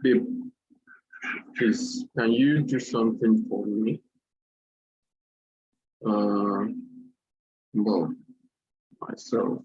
Babe, please, can you do something for me? Well, myself.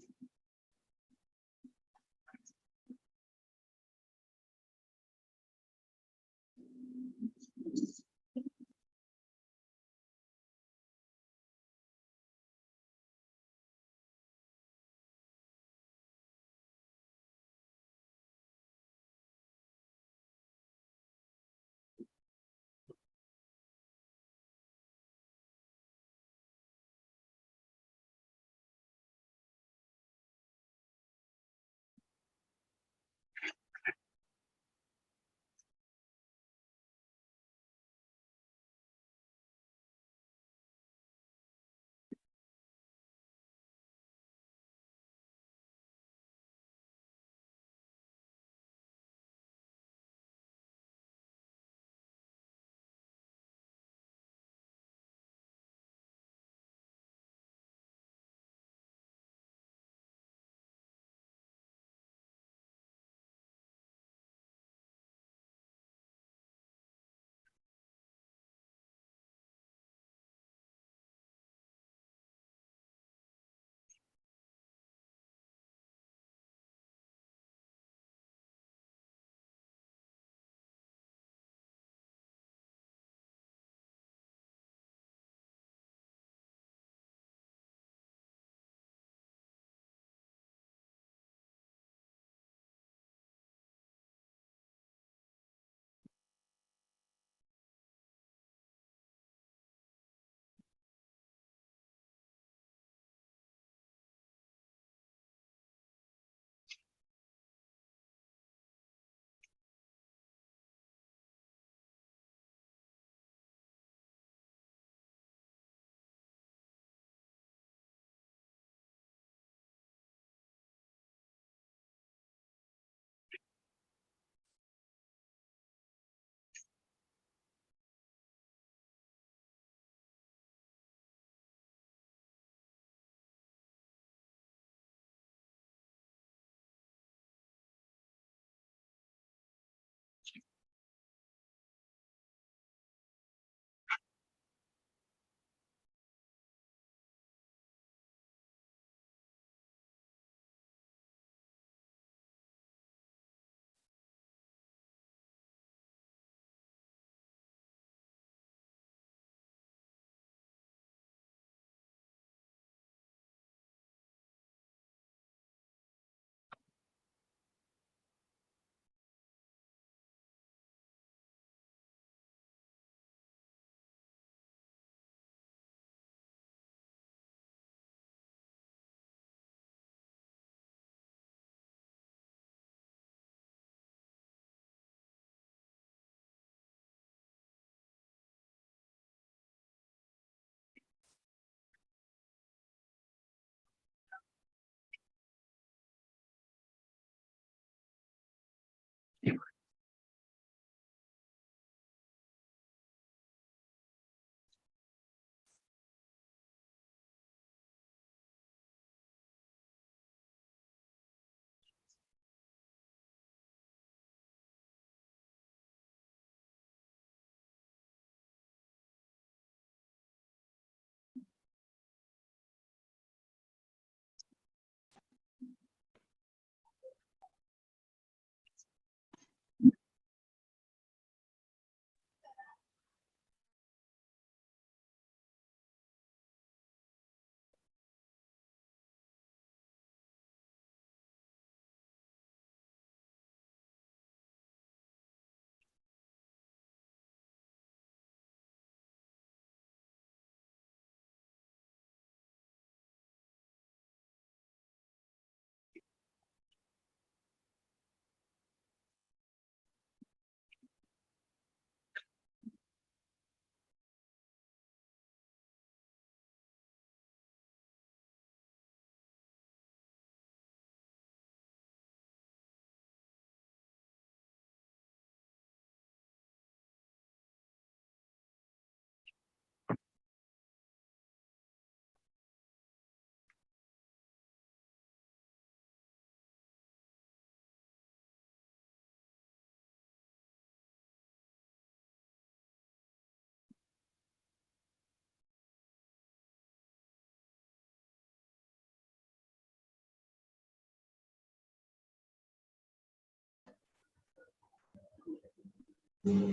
Hello,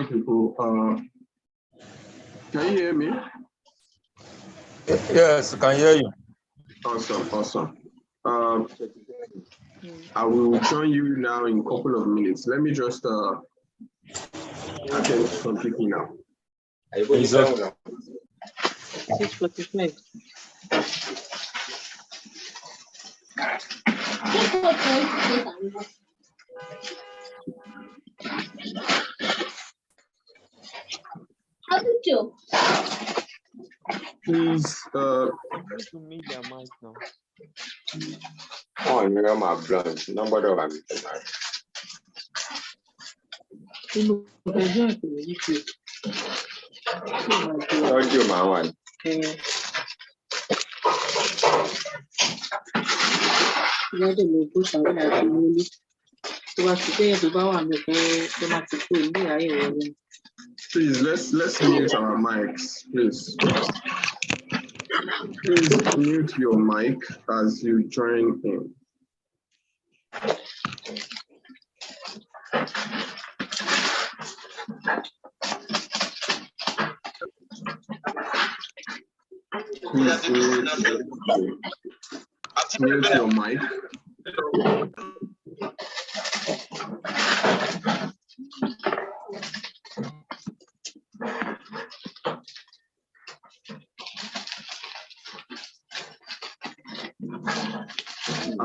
people. Can you hear me? Yes, I can hear you. Awesome. I will join you now in a couple of minutes. Let me just attend to some people now. It's okay. 6:45. Please, To meet their mic now. Oh, you're my brand. Nobody of them. Thank you, my one. Please, let's mute our mics, please. Please mute your mic as you join in. Please mute your mic.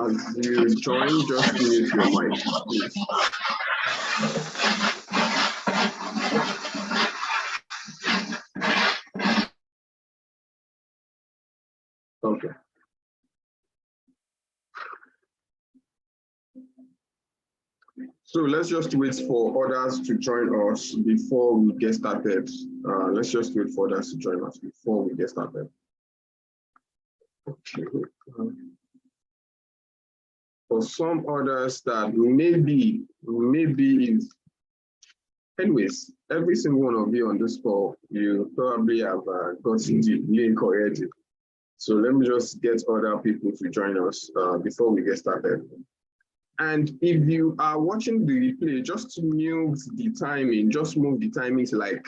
As you join, just mute your mic, please. Okay. So let's just wait for others to join us before we get started. Let's just wait for others to join us before we get started. Okay. For some others that maybe is, anyways, every single one of you on this call, you probably have gotten the link already. So let me just get other people to join us before we get started. And if you are watching the replay, just move the timing, just move the timing to like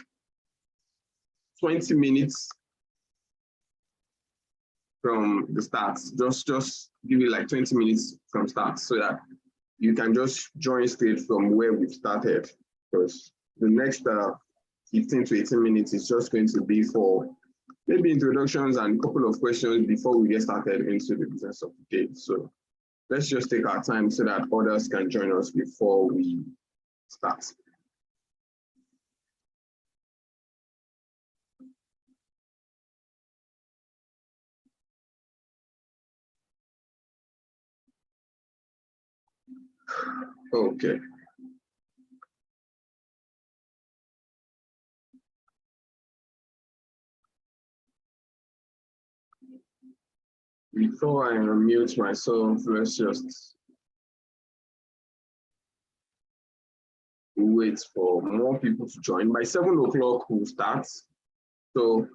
20 minutes from the start. Just give it like 20 minutes from start so that you can just join straight from where we've started. Because the next 15 to 18 minutes is just going to be for maybe introductions and a couple of questions before we get started into the business of the day. So let's just take our time so that others can join us before we start. Okay. Before I unmute myself, let's just wait for more people to join. By 7 o'clock, we'll start. So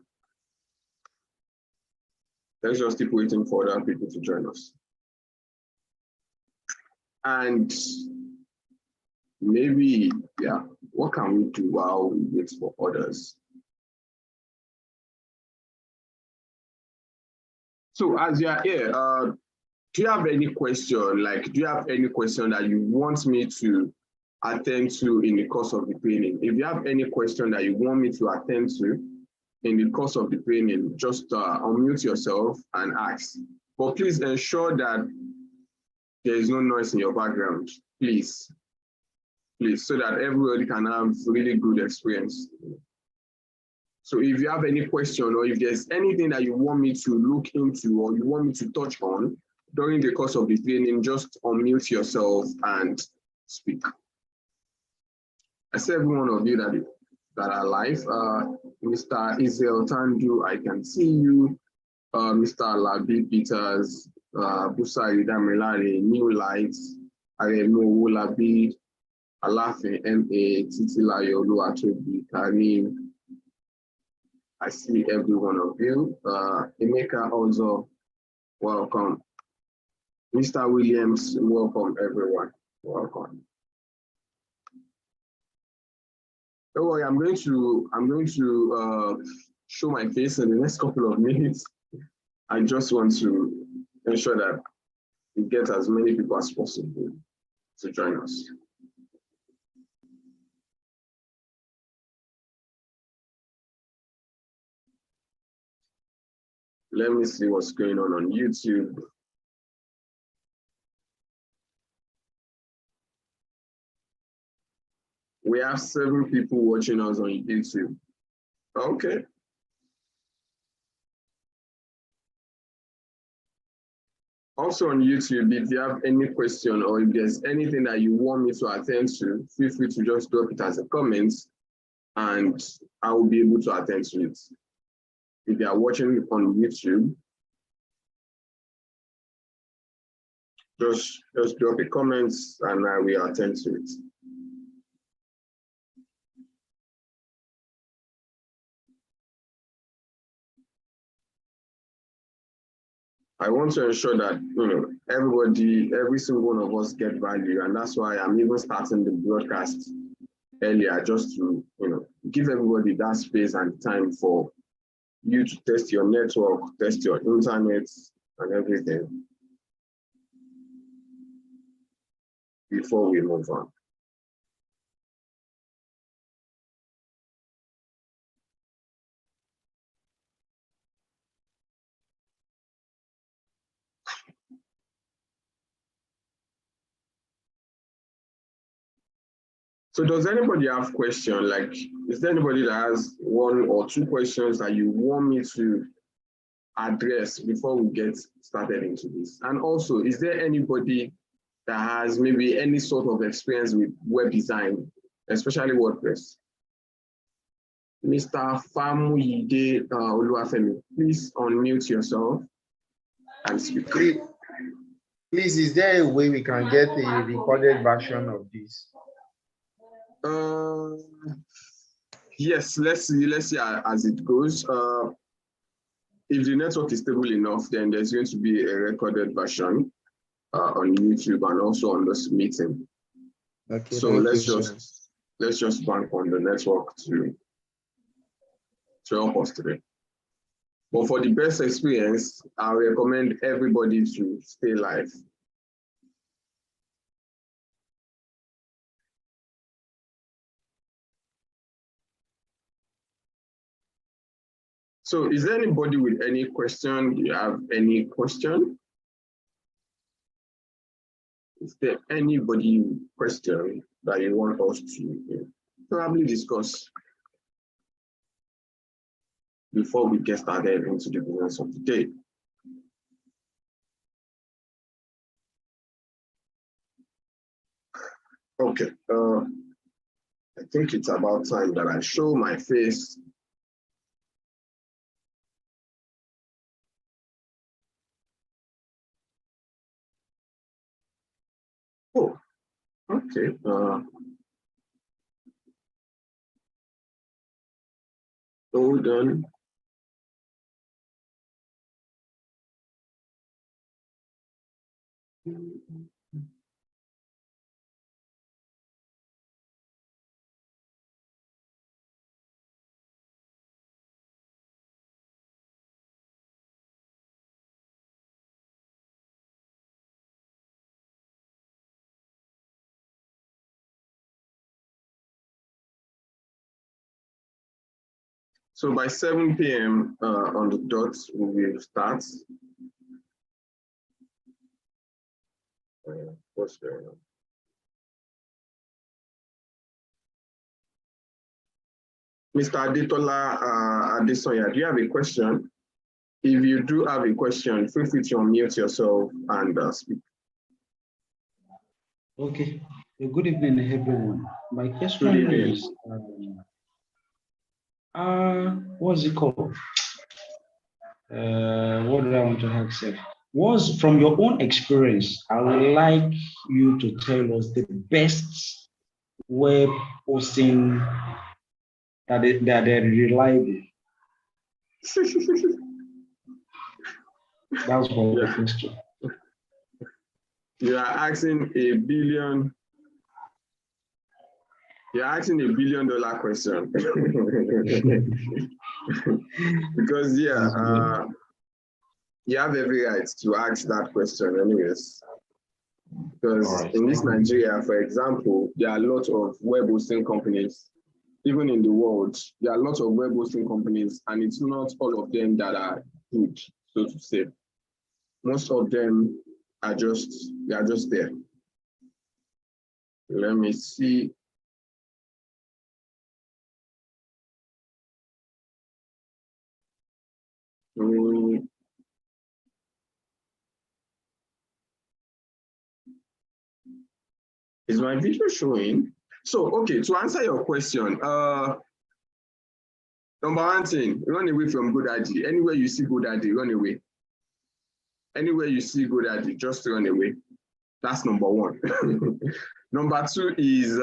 let's just keep waiting for other people to join us. And maybe, yeah, what can we do while we wait for others? So as you are here, do you have any question? Like, do you have any question that you want me to attend to in the course of the training? If you have any question that you want me to attend to in the course of the training, just unmute yourself and ask. But please ensure that there is no noise in your background, please. Please, so that everybody can have really good experience. So if you have any question or if there's anything that you want me to look into or you want me to touch on during the course of the training, just unmute yourself and speak. I see every one of you that are live. Mr. Israel Tandu, I can see you. Mr. Labi Peters, Busa Yudamelare, New Lights, Aremo Wolabi, Alafi MA, Titilayo Luatobi, Karim, I see every one of you. Emeka also, welcome. Mr. Williams, welcome everyone. Welcome. Don't worry, I'm going to show my face in the next couple of minutes. I just want to ensure that we get as many people as possible to join us. Let me see what's going on YouTube. We have 7 people watching us on YouTube. Okay. Also on YouTube, if you have any question or if there's anything that you want me to attend to, feel free to just drop it as a comment and I will be able to attend to it. If you are watching on YouTube, just drop a comment and I will attend to it. I want to ensure that everybody, every single one of us get value, and that's why I'm even starting the broadcast earlier, just to give everybody that space and time for you to test your network, test your internet, and everything before we move on. So does anybody have questions? Like, is there anybody that has 1 or 2 questions that you want me to address before we get started into this? And also, is there anybody that has maybe any sort of experience with web design, especially WordPress? Mr. Famuyide Oluwafemi, please unmute yourself and speak. Please, is there a way we can get a recorded version of this? Yes, let's see as it goes. If the network is stable enough, then there's going to be a recorded version on YouTube and also on this meeting. Okay. So let's just bank on the network to help us today. But for the best experience, I recommend everybody to stay live. So is there anybody with any question? Do you have any question? Is there anybody with question that you want us to probably discuss before we get started into the business of the day? Okay, I think it's about time that I show my face. Oh, okay. Hold on. So by 7 p.m. On the dot, we will start. What's going on? Mr. Adetola Adesoya, do you have a question? If you do have a question, feel free to unmute yourself and speak. Okay. Good evening, everyone. My question is, what's it called? What do I want to ask? Was from your own experience, I would like you to tell us the best web hosting that are reliable. That's what the question. You are asking a billion. You're asking $1 billion question. Because yeah, you have every right to ask that question anyways. Because in this Nigeria, for example, there are a lot of web hosting companies. Even in the world, there are lots of web hosting companies, and it's not all of them that are good, so to say. Most of them are just there. Let me see. Is my video showing? So, okay, to answer your question, number one thing, run away from GoDaddy. Anywhere you see GoDaddy, run away. Anywhere you see GoDaddy, just run away. That's number one. Number two is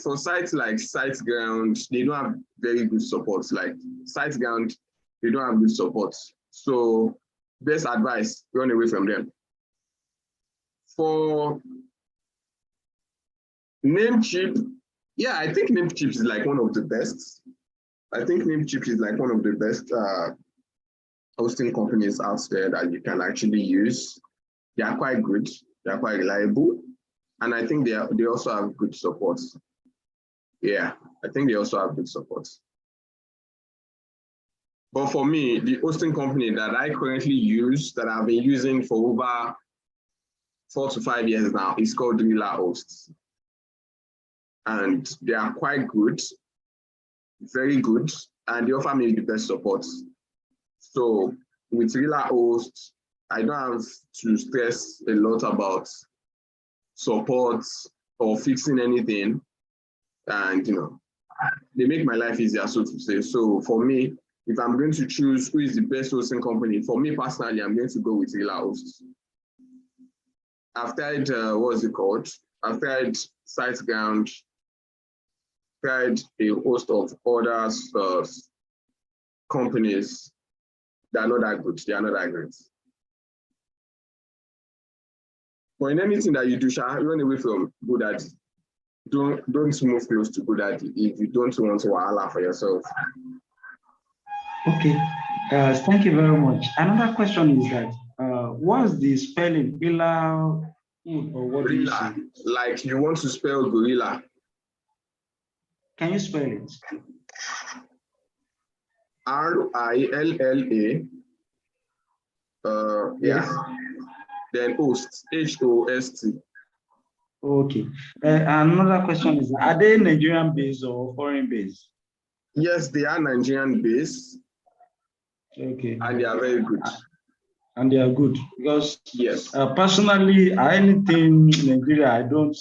for sites like SiteGround, they don't have very good support. Like SiteGround, they don't have good support. So best advice, run away from them. For Namecheap, yeah, I think Namecheap is like one of the best. I think Namecheap is like one of the best hosting companies out there that you can actually use. They are quite good. They are quite reliable. And I think they also have good support. Yeah, I think they also have good support. But for me, the hosting company that I currently use, that I've been using for over 4 to 5 years now, is called Hosts. And they are quite good, very good, and they offer me the best support. So with Hosts, I don't have to stress a lot about support or fixing anything. And they make my life easier, so to say. So for me, if I'm going to choose who is the best hosting company, for me personally, I'm going to go with Hosts. I've tried, what's it called? I've tried SiteGround, tried a host of other companies. They are not that good. They are not that great. But in anything that you do, run away from GoDaddy. Don't move close to GoDaddy if you don't want to wahala for yourself. Okay, thank you very much. Another question is that what's the spelling? Gorilla, or what do you say? Like you want to spell gorilla. Can you spell it? RILLA. Yes. Yeah. Then host, HOST. Okay. Another question is, are they Nigerian based or foreign based? Yes, they are Nigerian based. Okay. And they are very good. And they are good because yes, personally, anything in Nigeria, I don't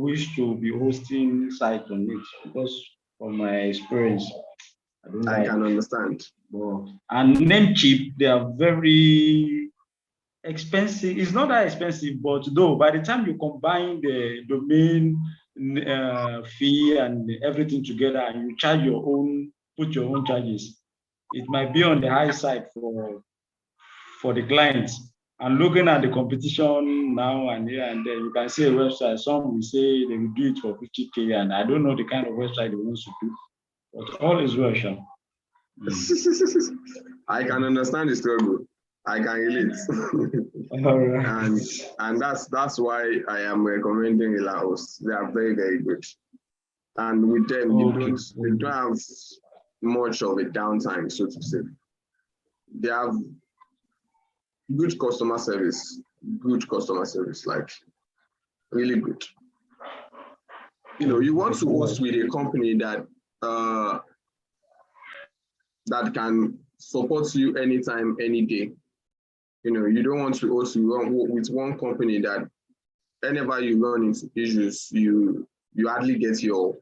wish to be hosting site on it because from my experience, I can understand. And Namecheap, they are very expensive. It's not that expensive, but though by the time you combine the domain fee and everything together, and you charge your own, put your own charges, it might be on the high side for the clients. And looking at the competition now and here and there, you can see a website. Some will say they will do it for 50K, and I don't know the kind of website they want to do, but all is well, Sean. I can understand the struggle. I can relate. All right. And that's why I am recommending Hosts. They are very, very good. And with them, you don't have much of a downtime, so to say. They have good customer service, like really good. You want to host with a company that that can support you anytime, any day. You don't want to host with one company that whenever you run into issues, you hardly get your,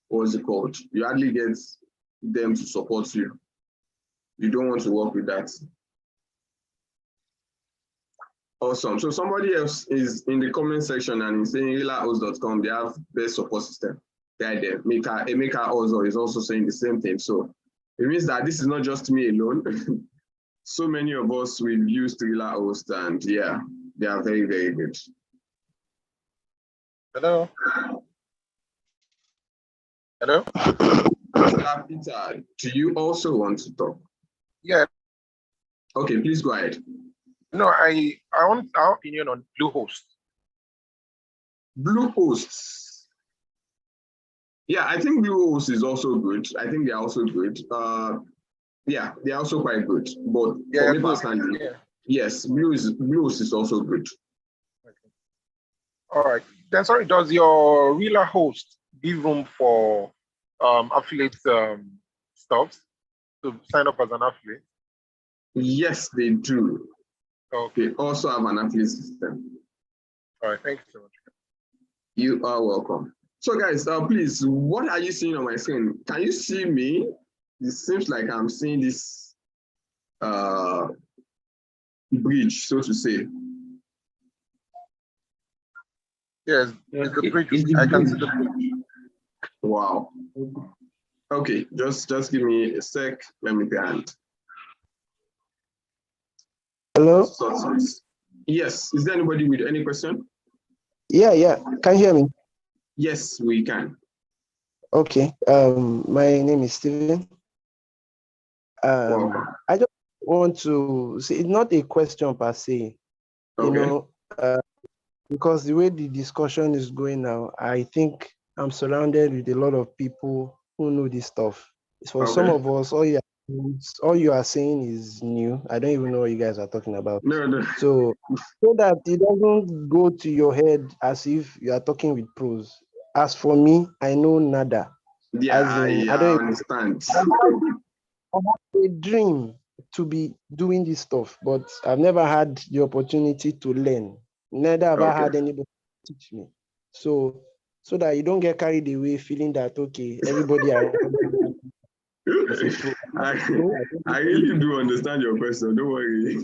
what's it called? You hardly get them to support you. You don't want to work with that. Awesome. So somebody else is in the comment section and is saying realhost.com, they have best support system. They're there. Emeka also is also saying the same thing. So It means that this is not just me alone. So many of us, we've used Thriller Host, and yeah, they are very, very good. Hello. Hello. Peter, do you also want to talk? Yeah. Okay, please go ahead. No, I want our opinion on Bluehost. Bluehost. Yeah, I think Bluehost is also good. I think they're also good. Yeah, they're also quite good. But Yeah, for me personally, yes, Bluehost is also good. Okay. All right. Then sorry, does your Reela host give room for affiliate stuff to sign up as an affiliate? Yes, they do. Okay. They also have an affiliate system. All right, thank you so much. You are welcome. So guys, please, what are you seeing on my screen? Can you see me? It seems like I'm seeing this bridge, so to say. Yes, it's the bridge. It's the I can bridge. see the bridge. Wow. Okay, just give me a sec. Let me hand. Hello? Yes, is there anybody with any question? Yeah. Can you hear me? Yes, we can. Okay. My name is Steven. Welcome. I just want to say it's not a question per se, you know, because the way the discussion is going now, I think I'm surrounded with a lot of people who know this stuff. For some of us, all you are saying is new. I don't even know what you guys are talking about. No. So that it doesn't go to your head as if you are talking with pros. As for me, I know nada. Yeah, I understand. I have a dream to be doing this stuff, but I've never had the opportunity to learn. Neither have I had anybody teach me. So that you don't get carried away feeling that, okay, everybody I really do understand your question. Don't worry.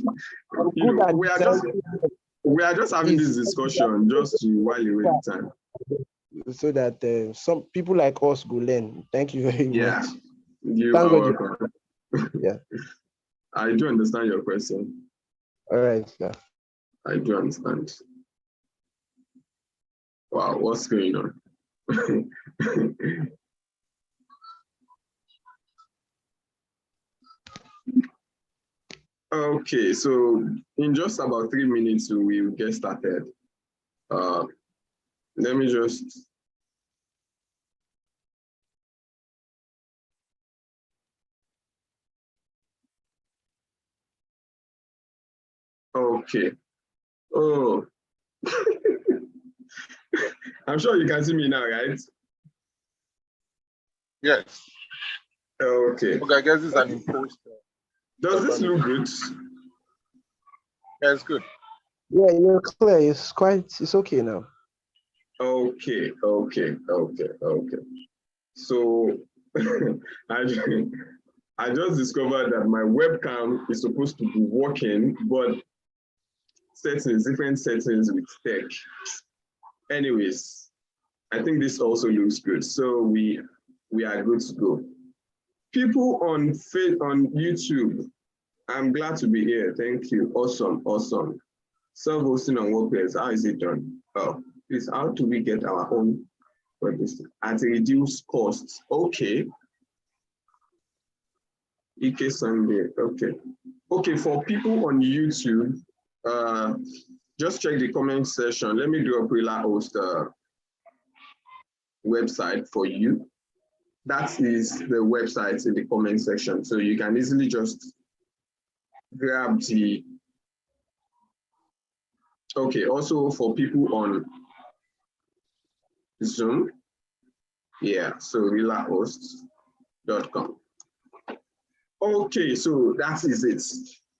You know, we are just having this discussion just to while away the time. So that some people like us go learn. Thank you very much. You are welcome. Yeah. I do understand your question. All right, yeah. I do understand. Wow, what's going on? Okay, so in just about 3 minutes, we will get started. Let me just... Okay. Oh. I'm sure you can see me now, right? Yes. Okay. Okay, I guess this is an imposed. Does this look good? Yeah, it's good. Yeah, you're clear. It's okay now. Okay. So I just discovered that my webcam is supposed to be working, but different settings with tech. Anyways, I think this also looks good. So we are good to go. People on YouTube, I'm glad to be here. Thank you. Awesome. Self-hosting on WordPress, how is it done? Oh, please, how do we get our own WordPress at a reduced cost? Okay. EK Sunday, okay. Okay, for people on YouTube, just check the comment section. Let me do a Prela host website for you. That is the website in the comment section. So you can easily just grab the... Okay, also for people on Zoom, yeah, so relahost.com. Okay, so that is it.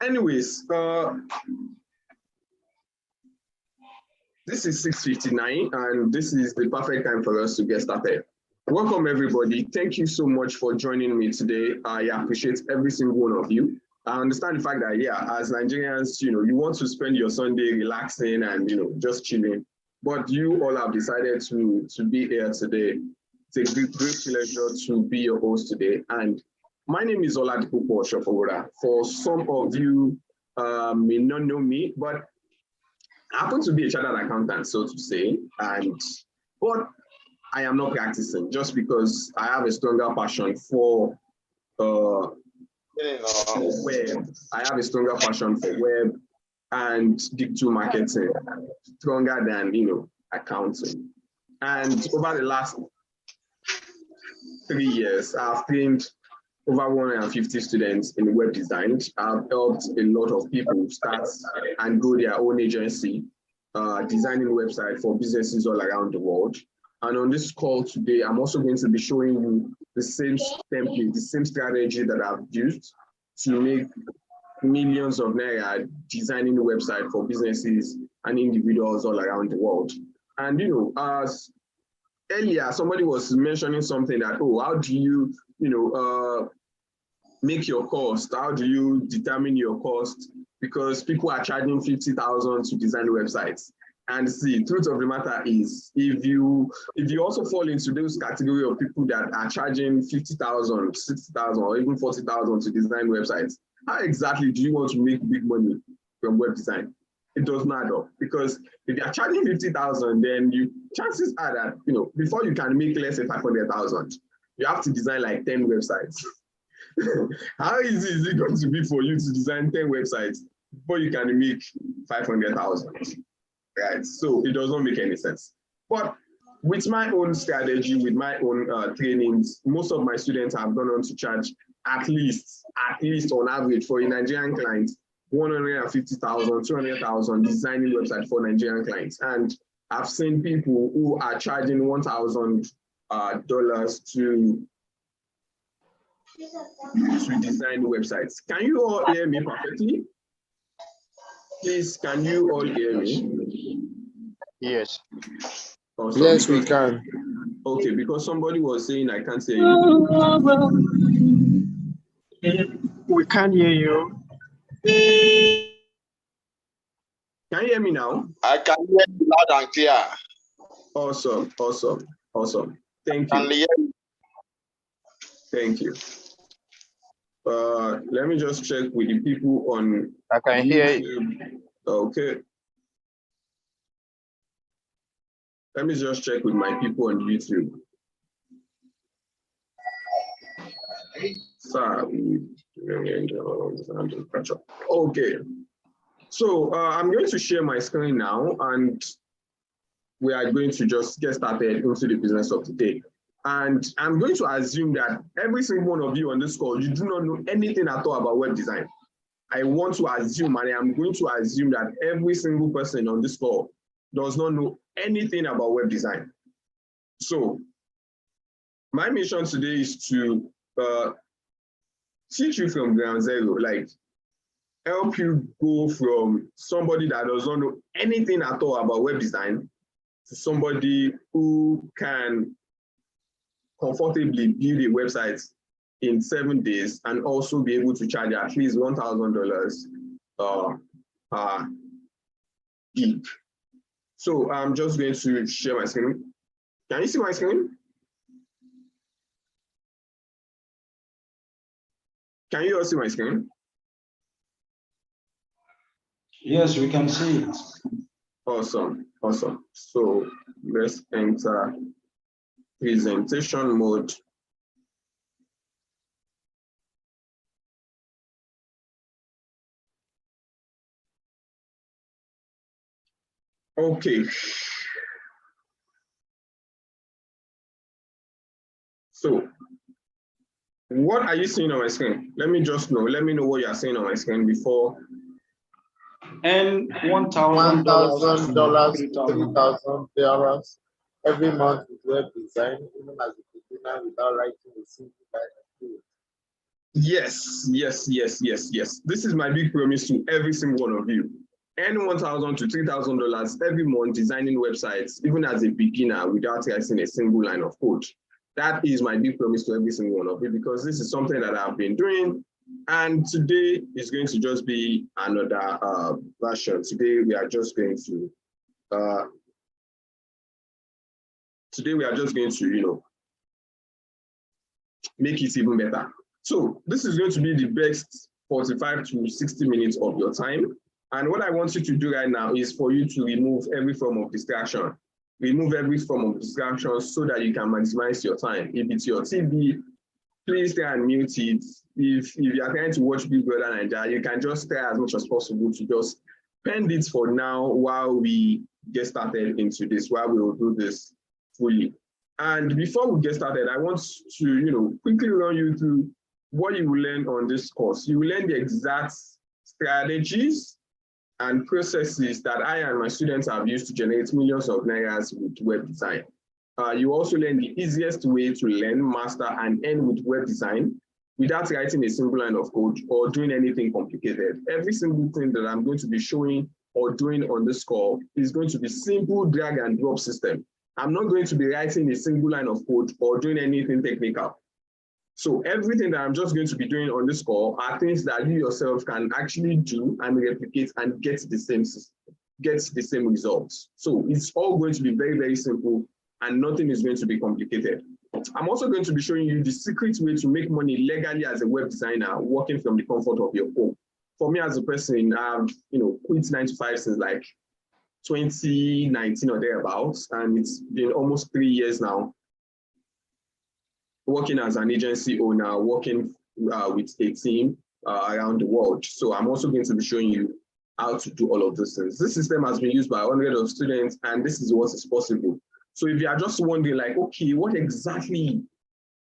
Anyways, this is 6:59, and this is the perfect time for us to get started. Welcome, everybody. Thank you so much for joining me today. I appreciate every single one of you. I understand the fact that, yeah, as Nigerians, you know, you want to spend your Sunday relaxing and, you know, just chilling. But you all have decided to be here today. It's a great pleasure to be your host today. And my name is Oladipo Shofowora. For some of you may not know me, but I happen to be a chartered accountant, so to say, but I am not practicing just because I have a stronger passion for web. I have a stronger passion for web and digital marketing, stronger than accounting. And over the last 3 years, I've trained over 150 students in web design. I've helped a lot of people start and grow their own agency, designing websites for businesses all around the world. And on this call today, I'm also going to be showing you the same template, the same strategy that I've used to make millions of naira designing a website for businesses and individuals all around the world. And as earlier, somebody was mentioning something that, oh, how do you, make your cost? How do you determine your cost? Because people are charging 50,000 to design websites. And see, truth of the matter is, if you also fall into those category of people that are charging 50,000, 60,000, or even 40,000 to design websites, how exactly do you want to make big money from web design? It does not add up, because if you are charging 50,000, then chances are that before you can make, let's say, 500,000, you have to design like 10 websites. How easy is it going to be for you to design 10 websites before you can make 500,000? Right? So it does not make any sense. But with my own strategy, with my own trainings, most of my students have gone on to charge at least on average for a Nigerian client, 150,000, 200,000 designing website for Nigerian clients. And I've seen people who are charging $1,000 to design websites. Can you all hear me perfectly? Please, can you all hear me? Yes. Awesome. Yes, we can. Okay, because somebody was saying I can't hear you. We can't hear you. Can you hear me now? I can hear you loud and clear. Awesome. Thank you. Thank you. Let me just check with the people on I can hear YouTube. you. Okay. Let me just check with my people on YouTube. Okay. So I'm going to share my screen now, and we are going to just get started into the business of today. And I'm going to assume that every single one of you on this call, you do not know anything at all about web design. I want to assume, and I'm going to assume that every single person on this call does not know anything about web design. So my mission today is to teach you from ground zero, like help you go from somebody that does not know anything at all about web design to somebody who can comfortably build a website in 7 days and also be able to charge at least $1,000 per gig. So I'm just going to share my screen. Can you see my screen? Can you all see my screen? Yes, we can see it. Awesome. So let's enter presentation mode. Okay. So what are you seeing on my screen? Let me know what you are seeing on my screen before. And $1,000, $1,000, $3,000 every month with web design, even as a beginner without writing a single line of code. Yes. This is my big promise to every single one of you. Earn $1,000 to $3,000 every month designing websites, even as a beginner without writing a single line of code. That is my big promise to every single one of you, because this is something that I've been doing. And today is going to just be another version. Today we are just going to, make it even better. So this is going to be the best 45 to 60 minutes of your time. And what I want you to do right now is for you to remove every form of distraction. Remove every form of distraction so that you can maximize your time. If it's your TV, please try and mute it. If you are trying to watch Big Brother Nigeria, you can just try as much as possible to just pend it for now while we get started into this, while we will do this fully. And before we get started, I want to quickly run you through what you will learn on this course. You will learn the exact strategies and processes that I and my students have used to generate millions of nairas with web design. You also learn the easiest way to learn, master, and end with web design without writing a single line of code or doing anything complicated. Every single thing that I'm going to be showing or doing on this call is going to be simple drag and drop system. I'm not going to be writing a single line of code or doing anything technical. So everything that I'm just going to be doing on this call are things that you yourself can actually do and replicate and get the same results. So it's all going to be very, very simple and nothing is going to be complicated. I'm also going to be showing you the secret way to make money legally as a web designer working from the comfort of your home. For me as a person, I've quit 9 to 5 since like 2019 or thereabouts, and it's been almost 3 years now working as an agency owner, working with a team around the world. So I'm also going to be showing you how to do all of those things. This system has been used by hundreds of students, and this is what is possible. So if you are just wondering, like, okay, what exactly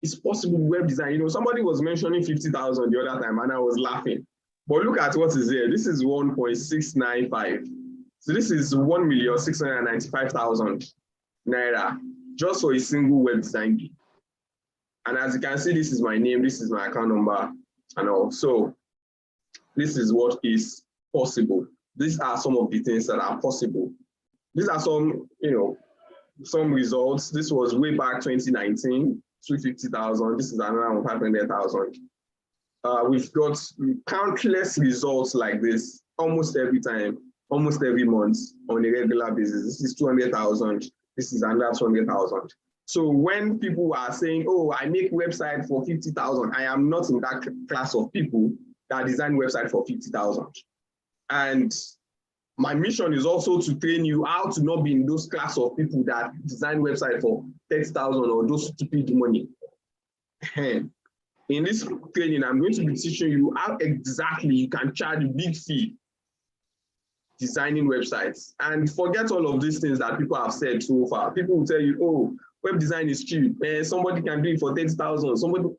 is possible with web design? Somebody was mentioning 50,000 the other time, and I was laughing. But look at what is here. This is 1.695. So this is 1,695,000 naira just for a single web design gig. And as you can see, this is my name, this is my account number, and all. So this is what is possible. These are some of the things that are possible. These are some, some results. This was way back 2019, 250,000. This is around 500,000. We've got countless results like this almost every time, almost every month on a regular basis. This is 200,000. This is another 200,000. So when people are saying, oh, I make website for 50,000, I am not in that class of people that design website for 50,000. And my mission is also to train you how to not be in those class of people that design website for 30,000 or those stupid money. In this training, I'm going to be teaching you how exactly you can charge a big fee designing websites. And forget all of these things that people have said so far. People will tell you, oh, web design is cheap. Somebody can do it for 30,000. Somebody,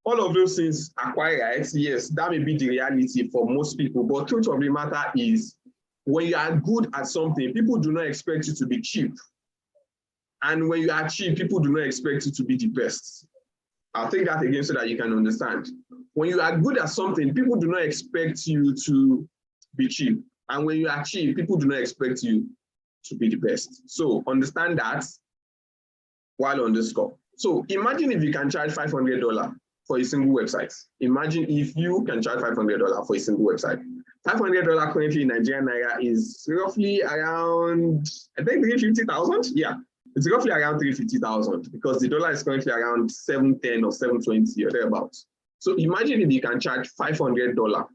all of those things are quite right. Yes, that may be the reality for most people. But truth of the matter is, when you are good at something, people do not expect you to be cheap. And when you are cheap, people do not expect you to be the best. I'll take that again so that you can understand. When you are good at something, people do not expect you to be cheap. And when you are cheap, people do not expect you to be the best. So understand that while on this call. So imagine if you can charge $500 for a single website. Imagine if you can charge $500 for a single website. $500 currently in Nigerian naira is roughly around, I think 350,000. Yeah, it's roughly around 350,000 because the dollar is currently around 710 or 720 or thereabouts. So imagine if you can charge $500.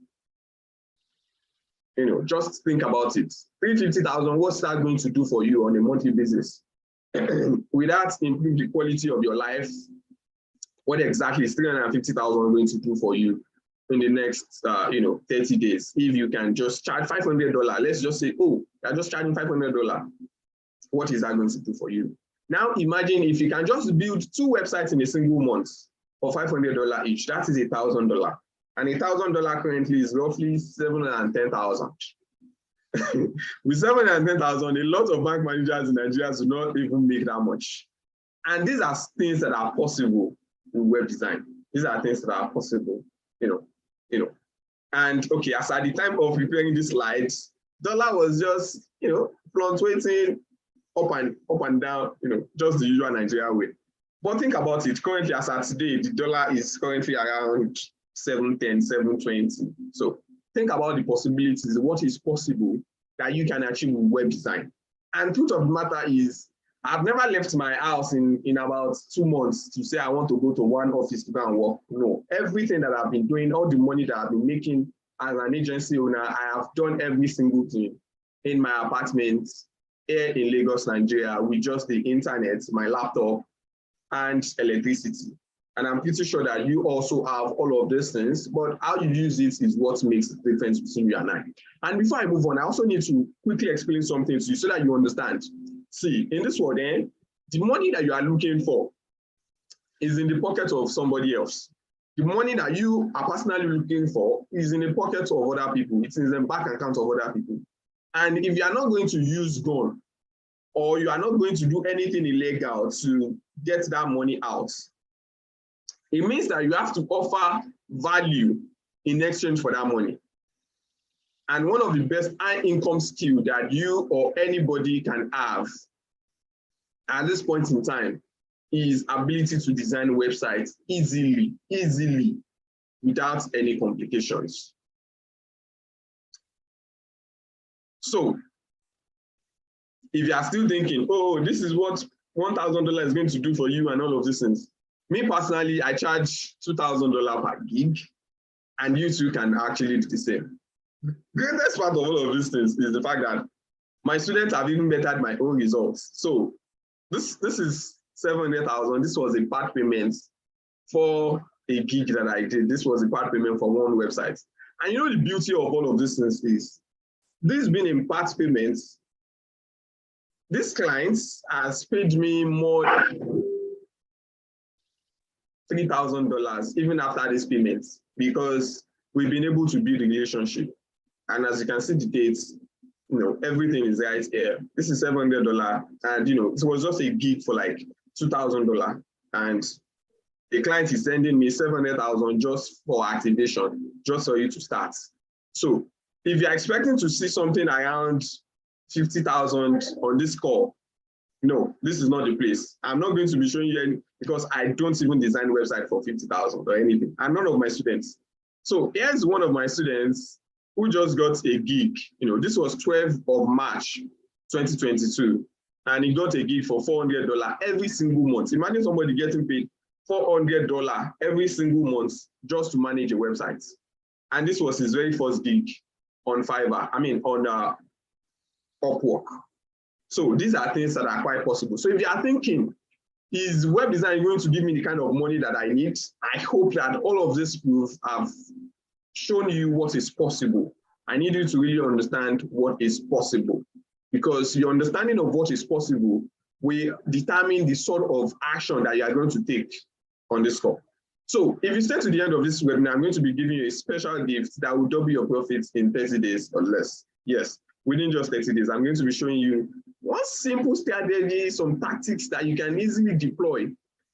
Just think about it. 350,000, what's that going to do for you on a monthly basis? Will that improve the quality of your life? What exactly is 350,000 going to do for you in the next 30 days? If you can just charge $500, let's just say, oh, you're just charging $500. What is that going to do for you? Now imagine if you can just build 2 websites in a single month for $500 each. That is $1,000. And $1,000 currently is roughly 710,000. With 710,000, a lot of bank managers in Nigeria do not even make that much. And these are things that are possible in web design. These are things that are possible, And okay, as at the time of preparing these slides, dollar was just, fluctuating up and down, just the usual Nigeria way. But think about it. Currently, as at today, the dollar is currently around 710, 720. So think about the possibilities, what is possible that you can achieve with web design. And truth of the matter is, I've never left my house in about 2 months to say I want to go to one office to go and work. No, everything that I've been doing, all the money that I've been making as an agency owner, I have done every single thing in my apartment here in Lagos, Nigeria, with just the internet, my laptop, and electricity. And I'm pretty sure that you also have all of these things, but how you use it is what makes the difference between you and I. And before I move on, I also need to quickly explain something to you so that you understand. See, in this world, the money that you are looking for is in the pocket of somebody else. The money that you are personally looking for is in the pocket of other people. It's in the bank account of other people. And if you are not going to use gun, or you are not going to do anything illegal to get that money out, it means that you have to offer value in exchange for that money. And one of the best high income skill that you or anybody can have at this point in time is ability to design websites easily, without any complications. So if you are still thinking, oh, this is what $1,000 is going to do for you and all of these things, me personally, I charge $2,000 per gig, and you too can actually do the same. The greatest part of all of these things is the fact that my students have even bettered my own results. So this is 700,000. This was a part payment for a gig that I did. This was a part payment for one website. And you know the beauty of all of these things is, this being in part payments, this client has paid me more than $3,000 even after this payment, because we've been able to build a relationship. And as you can see the dates, everything is right here. This is $700, and it was just a gig for like $2,000, and the client is sending me $700,000 just for activation, just for you to start. So if you're expecting to see something around 50,000 on this call, no, this is not the place. I'm not going to be showing you any, because I don't even design website for 50,000 or anything, and none of my students. So here's one of my students who just got a gig. This was 12th of March, 2022, and he got a gig for $400 every single month. Imagine somebody getting paid $400 every single month just to manage a website. And this was his very first gig on Fiverr, on Upwork. So these are things that are quite possible. So if you are thinking, is web design going to give me the kind of money that I need? I hope that all of these proofs have shown you what is possible. I need you to really understand what is possible, because your understanding of what is possible will determine the sort of action that you are going to take on this call. So if you stay to the end of this webinar, I'm going to be giving you a special gift that will double your profits in 30 days or less. Yes, within just 30 days, I'm going to be showing you one simple strategy, some tactics that you can easily deploy,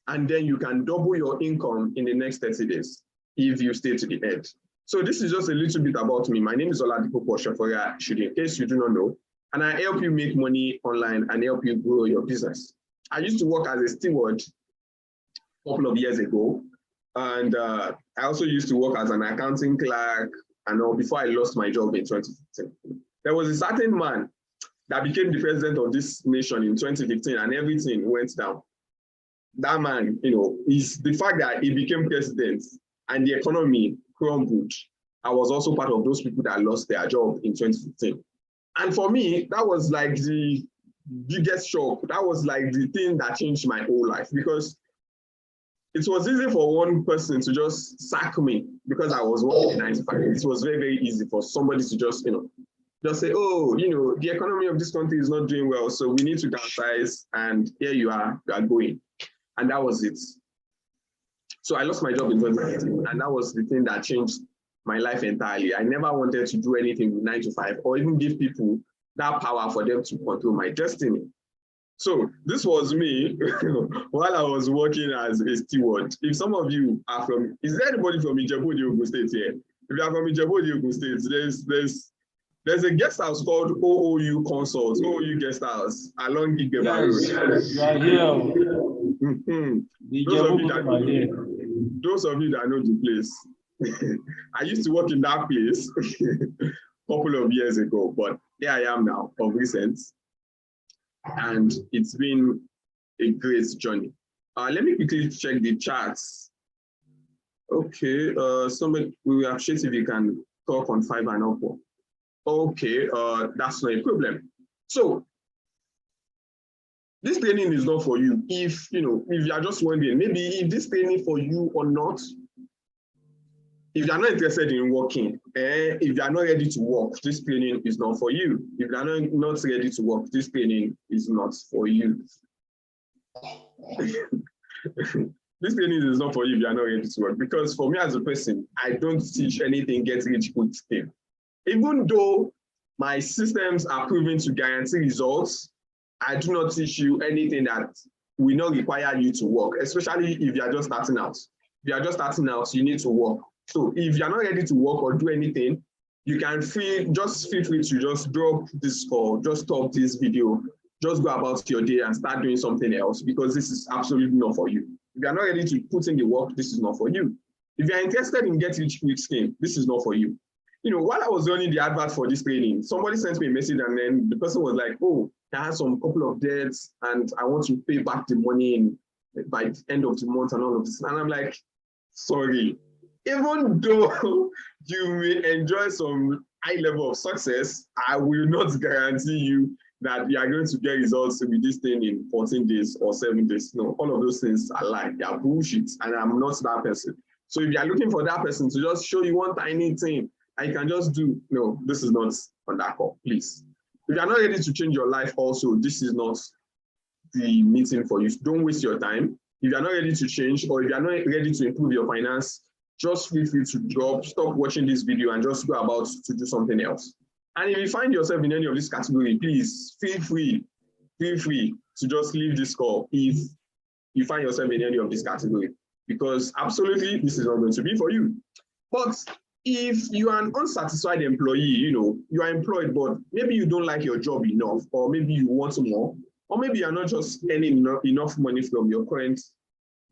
and then you can double your income in the next 30 days if you stay to the end. So this is just a little bit about me. My name is Oladipo Poshofoya, in case you do not know, and I help you make money online and help you grow your business. I used to work as a steward a couple of years ago, and I also used to work as an accounting clerk and all before I lost my job in 2015. There was a certain man that became the president of this nation in 2015, and everything went down. That man, is the fact that he became president and the economy crumbled. I was also part of those people that lost their job in 2015. And for me, that was like the biggest shock. That was like the thing that changed my whole life, because it was easy for one person to just sack me because I was working in 9 to 5. It was very, very easy for somebody to just, just say, oh, the economy of this country is not doing well, so we need to downsize, and here you are going. And that was it. So I lost my job in 2015, and that was the thing that changed my life entirely. I never wanted to do anything with 9 to 5 or even give people that power for them to control my destiny. So this was me while I was working as a steward. If some of you are from, is there anybody from Ijebu, Ogun State here? If you are from Ijebu, Ogun State, there's a guest house called OOU Consult, OOU Guest House along Gigeba Road. Those of you that know the place, I used to work in that place a couple of years ago, but here I am now of recent. and it's been a great journey. Let me quickly check the charts. Okay, somebody, we will appreciate if you can talk on 5 and up. Okay, that's not a problem. So this training is not for you. If if you are just wondering, maybe if this training for you or not, if you are not interested in working, if you are not ready to work, this training is not for you. If you are not ready to work, this training is not for you. This training is not for you if you are not ready to work. Because for me as a person, I don't teach anything get rich quick scheme. Even though my systems are proven to guarantee results, I do not teach you anything that will not require you to work, especially if you are just starting out. If you are just starting out, you need to work. So if you are not ready to work or do anything, you can just feel free to just drop this call, just stop this video, just go about your day and start doing something else, because this is absolutely not for you. If you are not ready to put in the work, this is not for you. If you are interested in getting rich quick scheme, this is not for you. While I was running the advert for this training, somebody sent me a message, and then the person was like, oh, I had some couple of debts and I want to pay back the money by the end of the month and all of this. And I'm like, sorry, even though you may enjoy some high level of success, I will not guarantee you that you are going to get results with this thing in 14 days or 7 days. No, all of those things are lies, they are bullshit, and I'm not that person. So if you are looking for that person to just show you one tiny thing, I can just do, no, this is not on that call, please. If you're not ready to change your life also, this is not the meeting for you. Don't waste your time. If you're not ready to change, or if you're not ready to improve your finance, just feel free to stop watching this video and just go about to do something else. And if you find yourself in any of this category, please feel free to just leave this call if you find yourself in any of this category, because absolutely this is not going to be for you. But if you are an unsatisfied employee, you are employed, but maybe you don't like your job enough, or maybe you want more, or maybe you're not just earning enough money from your current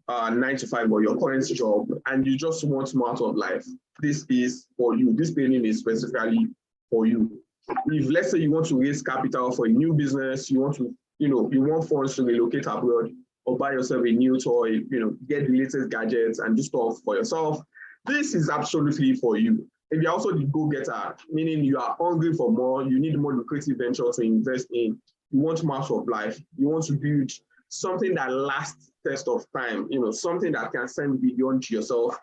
9 to 5 or your current job, and you just want more out of life, this is for you. This training is specifically for you. If, let's say, you want to raise capital for a new business, you want to, you want funds to relocate abroad, or buy yourself a new toy, get the latest gadgets and do stuff for yourself, this is absolutely for you. If you're also the go-getter, meaning you are hungry for more, you need more lucrative venture to invest in, you want more of life, you want to build something that lasts test of time, something that can send beyond yourself,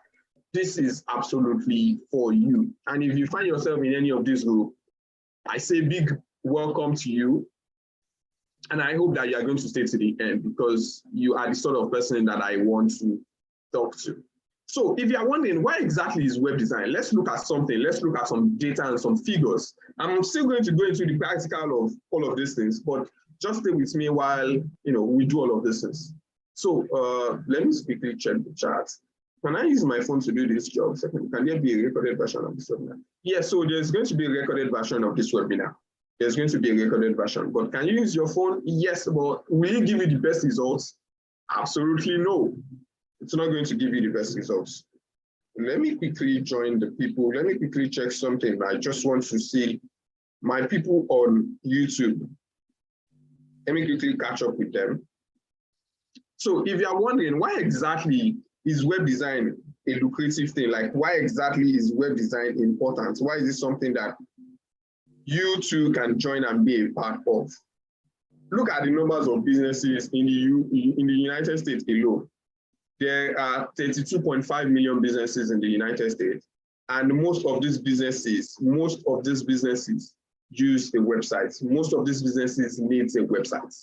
this is absolutely for you. And if you find yourself in any of these groups, I say big welcome to you. And I hope that you are going to stay to the end, because you are the sort of person that I want to talk to. So if you are wondering why exactly is web design, let's look at something. Let's look at some data and some figures. I'm still going to go into the practical of all of these things, but just stay with me while we do all of these things. So let me quickly check the charts. Can I use my phone to do this job? Can there be a recorded version of this webinar? Yes, so there's going to be a recorded version of this webinar. There's going to be a recorded version, but can you use your phone? Yes, but will it give you the best results? Absolutely no. It's not going to give you the best results. Let me quickly join the people. Let me quickly check something. I just want to see my people on YouTube. Let me quickly catch up with them. So if you are wondering why exactly is web design a lucrative thing, like why exactly is web design important? Why is it something that you too can join and be a part of? Look at the numbers of businesses in the United States alone. There are 32.5 million businesses in the United States, and most of these businesses use a website. Most of these businesses need a website.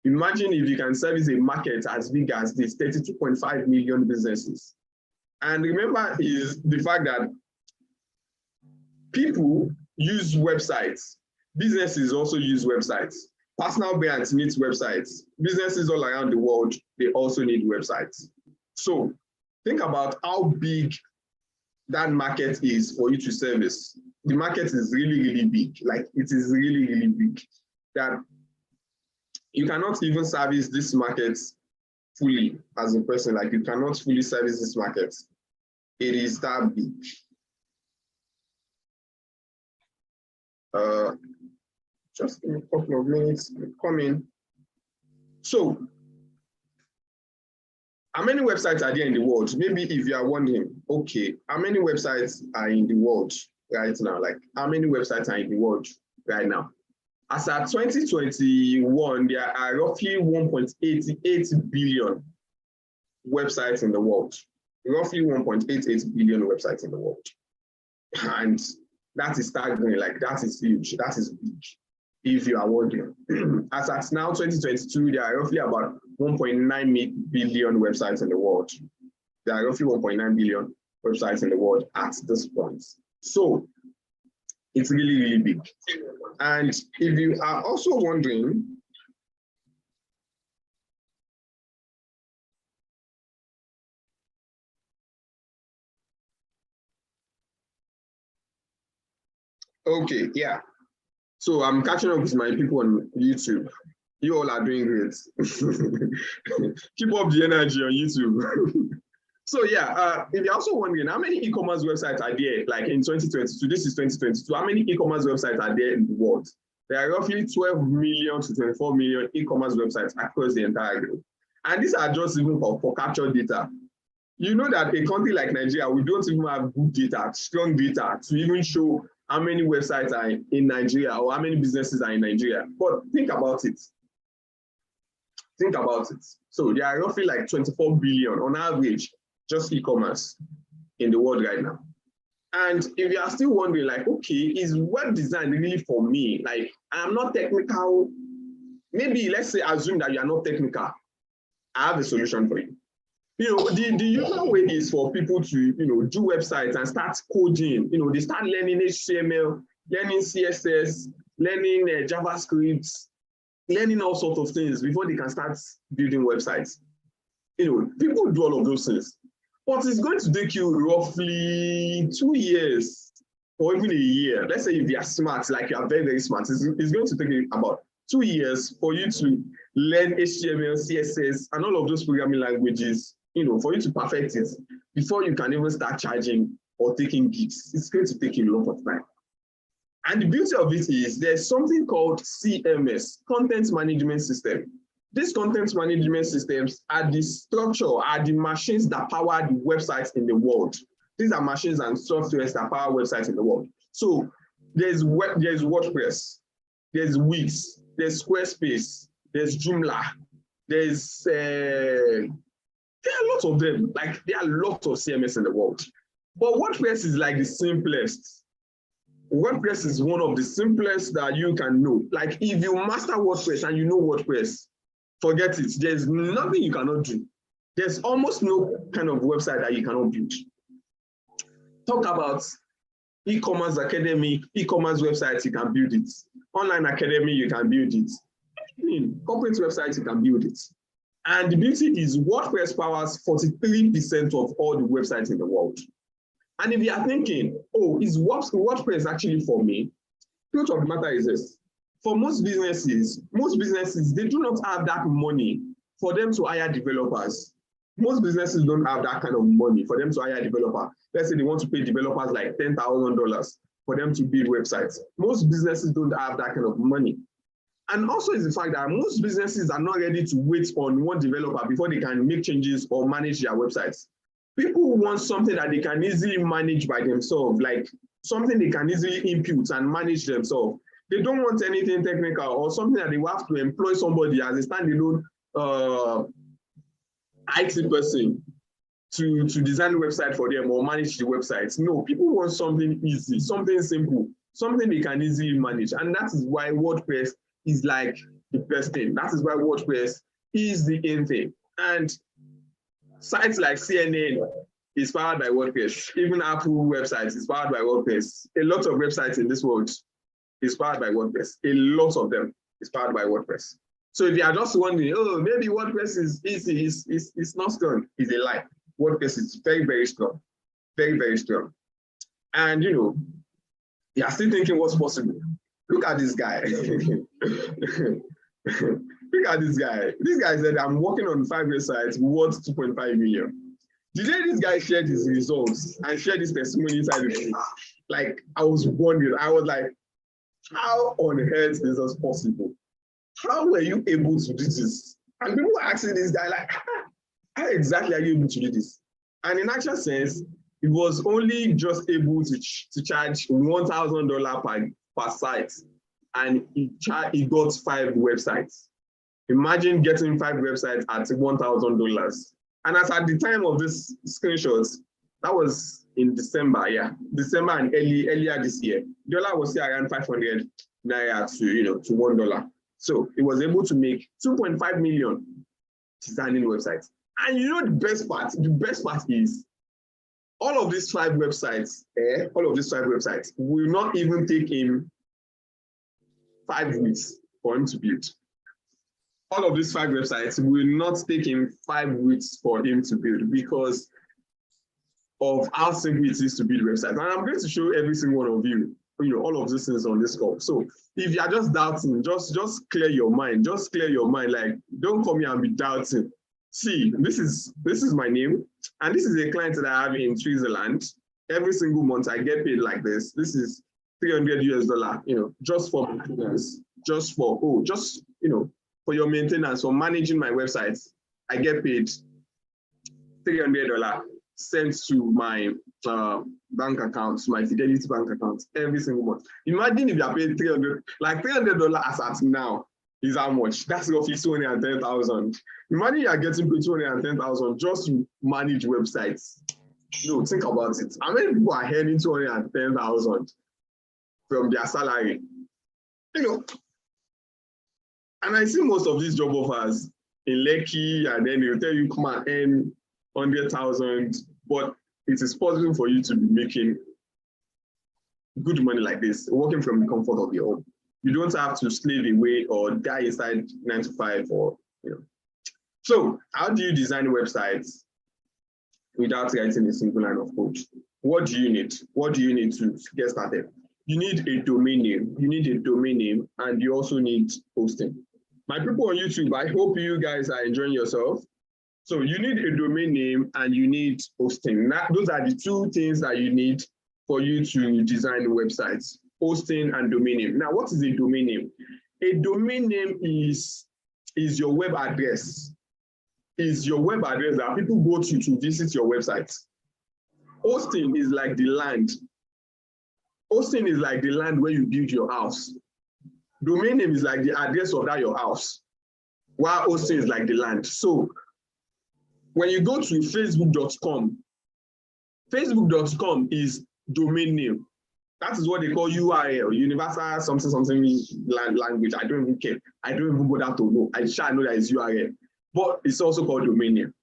Imagine if you can service a market as big as this, 32.5 million businesses. And remember is the fact that people use websites. Businesses also use websites. Personal brands need websites. Businesses all around the world, they also need websites. So think about how big that market is for you to service. The market is really, really big. Like it is really, really big. That you cannot even service this market fully as a person. Like you cannot fully service this market. It is that big. Just in a couple of minutes, coming. So, how many websites are there in the world? Maybe if you are wondering, okay, how many websites are in the world right now? Like, how many websites are in the world right now? As at 2021, there are roughly 1.88 billion websites in the world. Roughly 1.88 billion websites in the world. And that is staggering, like that is huge, that is big, if you are wondering. As at now, 2022, there are roughly about 1.9 billion websites in the world. There are roughly 1.9 billion websites in the world at this point. So it's really, really big. And if you are also wondering, okay, yeah. So I'm catching up with my people on YouTube. You all are doing great. Keep up the energy on YouTube. So yeah, if you're also wondering how many e-commerce websites are there, like in 2022, this is 2022, how many e-commerce websites are there in the world? There are roughly 12 million to 24 million e-commerce websites across the entire globe. And these are just even for captured data. You know that a country like Nigeria, we don't even have good data, strong data to even show how many websites are in Nigeria or how many businesses are in Nigeria. But think about it. Think about it. So there are roughly like 24 billion on average, just e-commerce in the world right now. And if you are still wondering, like, okay, is web design really for me? Like, I'm not technical. Maybe let's say, assume that you are not technical. I have a solution for you. You know, the usual way is for people to, you know, do websites and start coding. You know, they start learning HTML, learning CSS, learning JavaScript, learning all sorts of things before they can start building websites. You know, people do all of those things. But it's going to take you roughly 2 years or even a year. Let's say if you are smart, like you are very, very smart, it's going to take you about 2 years for you to learn HTML, CSS, and all of those programming languages, you know, for you to perfect it before you can even start charging or taking gigs. It's going to take you a lot of time. And the beauty of it is there's something called CMS, Content Management System. These content management systems are the structure, are the machines that power the websites in the world. These are machines and softwares that power websites in the world. So there's WordPress, there's Wix, there's Squarespace, there's Joomla, there are lots of them. Like there are lots of CMS in the world. But WordPress is like the simplest. WordPress is one of the simplest that you can know. Like if you master WordPress and you know WordPress, forget it. There's nothing you cannot do. There's almost no kind of website that you cannot build. Talk about e-commerce academy, e-commerce websites, you can build it. Online academy, you can build it. I mean, corporate websites, you can build it. And the beauty is WordPress powers 43% of all the websites in the world. And if you are thinking, oh, is WordPress actually for me? The truth of the matter is this. For most businesses, they do not have that money for them to hire developers. Most businesses don't have that kind of money for them to hire a developer. Let's say they want to pay developers like $10,000 for them to build websites. Most businesses don't have that kind of money. And also is the fact that most businesses are not ready to wait on one developer before they can make changes or manage their websites. People want something that they can easily manage by themselves, like something they can easily input and manage themselves. They don't want anything technical or something that they will have to employ somebody as a standalone IT person to design the website for them or manage the websites. No, people want something easy, something simple, something they can easily manage. And that is why WordPress is like the best thing. That is why WordPress is the in thing. And sites like CNN is powered by WordPress. Even Apple websites is powered by WordPress. A lot of websites in this world is powered by WordPress. A lot of them is powered by WordPress. So if you are just wondering, oh, maybe WordPress is easy, it's not strong, it's a lie. WordPress is very, very strong. Very, very strong. And you know, you are still thinking what's possible. Look at this guy. Look at this guy. This guy said, I'm working on 5 websites worth 2.5 million. The day this guy shared his results and shared his testimony inside the group, like I was wondering, I was like, how on earth is this possible? How were you able to do this? And people were asking this guy, like, how exactly are you able to do this? And in actual sense, he was only just able to charge $1,000 per site, and he got 5 websites. Imagine getting 5 websites at $1,000. And as at the time of this screenshots, that was in December, December and earlier this year. Dollar was still around 500 naira to $1. So it was able to make 2.5 million designing websites. And the best part is all of these 5 websites, will not even take him 5 weeks for him to build. All of these 5 websites will not take him 5 weeks for him to build because of how simple it is to build websites. And I'm going to show every single one of you, all of these things on this call. So if you're just doubting, just clear your mind. Just clear your mind. Like, don't come here and be doubting. See, this is my name, and this is a client that I have in Switzerland. Every single month I get paid like this. This is $300 US, just for maintenance, just for your maintenance, for managing my websites. I get paid $300 sent to my bank account, my Fidelity bank account every single month. Imagine if you are paid $300 as at now is how much? That's roughly 210,000. Imagine you are getting paid 210,000 just to manage websites. Think about it. How many people are earning 210,000 from their salary? And I see most of these job offers in Lekki, and then they'll tell you come and earn 100,000, but it is possible for you to be making good money like this, working from the comfort of your home. You don't have to slave away or die inside 9 to 5 So how do you design websites without writing a single line of code? What do you need? What do you need to get started? You need a domain name. And you also need hosting. My people on YouTube, I hope you guys are enjoying yourself. So you need a domain name and you need hosting. Those are the 2 things that you need for you to design websites: hosting and domain name. Now, what is a domain name? A domain name is your web address. Is your web address that people go to visit your website. Hosting is like the land. Hosting is like the land where you build your house. Domain name is like the address of your house, while hosting is like the land. So when you go to facebook.com, facebook.com is domain name. That is what they call URL, universal something language. I don't even care. I don't even bother to know. I shall know that it's URL, but it's also called domain name.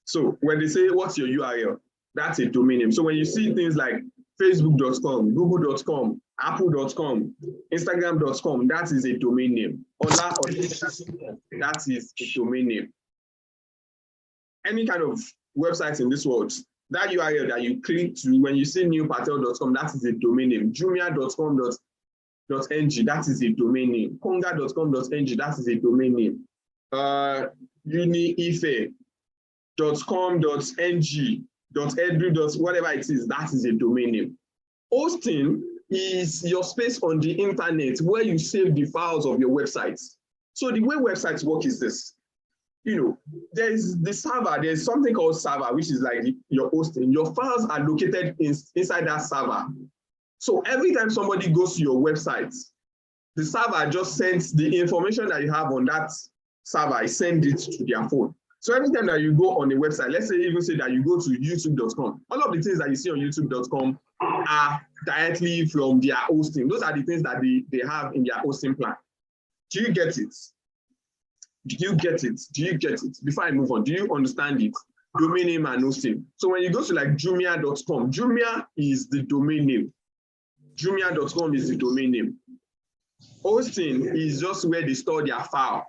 So when they say, what's your URL? That's a domain name. So when you see things like facebook.com, google.com, apple.com, instagram.com, that is a domain name. That is a domain name. Any kind of website in this world, that URL that you click to when you see newpatel.com, that is a domain name. Jumia.com.ng, that is a domain name. Konga.com.ng, that is a domain name. uniife.com.ng, .edu, whatever it is, that is a domain name. Hosting is your space on the internet where you save the files of your websites. So the way websites work is this. There's the server, there's something called server, which is like your hosting. Your files are located inside that server. So every time somebody goes to your website, the server just sends the information that you have on that server, I send it to their phone. So every time that you go on a website, let's say even say that you go to youtube.com, all of the things that you see on youtube.com are directly from their hosting. Those are the things that they have in their hosting plan. Do you get it? Do you get it? Do you get it? Before I move on, do you understand it? Domain name and hosting. So when you go to like Jumia.com, Jumia is the domain name. Jumia.com is the domain name. Hosting is just where they store their file.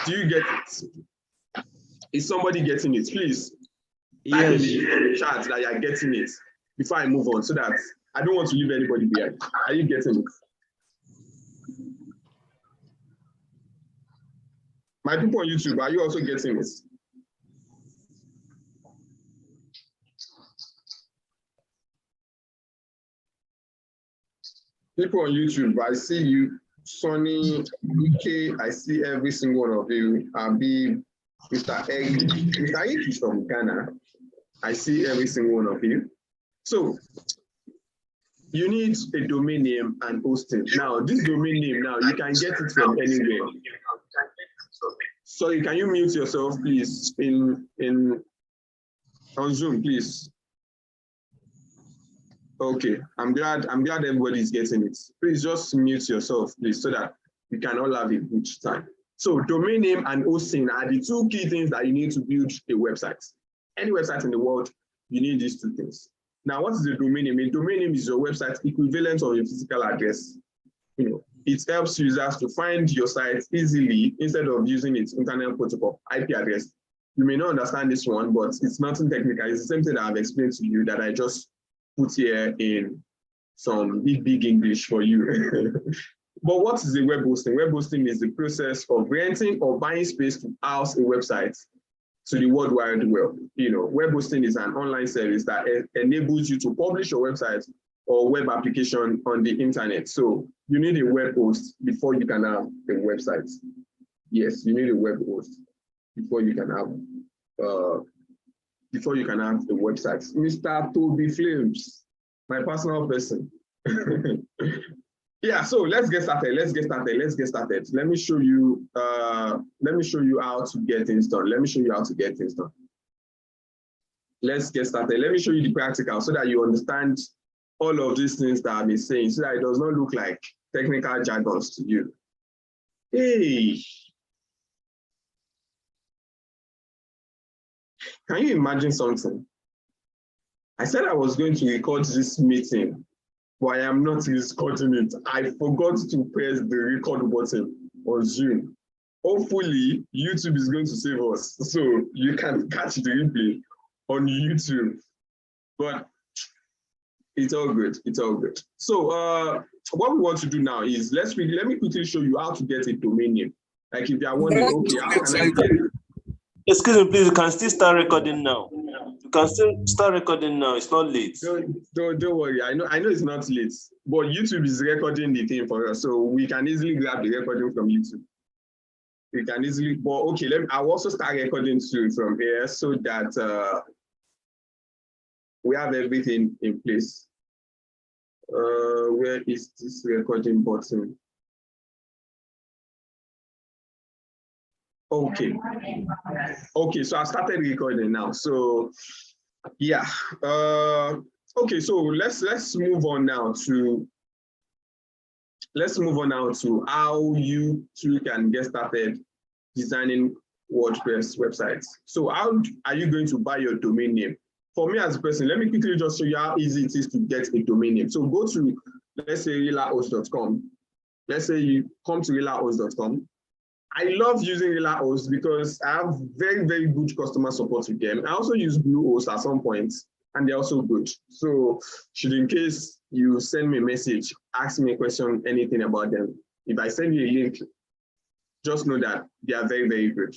Do you get it? Is somebody getting it? Please type in the chat that you are getting it before I move on, so that I don't want to leave anybody behind. Are you getting it? My people on YouTube, are you also getting it? People on YouTube, I see you Sonny, Ike, I see every single one of you. Abib, Mr. Egg, Mr. Egg is from Ghana. I see every single one of you. So you need a domain name and hosting. Now, this domain name, now you can get it from anywhere. So can you mute yourself, please, on Zoom, please? Okay, I'm glad everybody is getting it. Please just mute yourself, please, so that we can all have a good time. So domain name and hosting are the two key things that you need to build a website. Any website in the world, you need these two things. Now, what is the domain name? A domain name is your website equivalent of your physical address. It helps users to find your site easily instead of using its internet protocol, IP address. You may not understand this one, but it's nothing technical. It's the same thing that I've explained to you that I just put here in some big English for you. But what is a web hosting? Web hosting is the process of renting or buying space to house a website to the World Wide Web. Web hosting is an online service that enables you to publish your website or web application on the internet. So you need a web host before you can have a website. Yes, you need a web host before you can have a website. Mr. Toby Flames, my personal person. Yeah, so let's get started. Let me show you how to get things done. Let's get started. Let me show you the practical so that you understand all of these things that I've been saying, so that it does not look like technical jargons to you. Hey, can you imagine something? I said I was going to record this meeting, but I am not recording it. I forgot to press the record button on Zoom. Hopefully, YouTube is going to save us, so you can catch the replay on YouTube. But it's all good. So what we want to do now is let me quickly show you how to get a domain name. Like if you are wondering, okay, how can I get it? Excuse me, please, you can still start recording now. You can still start recording now. It's not late. Don't worry. I know it's not late, but YouTube is recording the thing for us, so we can easily grab the recording from YouTube. We can easily, but okay, I'll also start recording too from here so that we have everything in place. Where is this recording button? Okay, so I started recording now. So yeah, okay, so let's move on now to how you too can get started designing WordPress websites. So how are you going to buy your domain name? For me as a person, let me quickly just show you how easy it is to get a domain name. So go to, let's say, relahost.com. Let's say you come to relahost.com. I love using Relahost because I have very, very good customer support with them. I also use Bluehost at some point, and they're also good. So should in case you send me a message, ask me a question, anything about them, if I send you a link, just know that they are very, very good.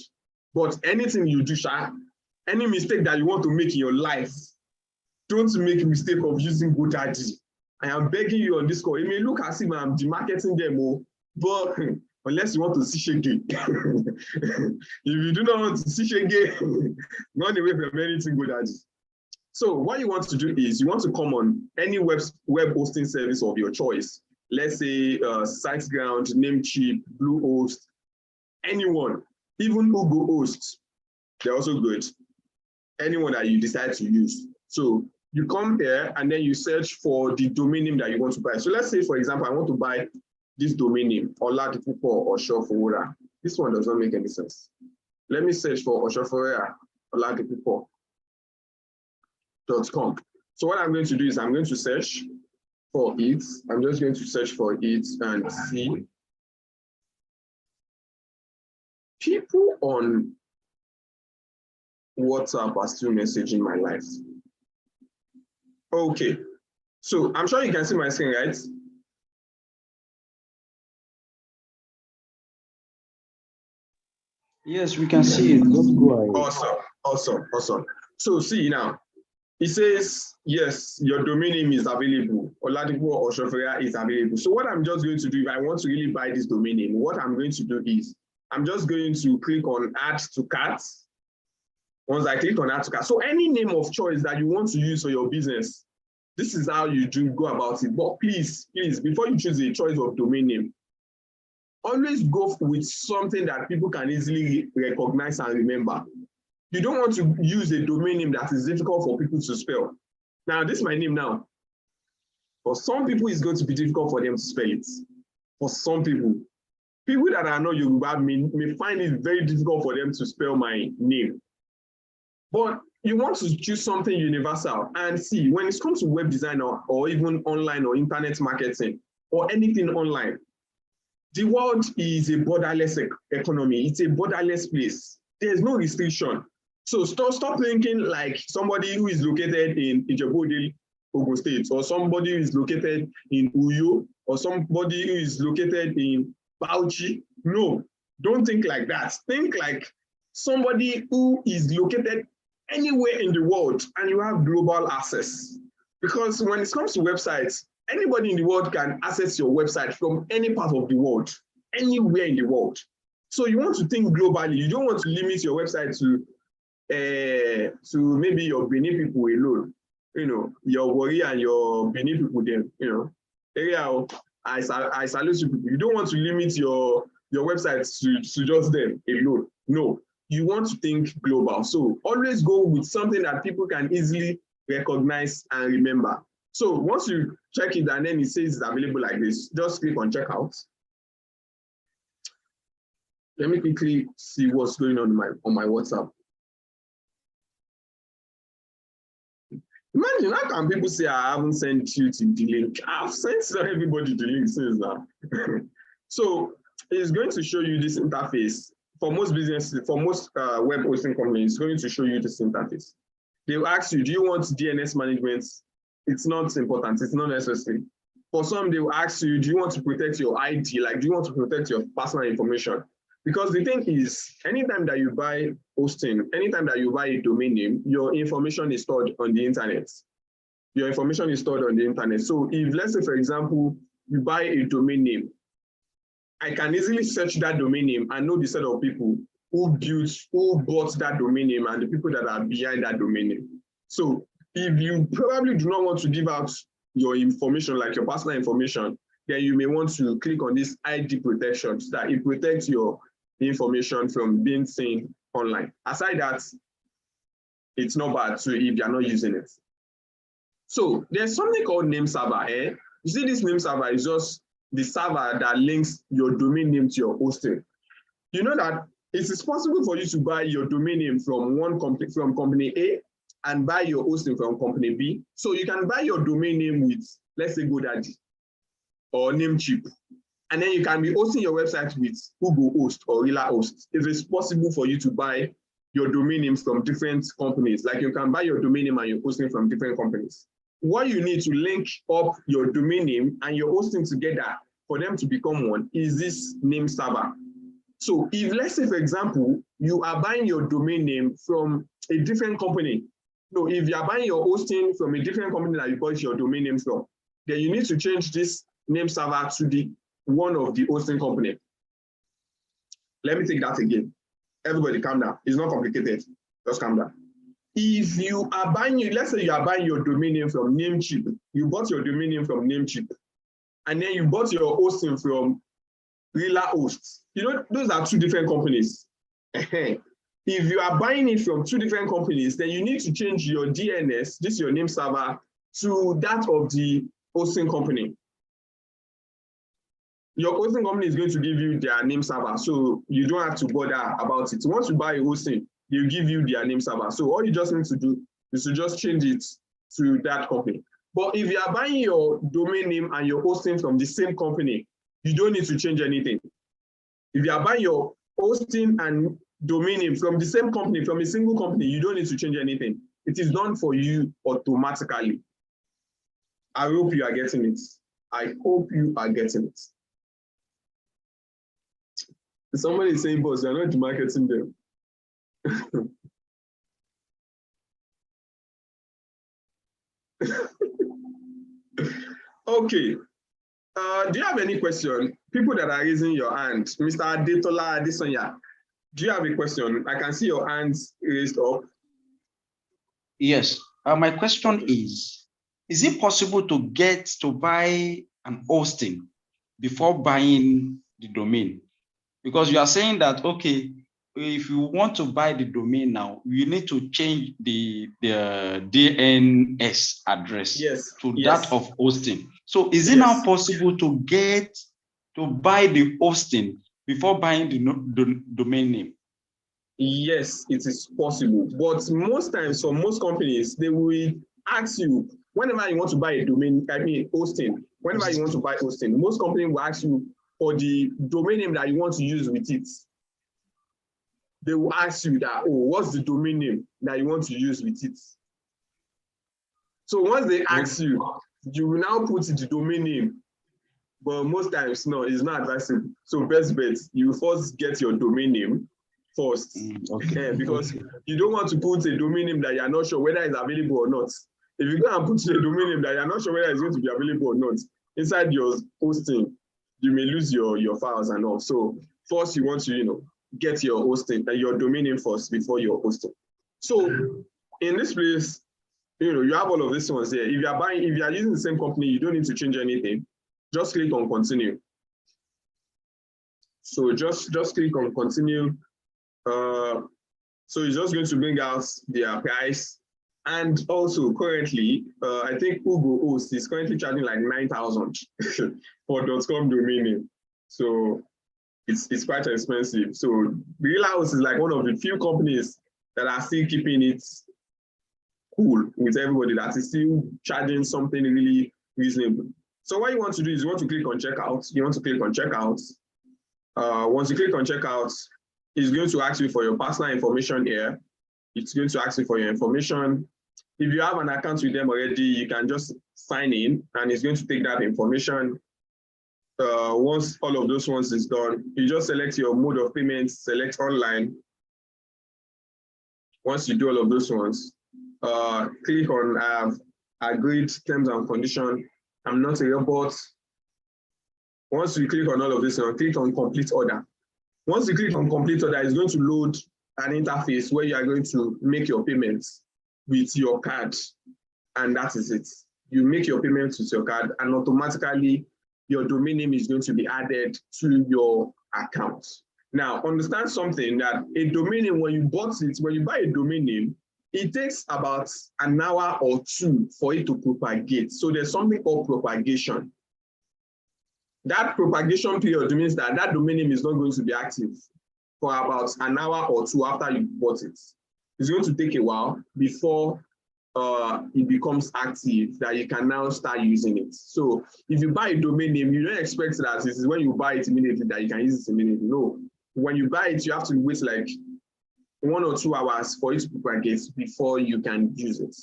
But anything you do, any mistake that you want to make in your life, don't make a mistake of using GoDaddy. I am begging you on this call. It may look as if I'm demarketing them, but unless you want to see shege. If you do not want to see shege, run away from anything GoDaddy. So what you want to do is you want to come on any web hosting service of your choice. Let's say SiteGround, Namecheap, Bluehost, anyone, even Google Hosts, they're also good. Anyone that you decide to use. So you come here and then you search for the domain name that you want to buy. So let's say, for example, I want to buy this domain name, Oladipupo or Oshofowora. This one does not make any sense. Let me search for Oshofowora, Oladipupo.com. So what I'm going to do is I'm going to search for it. I'm just going to search for it and see. People on WhatsApp are still messaging my life. Okay, so I'm sure you can see my screen, right? Yes, we can see it. Just go ahead. Awesome. So see now, it says, yes, your domain name is available. Oladipo or Shofera is available. So what I'm just going to do, if I want to really buy this domain name, what I'm going to do is, I'm just going to click on add to cart. Once I click on add to cart, so any name of choice that you want to use for your business, this is how you go about it. But please, before you choose a choice of domain name, always go with something that people can easily recognize and remember. You don't want to use a domain name that is difficult for people to spell. Now, this is my name now. For some people, it's going to be difficult for them to spell it. For some people that are not Yoruba may find it very difficult for them to spell my name. But you want to choose something universal. And see, when it comes to web design or even online or internet marketing or anything online, the world is a borderless economy. It's a borderless place. There's no restriction. So stop thinking like somebody who is located in Ijebu-Ode, Ogun State, or somebody who is located in Uyo, or somebody who is located in Bauchi. No, don't think like that. Think like somebody who is located anywhere in the world and you have global access. Because when it comes to websites, anybody in the world can access your website from any part of the world, anywhere in the world. So you want to think globally. You don't want to limit your website to maybe your Benin people alone. You know, your Wari and your Benin people then, you know. Area, I salute you people. You don't want to limit your website to just them alone. No, you want to think global. So always go with something that people can easily recognize and remember. So once you check it and then it says it's available like this, just click on checkout. Let me quickly see what's going on my WhatsApp. Imagine, how can people say I haven't sent you to the link? I've sent everybody the link since now. So it's going to show you this interface. For most businesses, for most web hosting companies, it's going to show you this interface. They will ask you, do you want DNS management? It's not important, it's not necessary. For some, they will ask you, do you want to protect your ID? Like, do you want to protect your personal information? Because the thing is, anytime that you buy hosting, anytime that you buy a domain name, your information is stored on the internet. Your information is stored on the internet. So if, let's say, for example, you buy a domain name, I can easily search that domain name and know the set of people who bought that domain name and the people that are behind that domain name. So if you probably do not want to give out your information, like your personal information, then you may want to click on this ID protection so that it protects your information from being seen online. Aside that, it's not bad too if you're not using it. So there's something called name server. You see, this name server is just the server that links your domain name to your hosting. You know that it is possible for you to buy your domain name from company A and buy your hosting from company B. So you can buy your domain name with, let's say, GoDaddy or Namecheap. And then you can be hosting your website with Google Host or Rela Host. It is possible for you to buy your domain names from different companies. Like you can buy your domain name and your hosting from different companies. What you need to link up your domain name and your hosting together for them to become one is this name server. So if, let's say, for example, you are buying your domain name from a different company. No, if you are buying your hosting from a different company that you bought your domain name from, then you need to change this name server to the one of the hosting company. Let me take that again. Everybody calm down. It's not complicated. Just calm down. If you are buying, let's say you are buying your domain name from Namecheap, you bought your domain name from Namecheap, and then you bought your hosting from Rela Hosts. You know, those are two different companies. If you are buying it from two different companies, then you need to change your DNS, this is your name server, to that of the hosting company. Your hosting company is going to give you their name server, so you don't have to bother about it. Once you buy a hosting, they'll give you their name server. So all you just need to do is to just change it to that company. But if you are buying your domain name and your hosting from the same company, you don't need to change anything. If you are buying your hosting and domain name from the same company, from a single company, you don't need to change anything. It is done for you automatically. I hope you are getting it. I hope you are getting it. Somebody is saying, boss, you're not demarketing them. Okay. Do you have any question? People that are raising your hand, Mr. Adetola Adesonya, do you have a question? I can see your hands raised up. Yes. My question is it possible to buy an hosting before buying the domain? Because you are saying that, okay, if you want to buy the domain now, you need to change the DNS address to that of hosting. So is it now possible to buy the hosting before buying the domain name? Yes, it is possible. But most times, for most companies, they will ask you, whenever you want to buy a domain, hosting, whenever you want to buy hosting, most companies will ask you for the domain name that you want to use with it. They will ask you that, oh, what's the domain name that you want to use with it? So once they ask you, you will now put the domain name. But most times, no, it's not advisable. So best bet, you first get your domain name first. Because you don't want to put a domain name that you're not sure whether it's available or not. If you go and put a domain name that you're not sure whether it's going to be available or not, inside your hosting, you may lose your files and all. So first you want to, get your hosting and your domain name first before your hosting. So in this place, you have all of these ones here. If you are using the same company, you don't need to change anything. Just click on continue. So just click on continue. So it's just going to bring out their price. And also currently, I think Google Host is currently charging like 9,000 for .com domain name. So it's quite expensive. So Real House is like one of the few companies that are still keeping it cool with everybody, that is still charging something really reasonable. So what you want to do is you want to click on checkout. You want to click on checkout. Once you click on checkout, it's going to ask you for your personal information here. It's going to ask you for your information. If you have an account with them already, you can just sign in and it's going to take that information. Once all of those ones is done, you just select your mode of payments, select online. Once you do all of those ones, click on I have agreed terms and conditions. I'm not a robot. Once you click on all of this, click on complete order. Once you click on complete order, it's going to load an interface where you are going to make your payments with your card, and that is it. You make your payments with your card, and automatically your domain name is going to be added to your account. Now, understand something, that a domain name, when you buy a domain name, it takes about an hour or two for it to propagate. So there's something called propagation. That propagation period means that that domain name is not going to be active for about an hour or two after you bought it. It's going to take a while before it becomes active, that you can now start using it. So if you buy a domain name, you don't expect that this is when you buy it immediately that you can use it immediately. No, when you buy it, you have to wait like 1 or 2 hours for it to propagate before you can use it.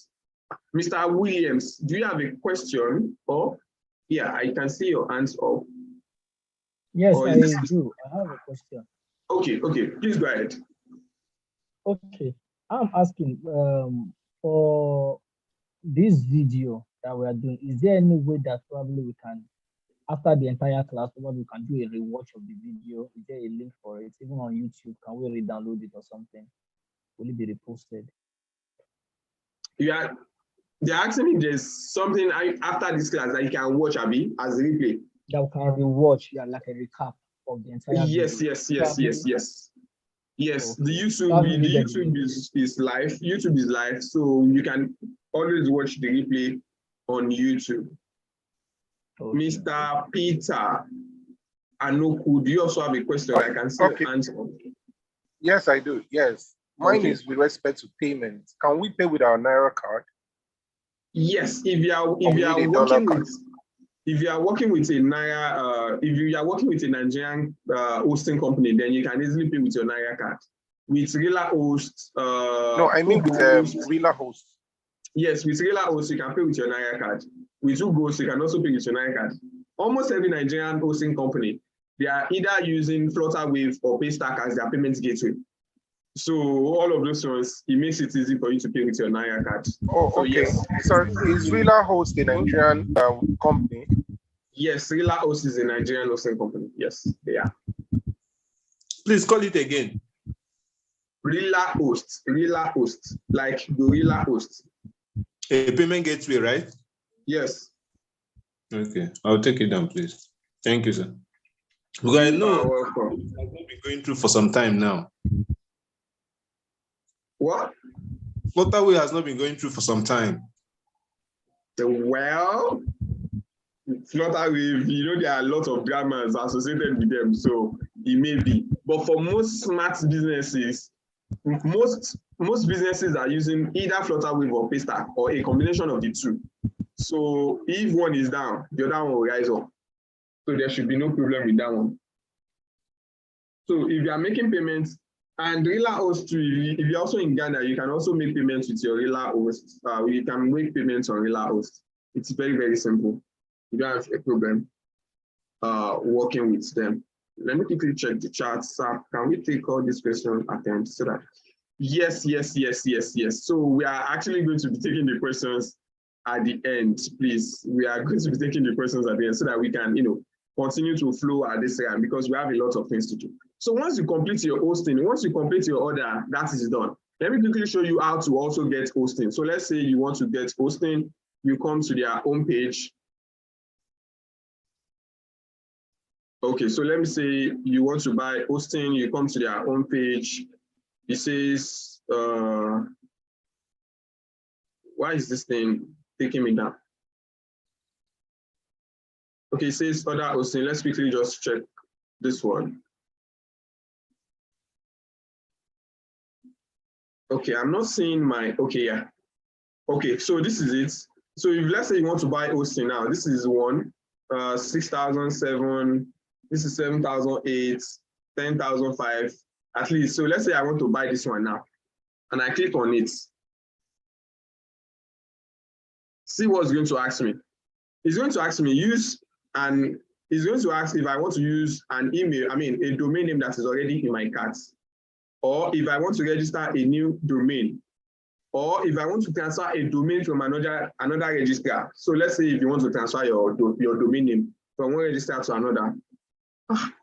Mr. Williams, do you have a question? Or yeah, I can see your hands up. Yes, I do. I have a question. Okay, please go ahead. Okay, I'm asking for this video that we are doing, is there any way that probably we can, after the entire class, probably we can do a rewatch of the video? Is there a link for it? Even on YouTube, can we re-download it or something? Will it be reposted? Yeah, they're asking me if there's something after this class that you can watch, Abby, as a replay. That we can rewatch, yeah, like a recap of the entire yes, video. Yes, Okay. the YouTube is live. YouTube is live, so you can always watch the replay on YouTube. Okay. Mr. Peter Anoku, do you also have a question? I can see answer. Yes, I do. Yes. Mine is with respect to payments. Can we pay with our Naira card? Yes, if you are working with a Naira, if you are working with a Nigerian hosting company, then you can easily pay with your Naira card. With Rela Host, no, I mean with Rela Host. Yes, with Rela Host, you can pay with your Naira card. With Ugos, you can also pay with your Naira card. Almost every Nigerian hosting company, they are either using Flutterwave or Paystack as their payment gateway. So all of those ones, it makes it easy for you to pay with your Naira card. Oh, So okay. yes. Sorry, is Rila Host a Nigerian company? Yes, Rila Host is a Nigerian hosting company. Yes, they are. Please call it again. Rila Host, like Gorilla Host. A payment gateway, right? Yes. Okay, I'll take it down, please. Thank you, sir. Because I know welcome. I've been going through for some time now. What? Flutterwave has not been going through for some time. Well, Flutterwave, you know, there are a lot of dramas associated with them, so it may be. But for most smart businesses, most businesses are using either Flutterwave or Paystack or a combination of the two. So if one is down, the other one will rise up. So there should be no problem with that one. So if you are making payments, and Rila Host too, if you're also in Ghana, you can also make payments with your Rila Host. You can make payments on Rila Host. It's very, very simple. You don't have a problem working with them. Let me quickly check the chat. Sir, can we take all these questions at the end so that? Yes. So we are actually going to be taking the questions at the end, please. We are going to be taking the questions at the end so that we can, continue to flow at this time because we have a lot of things to do. So once you complete your hosting, once you complete your order, that is done. Let me quickly show you how to also get hosting. So let's say you want to get hosting, you come to their homepage. Okay, so let me say you want to buy hosting, you come to their homepage. It says, why is this thing taking me down? Okay, it says other hosting. Let's quickly just check this one. Okay, I'm not seeing my, okay, yeah. Okay, so this is it. So if let's say you want to buy hosting now, this is one, 6,007, this is 7,008, 10,005, at least. So let's say I want to buy this one now, and I click on it. See what's going to ask me. It's going to ask me use, and it's going to ask if I want to use an email, a domain name that is already in my cart, or if I want to register a new domain, or if I want to transfer a domain from another registrar. So let's say if you want to transfer your domain name from one registrar to another.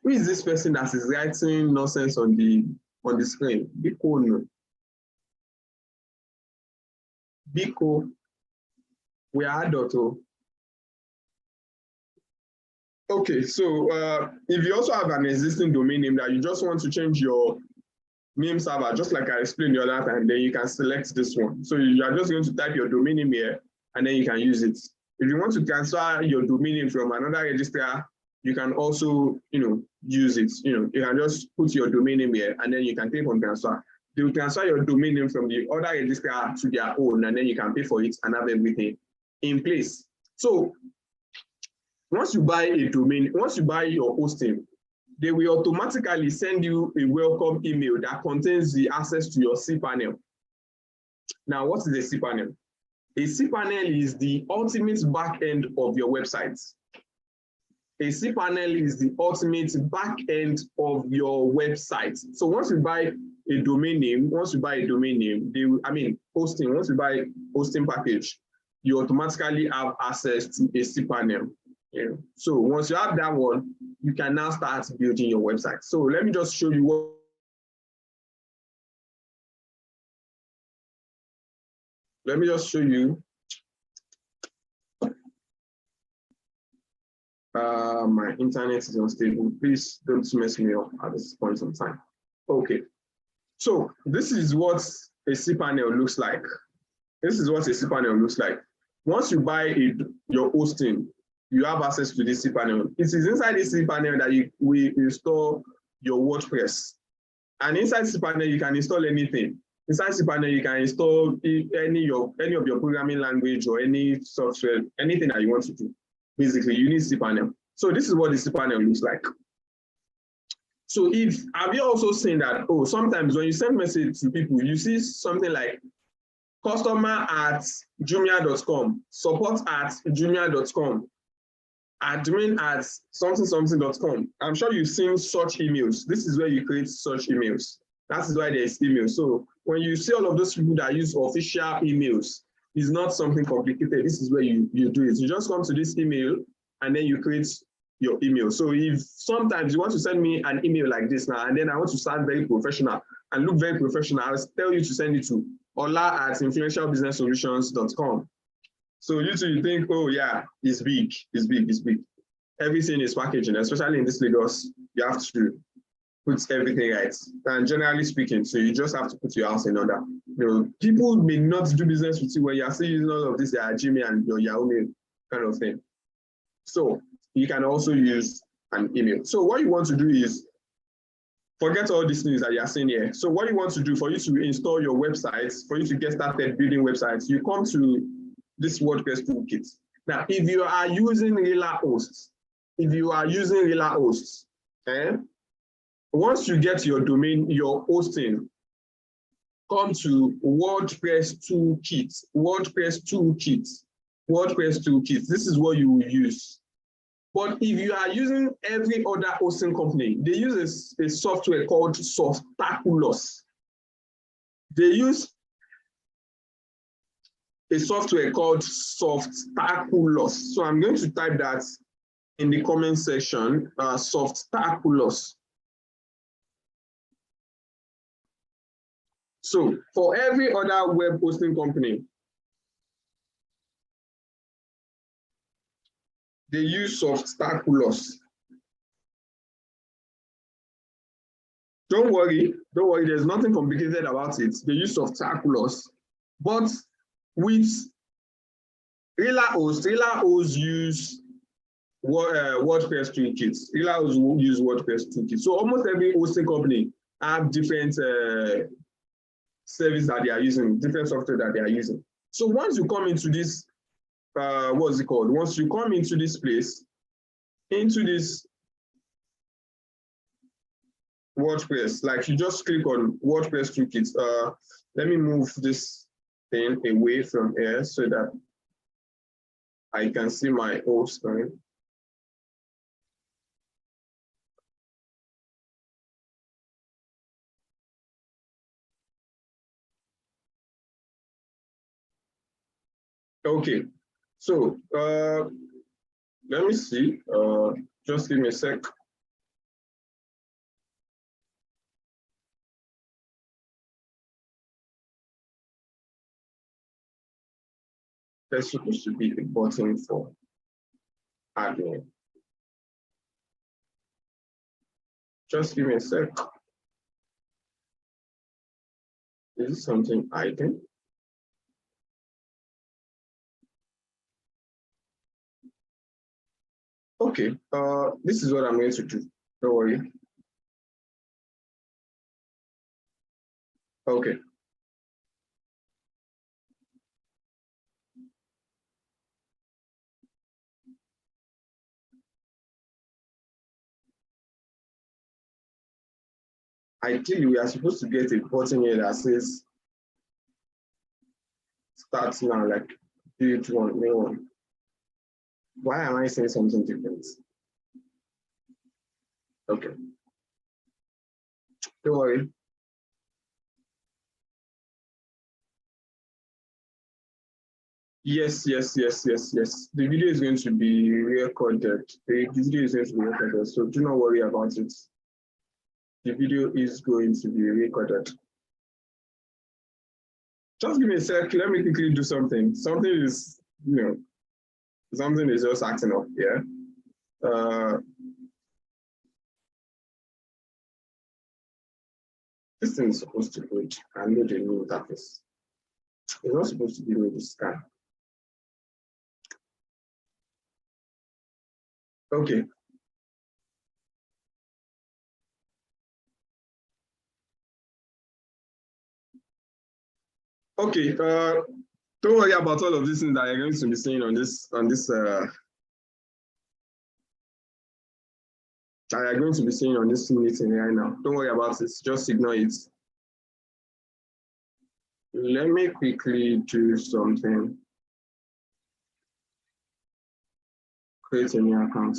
Who is this person that is writing nonsense on the screen? Biko no. Biko, we are adult. Okay, so if you also have an existing domain name that you just want to change your name server, just like I explained the other time, then you can select this one. So you are just going to type your domain name here, and then you can use it. If you want to transfer your domain name from another registrar, you can also, use it. You can just put your domain name here, and then you can click on transfer. They will transfer your domain name from the other registrar to their own, and then you can pay for it and have everything in place. So once you buy a domain, once you buy your hosting, they will automatically send you a welcome email that contains the access to your cPanel. Now, what is a cPanel? A cPanel is the ultimate backend of your website. A cPanel is the ultimate backend of your website. So once you buy a domain name, hosting, once you buy hosting package, you automatically have access to a cPanel. Yeah. So once you have that one, you can now start building your website. So let me just show you what. Let me just show you. My internet is unstable. Please don't mess me up at this point in time. Okay. So this is what a cPanel looks like. This is what a cPanel looks like. Once you buy your hosting, you have access to this cPanel. It is inside this cPanel that we install your WordPress. And inside cPanel, you can install anything. Inside cPanel, you can install any of your programming language or any software, anything that you want to do. Basically, you need cPanel. So this is what the cPanel looks like. So have you also seen that, sometimes when you send message to people, you see something like customer@jumia.com, support@jumia.com, admin@something.com. I'm sure you've seen such emails. This is where you create such emails. That is why there is email. So when you see all of those people that use official emails, it's not something complicated. This is where you do it. You just come to this email and then you create your email. So if sometimes you want to send me an email like this now, and then I want to sound very professional and look very professional, I'll tell you to send it to ola@influentialbusinesssolutions.com. So you think, oh yeah, it's big, it's big, it's big. Everything is packaging, especially in this Lagos, you have to put everything right. And generally speaking, so you just have to put your house in order. You know, people may not do business with you when you're still using all of this Gmail and your Yahoo Mail kind of thing. So you can also use an email. So what you want to do is forget all these things that you're seeing here. So what you want to do for you to install your websites, for you to get started building websites, you come to this WordPress toolkit. Now, if you are using Rela hosts, once you get your domain, your hosting, come to WordPress toolkit. This is what you will use. But if you are using every other hosting company, they use a software called Softaculous. They use a software called Softaculous. So I'm going to type that in the comment section, Softaculous. So for every other web hosting company, they use Softaculous. Don't worry, there's nothing complicated about it. They use Softaculous. But with Rela hosts use WordPress toolkits. Rela hosts use WordPress toolkits. So almost every hosting company have different service that they are using, different software that they are using. So once you come into this, what's it called? Once you come into this place, into this WordPress, like you just click on WordPress toolkits. Let me move this thing away from here so that I can see my whole screen. Okay, so let me see. Just give me a sec. There's supposed to be a button for admin. Just give me a sec. Is this something I can? Okay, this is what I'm going to do. Don't worry. Okay. Ideally, we are supposed to get a button here that says start now, like page one, main one. Why am I saying something different? Okay. Don't worry. Yes. The video is going to be recorded. The video is going to be recorded, so do not worry about it. The video is going to be recorded. Just give me a sec. Let me quickly do something. Something is, something is just acting up here. This thing is supposed to go. I know the new interface. It's not supposed to give me the scan. Okay. Okay. Don't worry about all of these things that you're going to be seeing on this that you're going to be seeing on this meeting right now. Don't worry about it. Just ignore it. Let me quickly do something. Create a new account.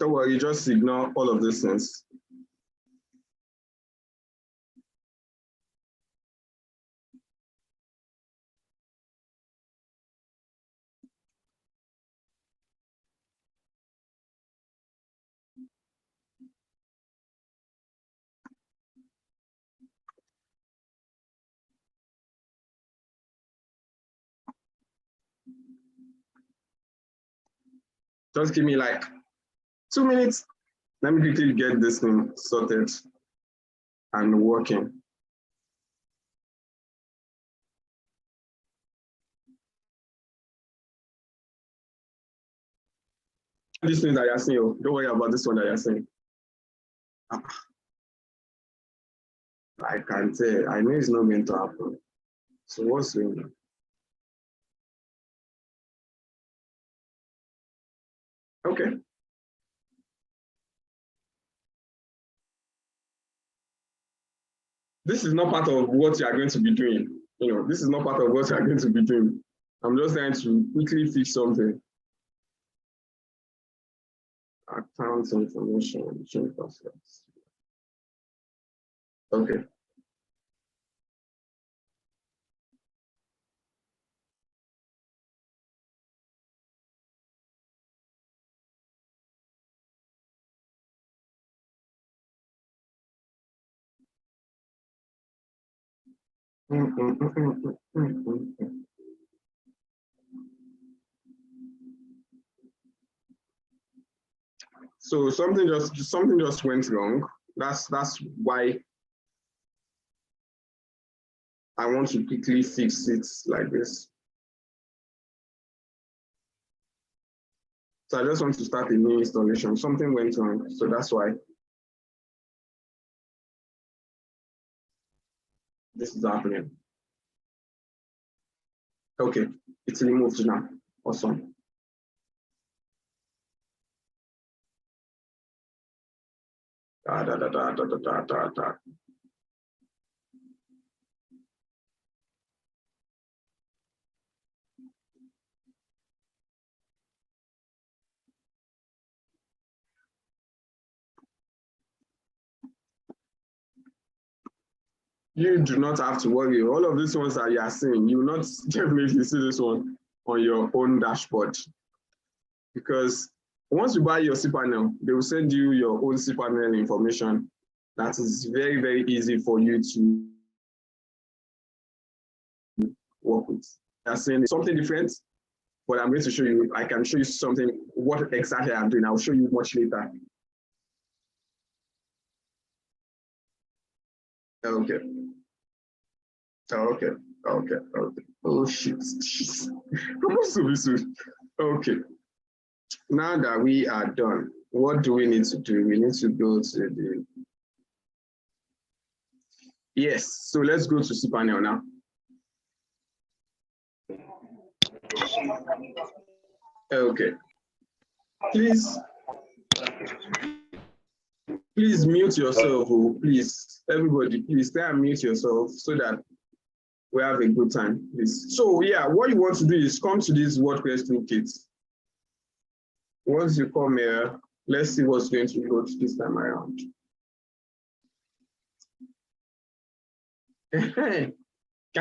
Don't worry, just ignore all of these things. Just give me like 2 minutes. Let me quickly get this thing sorted and working. This thing that you're saying, don't worry about this one that you're saying. I can't tell. I know it's not going to happen. So what's going on? Okay. This is not part of what you are going to be doing. You know, this is not part of what you are going to be doing. I'm just trying to quickly fix something. Account information, change passwords. Okay. So something just went wrong. That's why I want to quickly fix it like this. So I just want to start a new installation. Something went wrong, so that's why this is happening. Okay, it's removed now. Awesome. You do not have to worry. All of these ones that you are seeing, you will not definitely see this one on your own dashboard. Because once you buy your Cpanel, they will send you your own Cpanel information. That is very, very easy for you to work with. I'm saying something different, but I'm going to show you. I can show you something, what exactly I'm doing. I'll show you much later. Okay. Okay. Oh shit. Supposed to be soon. Okay. Now that we are done, what do we need to do? We need to go to the. Yes. So let's go to Cpanel now. Okay. Please mute yourself. Oh, please, everybody, please try and mute yourself so that we have a good time. Please. So yeah, what you want to do is come to this WordPress toolkit. Once you come here, let's see what's going to go to this time around. Can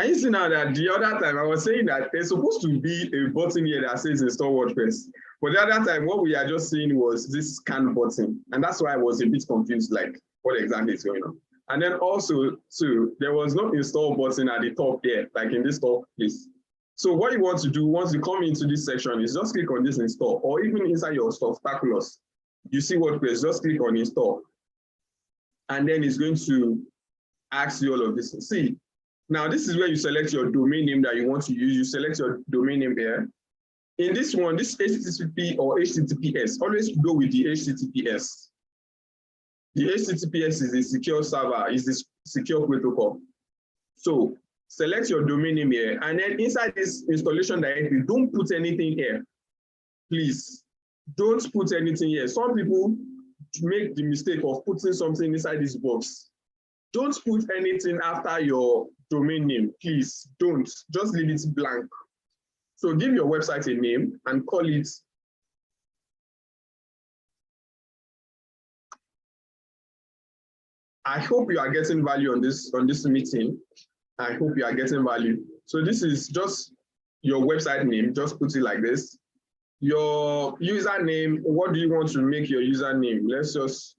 you see now that the other time I was saying that there's supposed to be a button here that says install WordPress, but the other time what we are just seeing was this scan button, and that's why I was a bit confused, like what exactly is going on. And then also too, there was no install button at the top there, like in this top place. So what you want to do once you come into this section is just click on this install, or even inside your stuff, Taculus, you see WordPress, just click on install, and then it's going to ask you all of this. See. Now, this is where you select your domain name that you want to use. You select your domain name here. In this one, this HTTP or HTTPS, always go with the HTTPS. The HTTPS is a secure server, is this secure protocol. So select your domain name here, and then inside this installation directory, don't put anything here. Please, don't put anything here. Some people make the mistake of putting something inside this box. Don't put anything after your domain name, please don't, just leave it blank. So give your website a name and call it I hope you are getting value on this meeting. I hope you are getting value. So this is just your website name. Just put it like this. Your username. What do you want to make your username? Let's just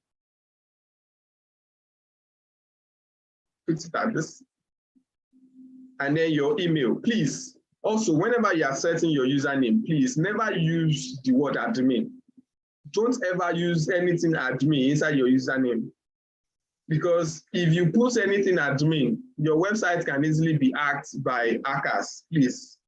put it at this. And then your email. Please. Also, whenever you are setting your username, please never use the word admin. Don't ever use anything admin inside your username. Because if you put anything admin, your website can easily be hacked by hackers. Please.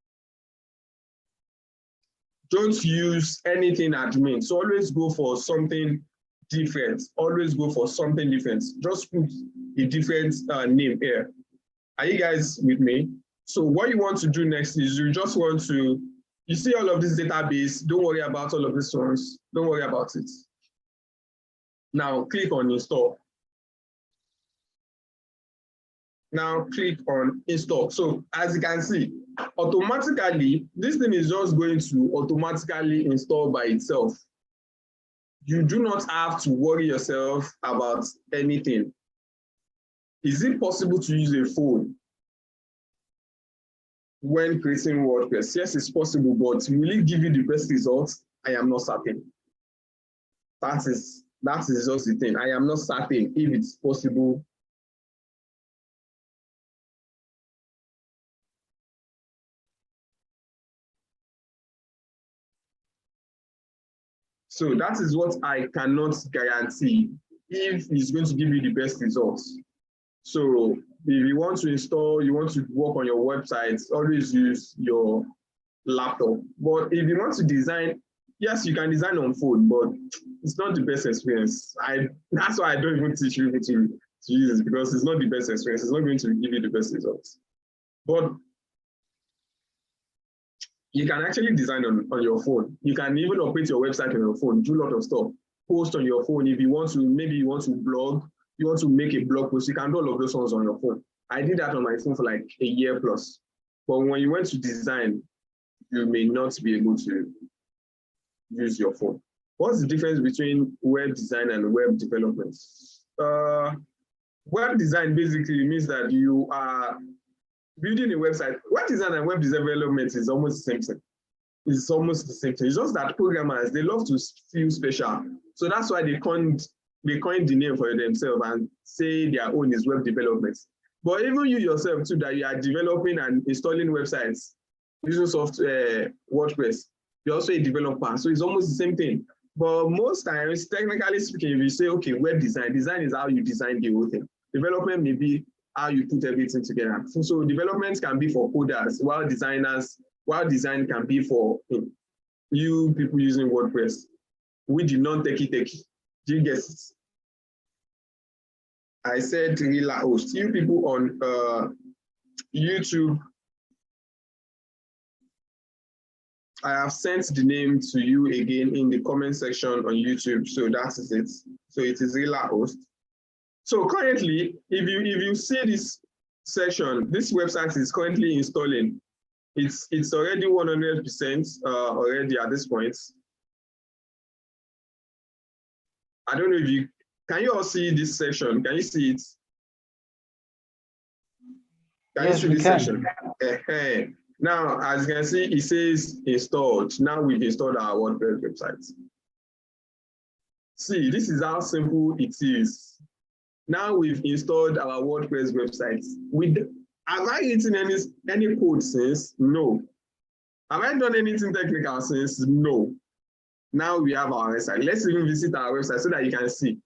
Don't use anything admin. So always go for something different. Always go for something different. Just put a different name here. Are you guys with me? So what you want to do next is you just want to, you see all of this database, don't worry about all of these ones. Don't worry about it. Now click on install. Now click on install. So as you can see, automatically, this thing is just going to automatically install by itself. You do not have to worry yourself about anything. Is it possible to use a phone when creating WordPress? Yes, it's possible, but will it give you the best results? I am not certain. That is just the thing. I am not certain if it's possible. So that is what I cannot guarantee if it's going to give you the best results. So if you want to install, you want to work on your website, always use your laptop. But if you want to design, yes, you can design on phone, but it's not the best experience. That's why I don't even teach you to use it, because it's not the best experience. It's not going to give you the best results. But you can actually design on your phone. You can even operate your website on your phone, do a lot of stuff. Post on your phone. If you want to, maybe you want to blog, you want to make a blog post, you can do all of those ones on your phone. I did that on my phone for like a year plus. But when you went to design, you may not be able to use your phone. What's the difference between web design and web development? Web design basically means that you are building a website. Web design and web development is almost the same thing. It's almost the same thing. It's just that programmers, they love to feel special. So that's why they coined the name for themselves and say their own is web development. But even you yourself too, that you are developing and installing websites using software, WordPress, you're also a developer. So it's almost the same thing. But most times, technically speaking, if you say, okay, web design is how you design the whole thing. Development may be how you put everything together. So development can be for coders, while design can be for you people using WordPress. We did not take it. Do you get it? I said real host. You people on YouTube, I have sent the name to you again in the comment section on YouTube. So that is it. So it is real host. So currently, if you see this section, this website is currently installing. It's already 100% already at this point. I don't know if can you all see this section? Can you see it? Yes, we can. Section? Now, as you can see, it says installed. Now we've installed our WordPress website. See, this is how simple it is. Now we've installed our WordPress website. Have I written any code since? No. Have I done anything technical since? No. Now we have our website. Let's even visit our website so that you can see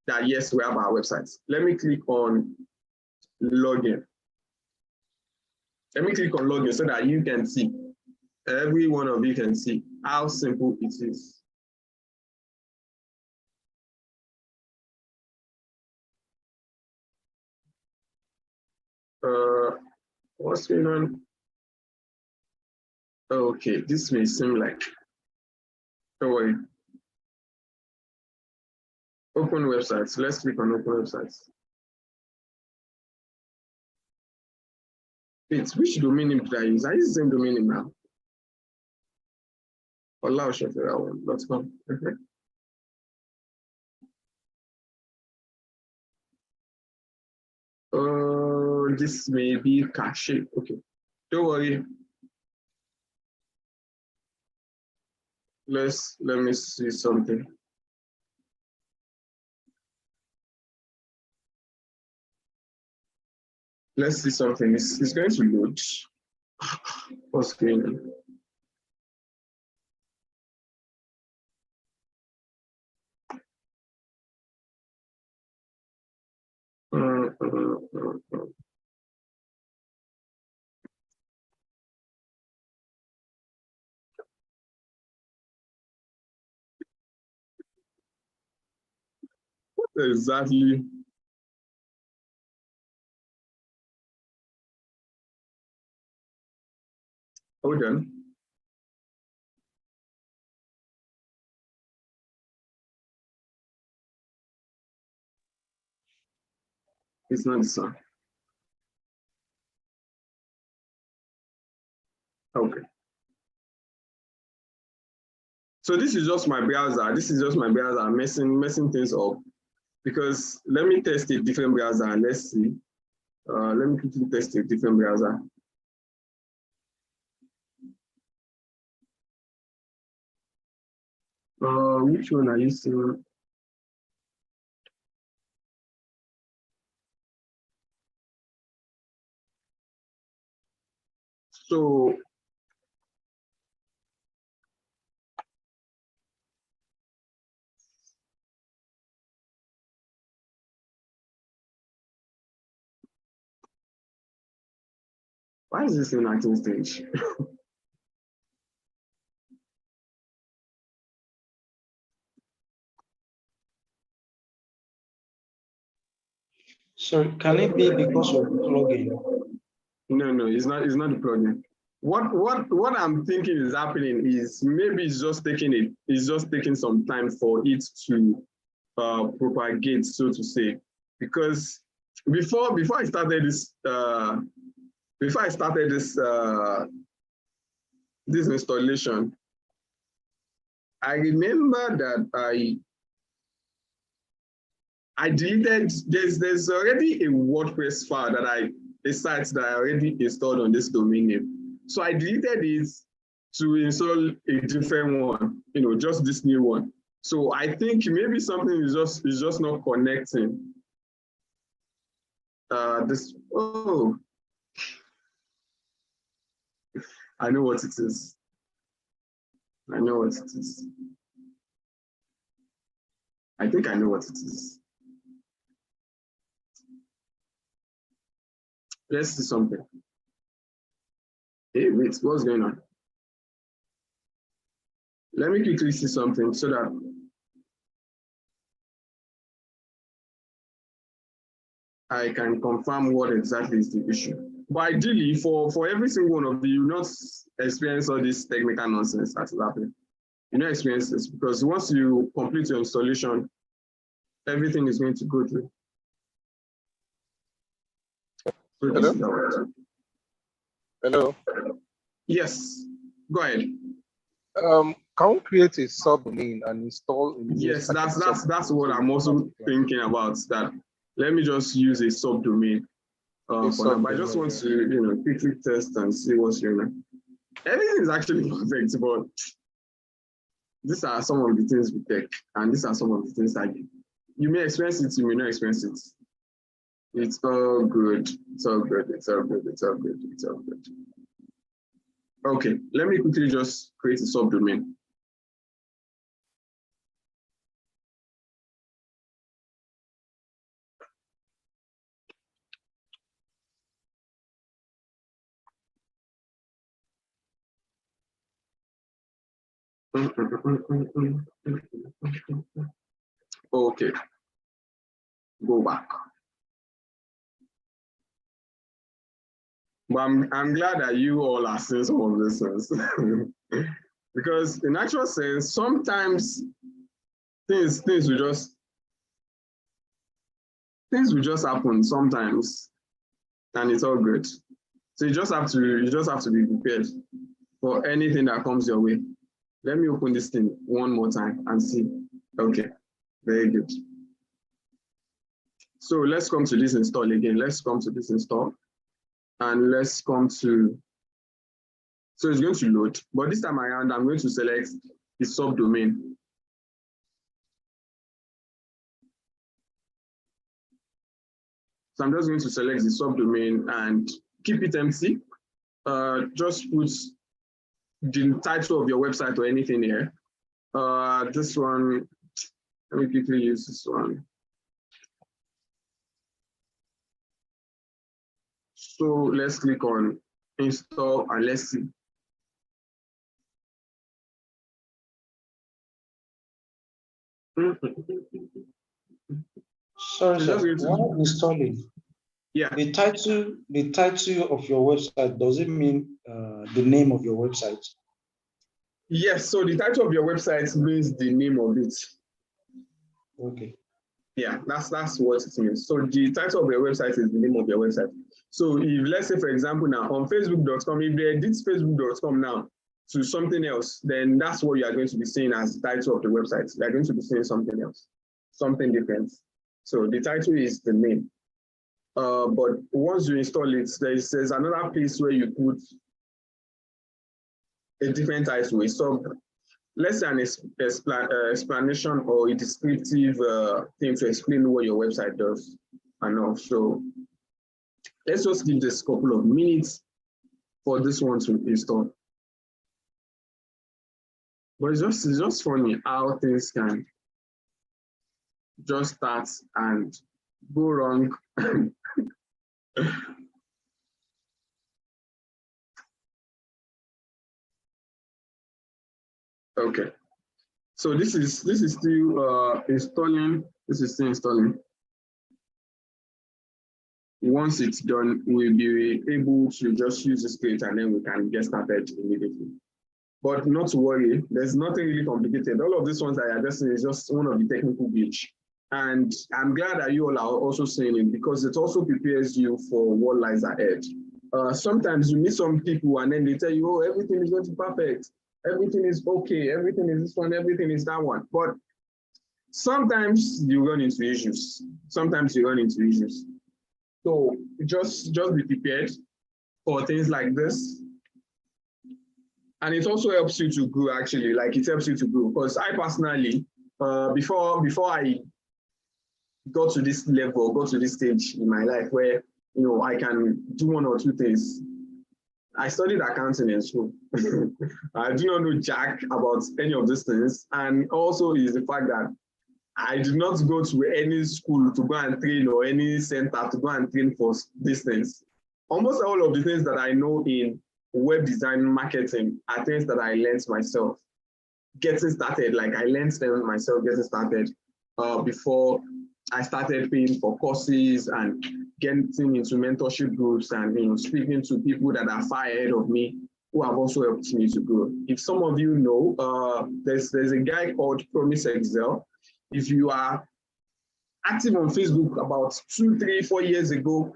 that yes, we have our website. Let me click on login. Let me click on login so that you can see, every one of you can see how simple it is. What's going on? Okay, this may seem like, don't worry. Open websites. Let's click on open websites. Wait, which domain name did I use? I use the same domain name now. Allow.com. this may be cache. Okay, don't worry. Let me see something. Let's see something. It's going to load. What's going on? What exactly? Hold on. It's not the same. Okay. So this is just my browser. This is just my browser messing things up. Because let me test a different browser and let's see. Let me quickly test a different browser. Which one are you seeing? So why is this in acting stage? So can it be because of the plugin? No, it's not the plugin. What I'm thinking is happening is maybe it's just taking some time for it to propagate, so to say. Because before I started this this installation, I remember that I deleted, there's already a WordPress file a site that I already installed on this domain name. So I deleted it to install a different one, just this new one. So I think maybe something is just not connecting. I know what it is. I know what it is. I think I know what it is. Let's see something. Hey, wait, what's going on? Let me quickly see something so that I can confirm what exactly is the issue. But ideally, for every single one of you, not experience all this technical nonsense that is happening. You not experience this, because once you complete your installation, everything is going to go through. So this is our... Hello. Yes, go ahead. Can we create a subdomain and install? Yes, that's what I'm also thinking about. That let me just use a subdomain. For now, but I just want to quickly test and see what's going on. Everything is actually perfect, but these are some of the things we take, and these are some of the things that you may experience it, you may not experience it. It's all good. It's all good. It's all good. It's all good. It's all good. Okay, let me quickly just create a subdomain. Okay, go back. But I'm glad that you all are seeing some of this sense. Because in actual sense, sometimes things will just happen sometimes, and it's all good. So you just have to be prepared for anything that comes your way. Let me open this thing one more time and see. Okay, very good. So let's come to this install again. Let's come to this install and let's come to, so it's going to load, but this time around, I'm going to select the subdomain. So I'm just going to select the subdomain and keep it empty. Just put the title of your website or anything here. This one, let me quickly use this one. So let's click on install and let's see. Sorry, sir. While installing, yeah, the title of your website, does it mean the name of your website? Yes, so the title of your website means the name of it. Okay. Yeah, that's what it means. So the title of your website is the name of your website. So if, let's say, for example, now on facebook.com, if they edit facebook.com now to something else, then that's what you are going to be seeing as the title of the website. You're going to be seeing something else, something different. So the title is the name. But once you install it, there's another place where you put a different title, a sub, let's say an explanation or a descriptive thing to explain what your website does and all. So let's just give this a couple of minutes for this one to install. But it's just funny how things can just start and go wrong. Okay. So this is still installing. This is still installing. Once it's done, we'll be able to just use this page and then we can get started immediately. But not to worry, there's nothing really complicated. All of these ones I addressing is just one of the technical glitch. And I'm glad that you all are also saying it because it also prepares you for what lies ahead. Sometimes you meet some people and then they tell you, oh, everything is going to be perfect. Everything is okay. Everything is this one. Everything is that one. But sometimes you run into issues. Sometimes you run into issues. So just be prepared for things like this. And it also helps you to grow, actually, like it helps you to grow. Because I personally, before I got to this level, got to this stage in my life where, you know, I can do one or two things, I studied accounting in school. I do not know jack about any of these things. And also is the fact that I did not go to any school to go and train or any center to go and train for these things. Almost all of the things that I know in web design marketing are things that I learned myself. Getting started, like I learned them myself getting started before I started paying for courses and getting into mentorship groups and, you know, speaking to people that are far ahead of me who have also helped me to grow. If some of you know, there's a guy called Promise Excel. If you are active on Facebook about 2, 3, 4 years ago,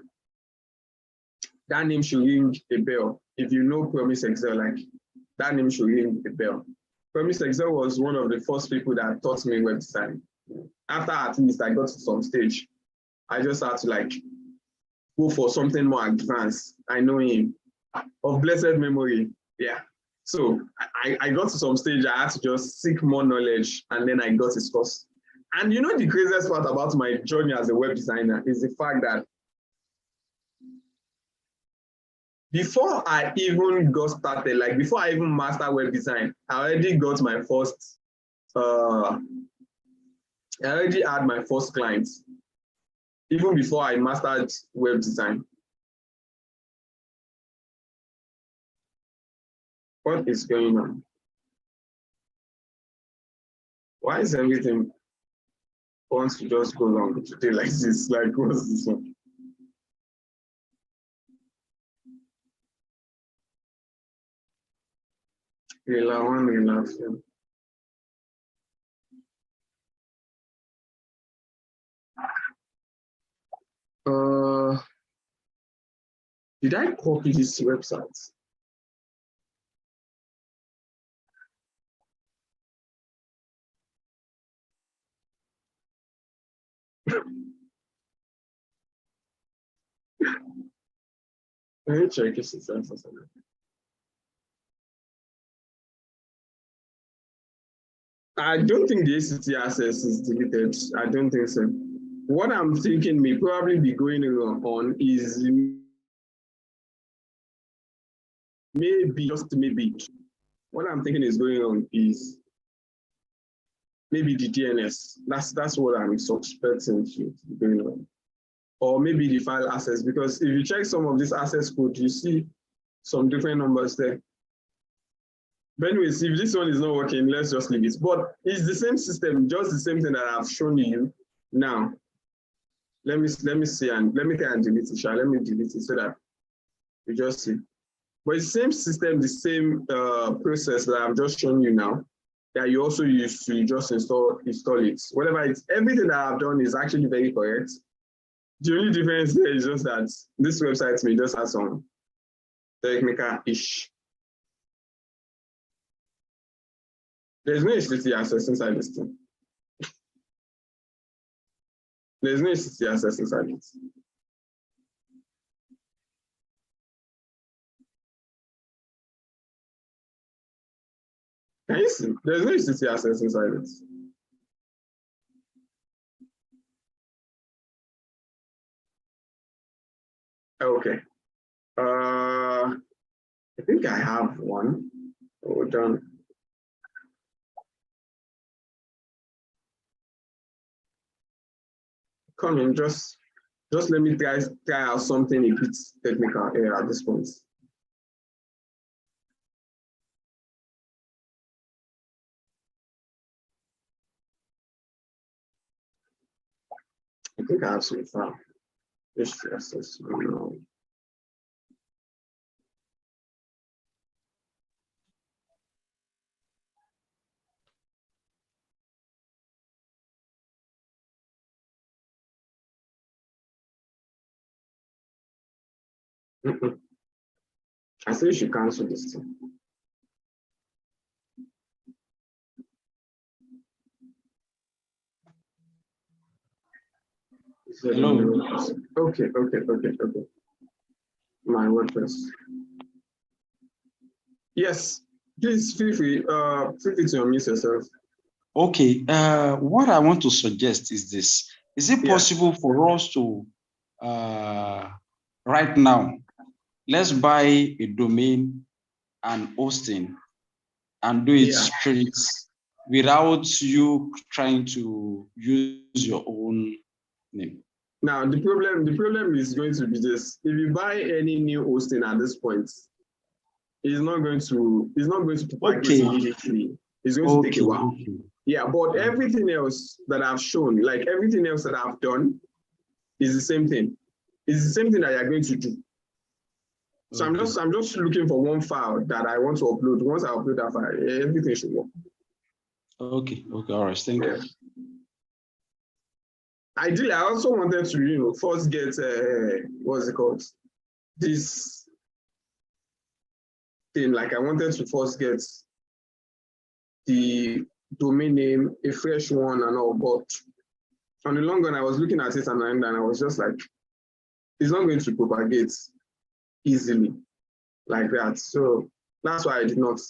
that name should ring a bell. If you know Promise Excel, like that name should ring a bell. Promise Excel was one of the first people that taught me web design. After at least I got to some stage, I just had to like go for something more advanced. I know him of blessed memory. Yeah. So I got to some stage, I had to just seek more knowledge and then I got his course. And you know, the craziest part about my journey as a web designer is the fact that before I even got started, like before I even mastered web design, I already got my first, I already had my first clients, even before I mastered web design. What is going on? Why is everything wants to just go long today like this? Like, what's this one? Relax. Did I copy this website? Let me check if it's answers. I don't think the ACT access is deleted. I don't think so. What I'm thinking may probably be going on is maybe, just maybe, what I'm thinking is going on is maybe the DNS. That's what I'm suspecting to be going on. Or maybe the file access, because if you check some of this access code, you see some different numbers there. But anyways, if this one is not working, let's just leave it. But it's the same system, just the same thing that I've shown you now. Let me see, and let me try and delete it. Let me delete it so that you just see. But it's the same system, the same process that I've just shown you now, that you also use to just install it. Whatever it's, everything that I've done is actually very correct. The only difference here is just that this website may just have some technical-ish. There's no HTTP access inside this thing. There's no HTTP access inside it. Can you see? There's no HTTP access inside it. Okay. I think I have one. Hold on. Come in, just let me try out something a bit technical here at this point. I think I have some file. Just access. I say you should cancel this thing. Hello. Okay. My WordPress. Yes, please feel free to unmute yourself. Okay. What I want to suggest is this: is it possible for us to right now, let's buy a domain and hosting and do it straight without you trying to use your own name? Now the problem is going to be this: if you buy any new hosting at this point, it's not going to propagate immediately. It's going to take a while. Yeah, but everything else that I've shown, like everything else that I've done, is the same thing. It's the same thing that you're going to do. So I'm just looking for one file that I want to upload. Once I upload that file, everything should work. Okay, all right, thank you. Ideally, I also wanted to, first get what's it called? This thing, like I wanted to first get the domain name, a fresh one and all, but on the long run, I was looking at it and I was just like, it's not going to propagate easily like that. So that's why I did not.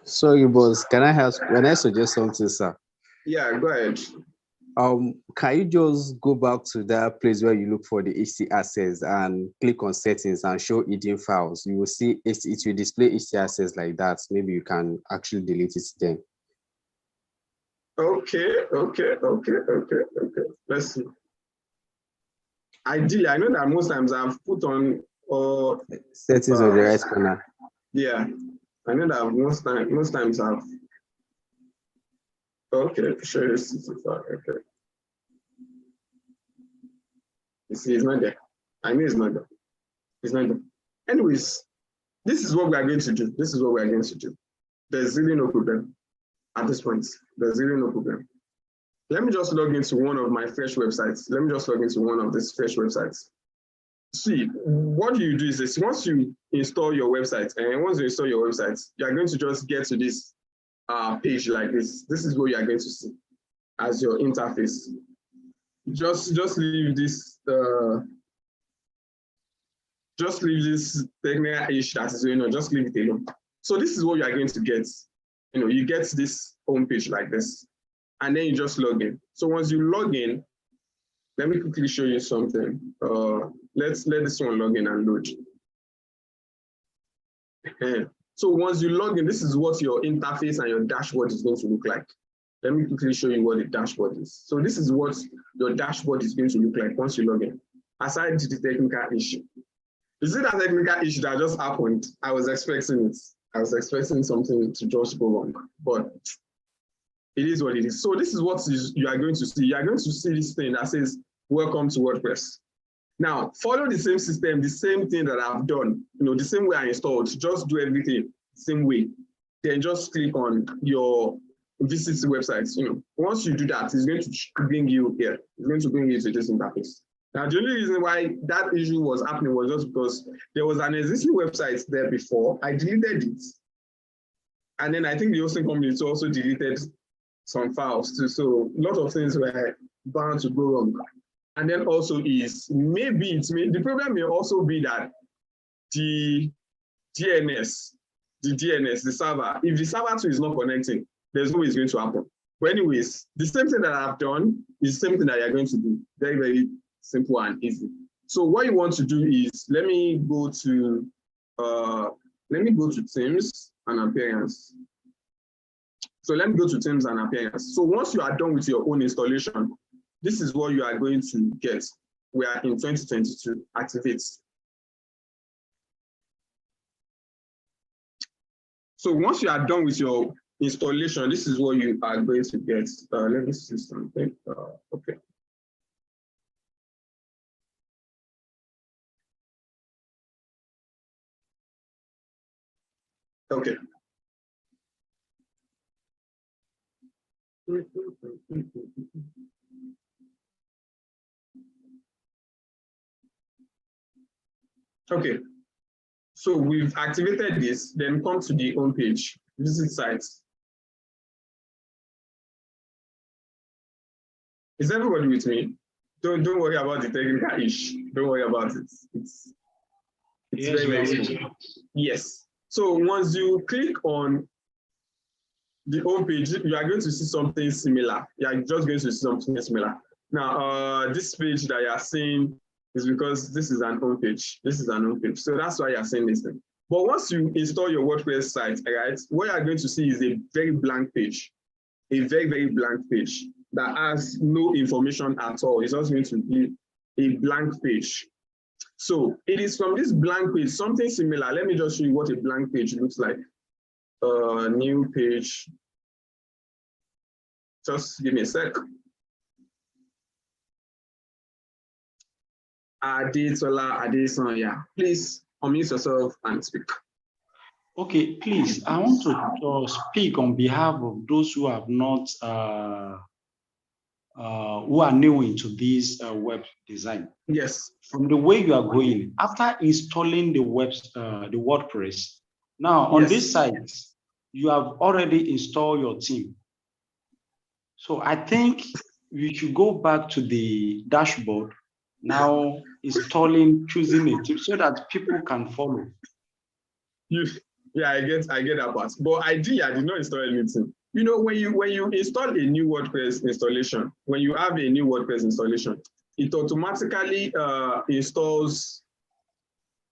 Sorry, boss. Can I suggest something, sir? Yeah, go ahead. Can you just go back to that place where you look for the HT access and click on settings and show hidden files? You will see it will display HT access like that. Maybe you can actually delete it then. Okay. Let's see. Ideally, I know that most times I've put on settings on the right corner. Yeah, I know that most times I've. Okay, sure. Okay. You see, it's not there. I know it's not there. It's not there. Anyways, this is what we are going to do. There's really no problem at this point. There's really no problem. Let me just log into one of my fresh websites. Let me just log into one of these fresh websites. See, what you do is this: once you install your website, and once you install your website, you are going to just get to this page like this. This is what you are going to see as your interface. Just leave this technical issue that is going on, just leave it alone. So this is what you are going to get. You get this home page like this, and then you just log in. So once you log in, let me quickly show you something. Let's let this one log in and load. So once you log in, this is what your interface and your dashboard is going to look like. Let me quickly show you what the dashboard is. So this is what your dashboard is going to look like once you log in. Aside the technical issue. You see that technical issue that just happened? I was expecting it. I was expecting something to just go wrong, but it is what it is. So this is what you are going to see. You are going to see this thing that says, welcome to WordPress. Now, follow the same system, the same thing that I've done, the same way I installed, just do everything the same way. Then just click on your visit website. Once you do that, it's going to bring you here. It's going to bring you to this interface. Now, the only reason why that issue was happening was just because there was an existing website there before. I deleted it. And then I think the hosting company also deleted some files too. So a lot of things were bound to go wrong. And then also the problem may also be that the DNS, the server, if the server too is not connecting, there's no way it's going to happen. But anyways, the same thing that I've done is the same thing that you're going to do. Very, very simple and easy. So what you want to do is, let me go to Themes and Appearance. So let me go to Themes and Appearance. So once you are done with your own installation, this is what you are going to get. We are in 2022, activate. So once you are done with your installation, this is what you are going to get. Let me see something. Okay. Okay. Okay. So we've activated this, then come to the home page, visit sites. Is everybody with me? Don't worry about the technical issue. Don't worry about it. It's yes, very simple. Yes. So once you click on the home page, you are going to see something similar. You are just going to see something similar. Now, this page that you are seeing is because this is an home page. This is an home page. So that's why you are seeing this thing. But once you install your WordPress site, right, what you are going to see is a very blank page. A very, very blank page that has no information at all. It's just going to be a blank page. So it is from this blank page, something similar. Let me just show you what a blank page looks like. New page. Just give me a sec. Adetola Adesonya, please unmute yourself and speak. Okay, please, I want to speak on behalf of those who have not, who are new into this web design. Yes. From the way you are going, after installing the WordPress, now on this site, you have already installed your theme. So I think we should go back to the dashboard, now installing, choosing a theme so that people can follow. Yeah, I get that part. But I did not install anything. When you install a new WordPress installation, when you have a new WordPress installation, it automatically installs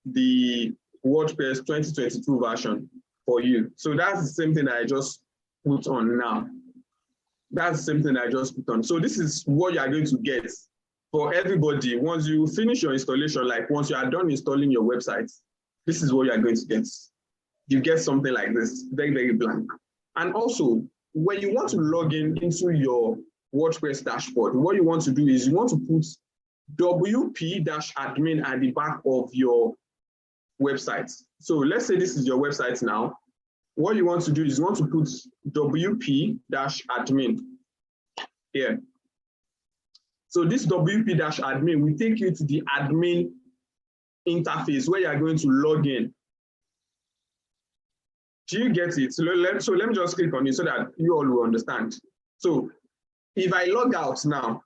the WordPress 2022 version for you. So that's the same thing that I just put on now. That's the same thing I just put on. So this is what you are going to get for everybody. Once you finish your installation, like once you are done installing your website, this is what you are going to get. You get something like this, very, very blank. And also, when you want to log in into your WordPress dashboard, what you want to do is you want to put WP-admin at the back of your website. So let's say this is your website now. What you want to do is you want to put WP-admin here. So this WP-admin will take you to the admin interface where you are going to log in. Do you get it? So let me just click on it so that you all will understand. So if I log out now,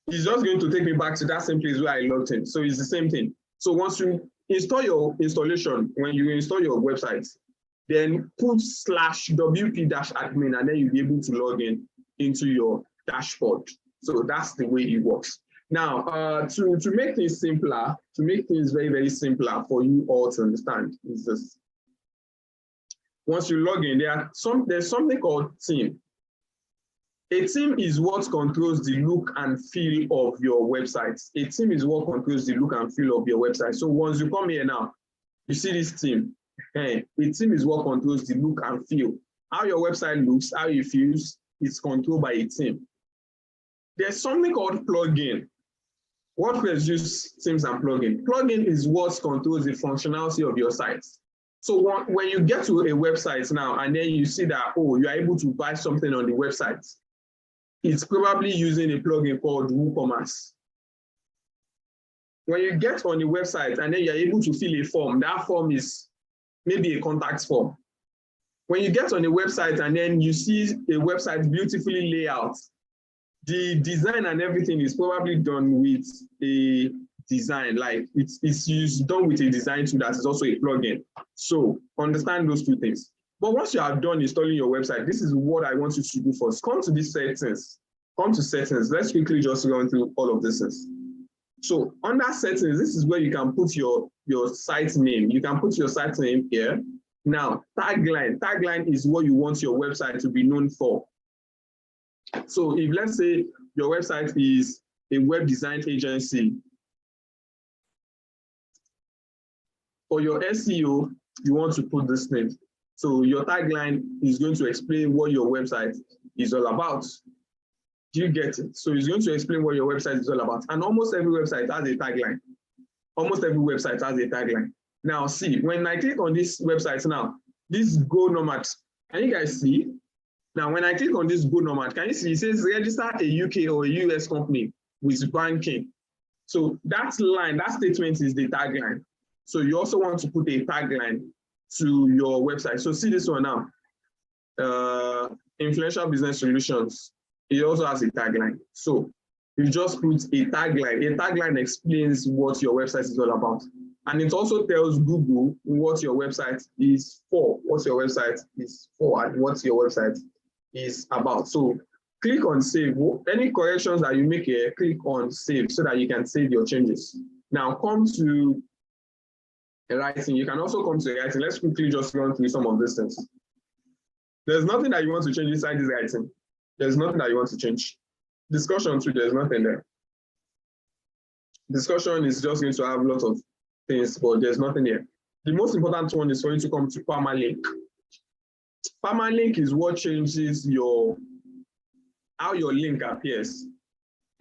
it's just going to take me back to that same place where I logged in. So it's the same thing. So once you install your installation, when you install your website, then put /wp-admin, and then you'll be able to log in into your dashboard. So that's the way it works. Now, to make things simpler, to make things very, very simpler for you all to understand, is this. Once you log in, there's something called theme. A theme is what controls the look and feel of your website. A theme is what controls the look and feel of your website. So once you come here now, you see this theme. A theme is what controls the look and feel. How your website looks, how it feels, is controlled by a theme. There's something called plugin. WordPress uses themes and plugin. Plugin is what controls the functionality of your site. So when you get to a website now and then you see that, oh, you are able to buy something on the website, it's probably using a plugin called WooCommerce. When you get on the website and then you're able to fill a form, that form is maybe a contact form. When you get on the website and then you see a website beautifully laid out, the design and everything is probably done with a design, like it's done with a design tool that is also a plugin. So understand those two things. But once you have done installing your website, this is what I want you to do first. Come to these settings. Come to settings. Let's quickly just run through all of this. So under settings, this is where you can put your site name. You can put your site name here. Now, tagline. Tagline is what you want your website to be known for. So if, let's say, your website is a web design agency, for your SEO, you want to put this name. So your tagline is going to explain what your website is all about. Do you get it? So it's going to explain what your website is all about. And almost every website has a tagline. Almost every website has a tagline. Now see, when I click on this website now, this Go Nomad, can you guys see? Now when I click on this Go Nomad, can you see it says register a UK or a US company with banking. So that line, that statement is the tagline. So you also want to put a tagline to your website. So see this one now, Influential Business Solutions. It also has a tagline. So you just put a tagline. A tagline explains what your website is all about. And it also tells Google what your website is for, what your website is for, and what your website is about. So click on save. Any corrections that you make here, click on save so that you can save your changes. Now come to writing. You can also come to writing. Let's quickly just run through some of these things. There's nothing that you want to change inside this writing. There's nothing that you want to change. Discussion too, there's nothing there. Discussion is just going to have lots of things, but there's nothing here. The most important one is for you to come to permalink. Permalink is what changes how your link appears.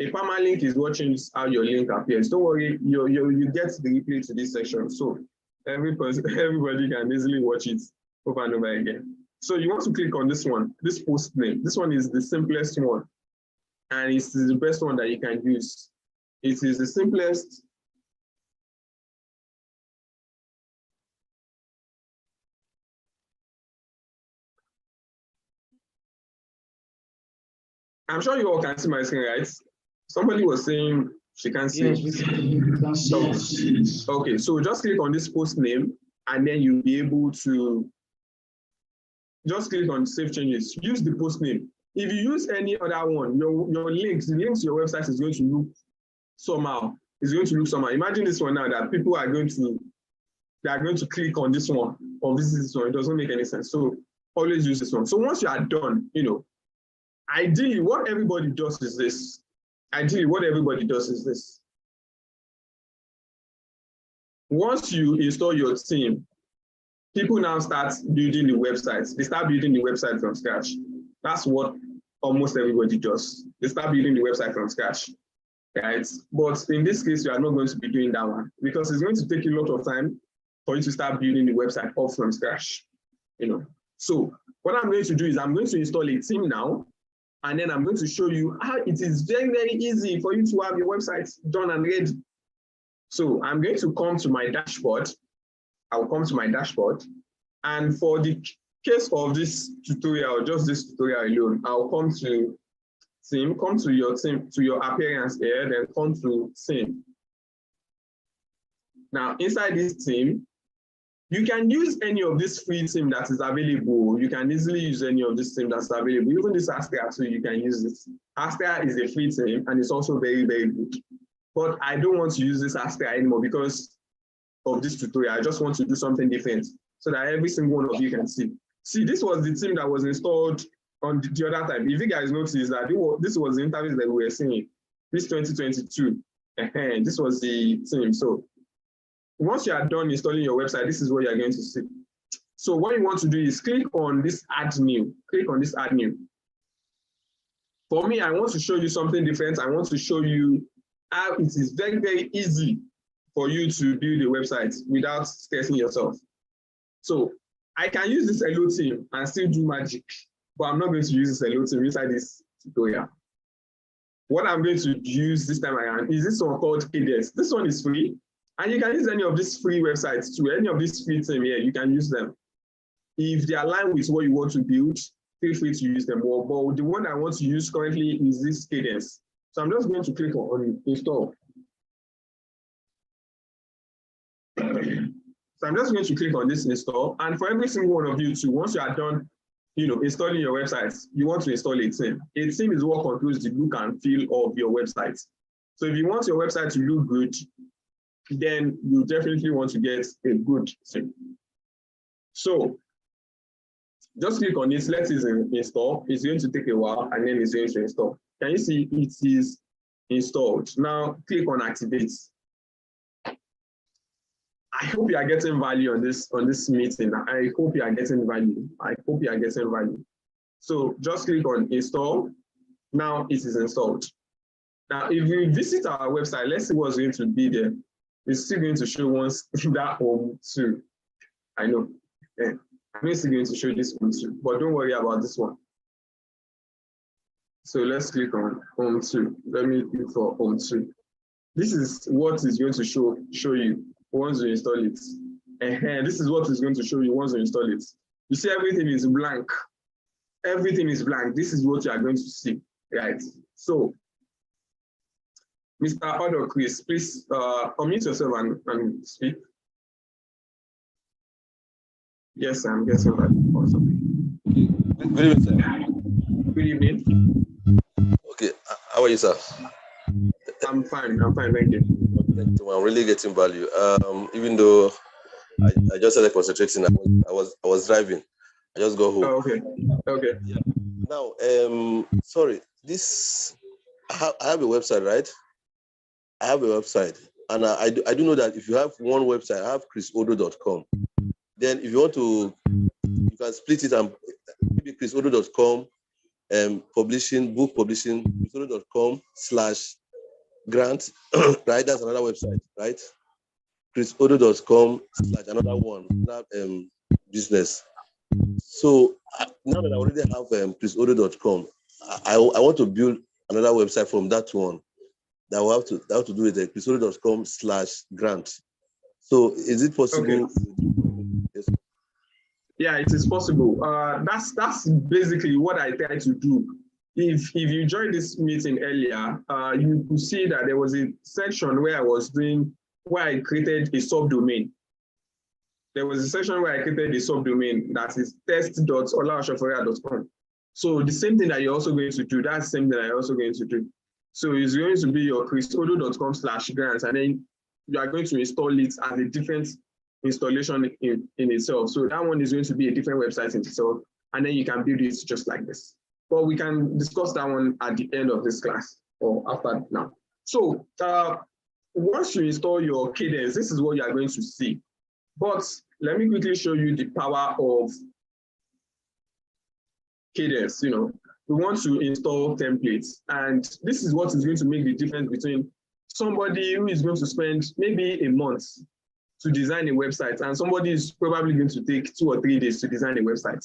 A permalink is what changes how your link appears. Don't worry, you get the replay to this section, so everybody can easily watch it over and over again. So you want to click on this one, this post name. This one is the simplest one, and it's the best one that you can use. It is the simplest. I'm sure you all can see my screen, right? Somebody was saying she can't see. Yes, we can see. Okay, so just click on this post name, and then you'll be able to just click on save changes. Use the post name. If you use any other one, your links, the links to your website is going to look somehow. It's going to look somehow. Imagine this one now that people are going to click on this one or visit this one. It doesn't make any sense. So always use this one. So once you are done, ideally what everybody does is this. Once you install your theme, people now start building the websites. They start building the website from scratch. That's what almost everybody does. They start building the website from scratch, right? But in this case, you are not going to be doing that one because it's going to take you a lot of time for you to start building the website all from scratch, So what I'm going to do is I'm going to install a theme now, and then I'm going to show you how it is very, very easy for you to have your website done and ready. So I'm going to come to my dashboard. I'll come to my dashboard, and for the case of this tutorial, just this tutorial alone, I'll come to theme, come to your theme, to your appearance here, then come to theme. Now, inside this theme, you can use any of this free theme that is available. You can easily use any of this theme that's available. Even this Astrea too, you can use this. Astrea is a free theme and it's also very, very good. But I don't want to use this Astrea anymore because of this tutorial. I just want to do something different so that every single one of you can see. See, this was the theme that was installed on the other time. If you guys notice that this was the interface that we were seeing, this 2022, this was the theme. So once you are done installing your website, this is what you're going to see. So what you want to do is click on this add new, click on this add new. For me, I want to show you something different. I want to show you how it is very, very easy for you to build a website without stressing yourself. So I can use this hello team and still do magic, but I'm not going to use this hello team inside this tutorial. What I'm going to use this time around is this one called Cadence. This one is free, and you can use any of these free websites too. Any of these free theme here, you can use them. If they align with what you want to build, feel free to use them. But the one I want to use currently is this Cadence. So I'm just going to click on install. So I'm just going to click on this install, and for every single one of you too, once you are done, installing your websites, you want to install a theme. A theme is what controls the look and feel of your website. So if you want your website to look good, then you definitely want to get a good theme. So just click on this, let it install. It's going to take a while, and then it's going to install. Can you see it is installed? Now click on activate. I hope you are getting value on this meeting. I hope you are getting value. I hope you are getting value. So just click on install. Now it is installed. Now, if you visit our website, let's see what's going to be there. It's still going to show once that home too. I know. Yeah. I'm still going to show this one too, but don't worry about this one. So let's click on home 2. Let me click for home 2. This is what is going to show you once you install it. This is what is going to show you once you install it. You see everything is blank. Everything is blank. This is what you are going to see, right? So, Mr. Odo Chris, please unmute yourself and speak. Yes, I'm guessing that. Awesome. Good evening, sir. Good evening. Okay, how are you, sir? I'm fine, thank you. I'm really getting value. Even though I just started concentrating, I was driving. I just got home. Oh, okay. Yeah. Now, sorry, I have a website, right? I have a website, and I do know that if you have one website, I have chrisodo.com. Then if you want to, you can split it and maybe chrisodo.com, publishing, book publishing, chrisodo.com/grant, right? That's another website, right? chrisodo.com/another one, business. So now that I already have chrisodo.com, I want to build another website from that one. That will have to do with chrisodo.com/grant. So is it possible? Okay. Yes. Yeah, it is possible. That's basically what I try to do. If you joined this meeting earlier, you could see that there was a section where I created a subdomain. There was a section where I created a subdomain that is test.olaoshoforia.com. So the same thing that you're also going to do, that's the same thing that you're also going to do. So it's going to be your chrisodo.com/grants, and then you are going to install it as a different installation in itself. So that one is going to be a different website in itself, and then you can build it just like this. But we can discuss that one at the end of this class or after now. So once you install your Cadence, this is what you are going to see. But let me quickly show you the power of Cadence. We want to install templates, and this is what is going to make the difference between somebody who is going to spend maybe a month to design a website and somebody is probably going to take 2 or 3 days to design a website.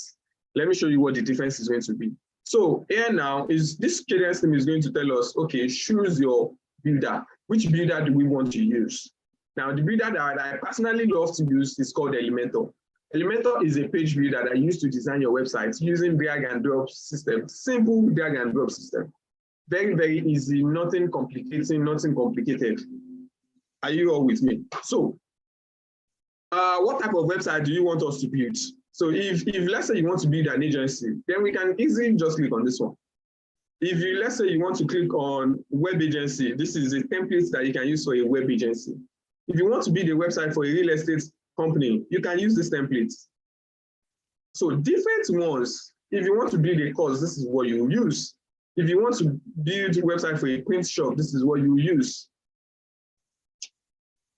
Let me show you what the difference is going to be. So here now is this Cadence thing is going to tell us, okay, choose your builder. Which builder do we want to use? Now the builder that I personally love to use is called Elementor. Elementor is a page builder that you use to design your website using drag and drop system, simple drag and drop system. Very, very easy, nothing complicating, nothing complicated. Are you all with me? So, what type of website do you want us to build? So if let's say you want to build an agency, then we can easily just click on this one. If you, let's say you want to click on web agency, this is a template that you can use for a web agency. If you want to build a website for a real estate company, you can use this template. So different ones, if you want to build a course, this is what you use. If you want to build a website for a print shop, this is what you use.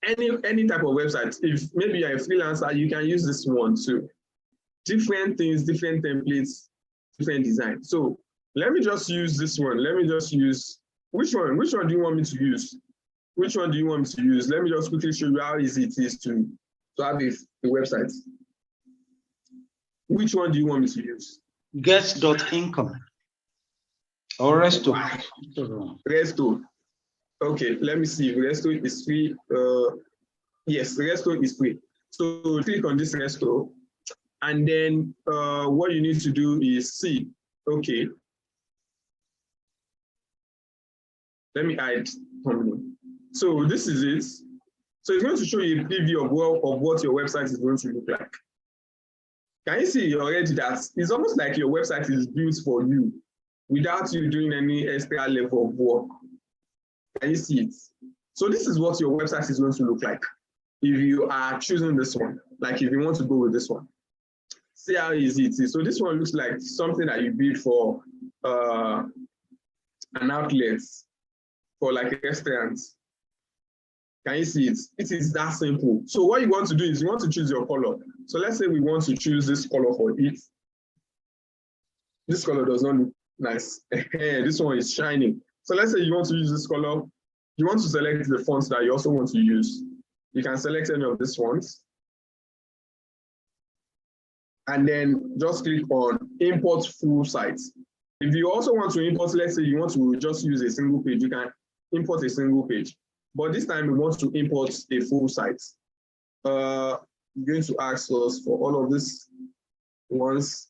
Any type of website, if maybe you're a freelancer, you can use this one too. Different things, different templates, different design. So let me just use this one. Let me just use, which one do you want me to use? Which one do you want me to use? Let me just quickly show you how easy it is to have a website. Which one do you want me to use? Get.income or Resto. Resto. Okay, let me see if Resto is free. Yes, Resto is free. So click on this Resto, and then what you need to do is see. Okay. Let me hide company. So this is it. So it's going to show you a preview of what your website is going to look like. Can you see already that it's almost like your website is built for you without you doing any extra level of work? Can you see it? So this is what your website is going to look like if you are choosing this one, like if you want to go with this one. See how easy it is. So this one looks like something that you build for an outlet, for like a restaurant. Can you see it? It is that simple. So what you want to do is you want to choose your color. So let's say we want to choose this color for it. This color does not look nice. This one is shining. So let's say you want to use this color. You want to select the fonts that you also want to use. You can select any of these ones. And then just click on import full site. If you also want to import, let's say you want to just use a single page, you can import a single page. But this time we want to import a full site. I'm going to ask us for all of these ones.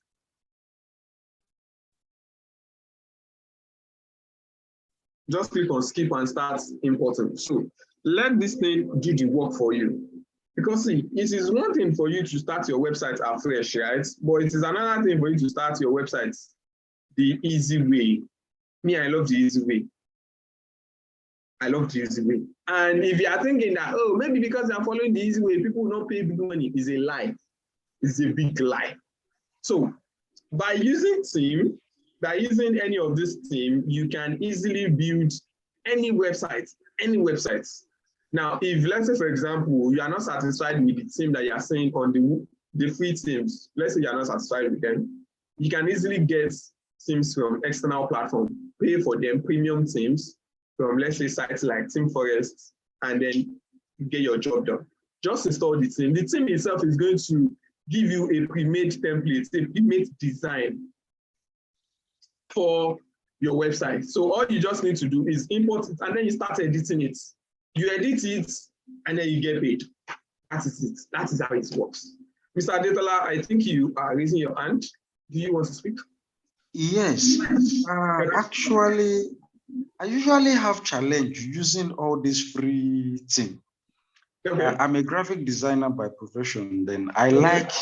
Just click on skip and start importing. So let this thing do the work for you. Because see, it is one thing for you to start your website afresh, right? But it is another thing for you to start your website the easy way. Me, I love the easy way. I love the easy way. And if you are thinking that, oh, maybe because I'm following the easy way, people will not pay big money, it's a lie. It's a big lie. So by using theme, by using any of this theme, you can easily build any website, any websites. Now, if let's say, for example, you are not satisfied with the theme that you are seeing on the free themes, let's say you are not satisfied with them, you can easily get themes from external platforms, pay for them, premium themes from, let's say, sites like Team Forest, and then get your job done. Just install the theme. The theme itself is going to give you a pre-made template, a pre-made design for your website. So all you just need to do is import it, and then you start editing it. You edit it, and then you get paid. That is it. That is how it works. Mr. Adetola, I think you are raising your hand. Do you want to speak? Yes. Actually, I usually have challenge using all this free thing. Okay. I'm a graphic designer by profession. Then I like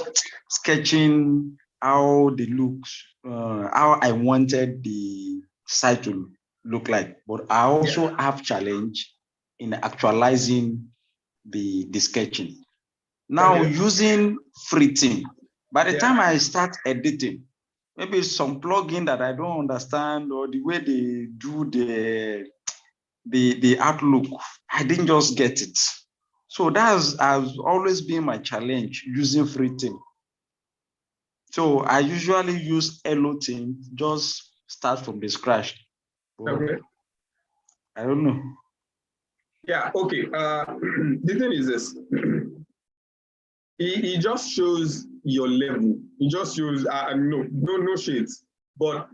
sketching how they look, how I wanted the site to look like. But I also have challenge in actualizing the sketching. Now using free thing, by the time I start editing, maybe some plugin that I don't understand or the way they do the outlook, I didn't just get it. So that has always been my challenge using free theme. So I usually use Hello theme, just start from the scratch. Okay. I don't know. Yeah, okay. The thing is this. It just shows your level. It just shows, no shades. But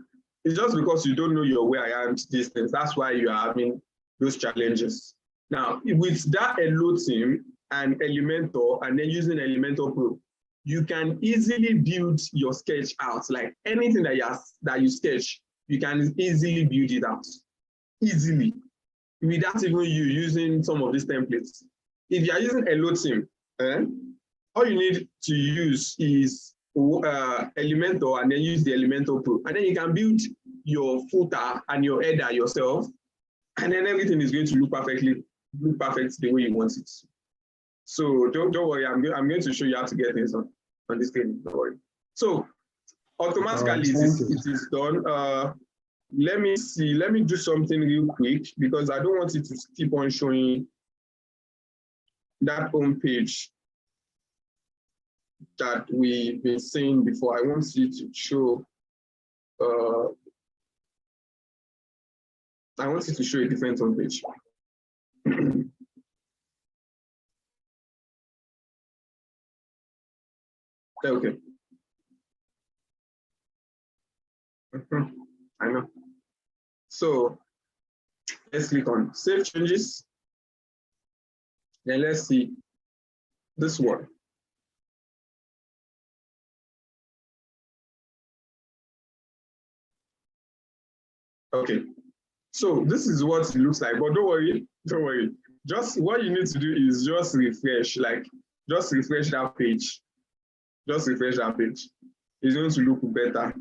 it's just because you don't know your way around these things. That's why you are having those challenges. Now, with that Hello theme and Elementor, and then using Elementor Pro, you can easily build your sketch out. Like anything that you sketch, you can easily build it out. Easily. Without even you using some of these templates. If you are using a load team, all you need to use is Elementor, and then use the Elementor Pro. And then you can build your footer and your header yourself, and then everything is going to look perfect the way you want it. So don't worry, I'm going to show you how to get things on this thing. Don't worry. So automatically it is done. Let me see, let me do something real quick, because I don't want it to keep on showing that home page that we've been seeing before. I want you to show, I want you to show a different home page. Okay. I know. So let's click on Save Changes. Then let's see this one. Okay. So this is what it looks like, but don't worry. Just what you need to do is just refresh, just refresh that page. Just refresh that page. It's going to look better.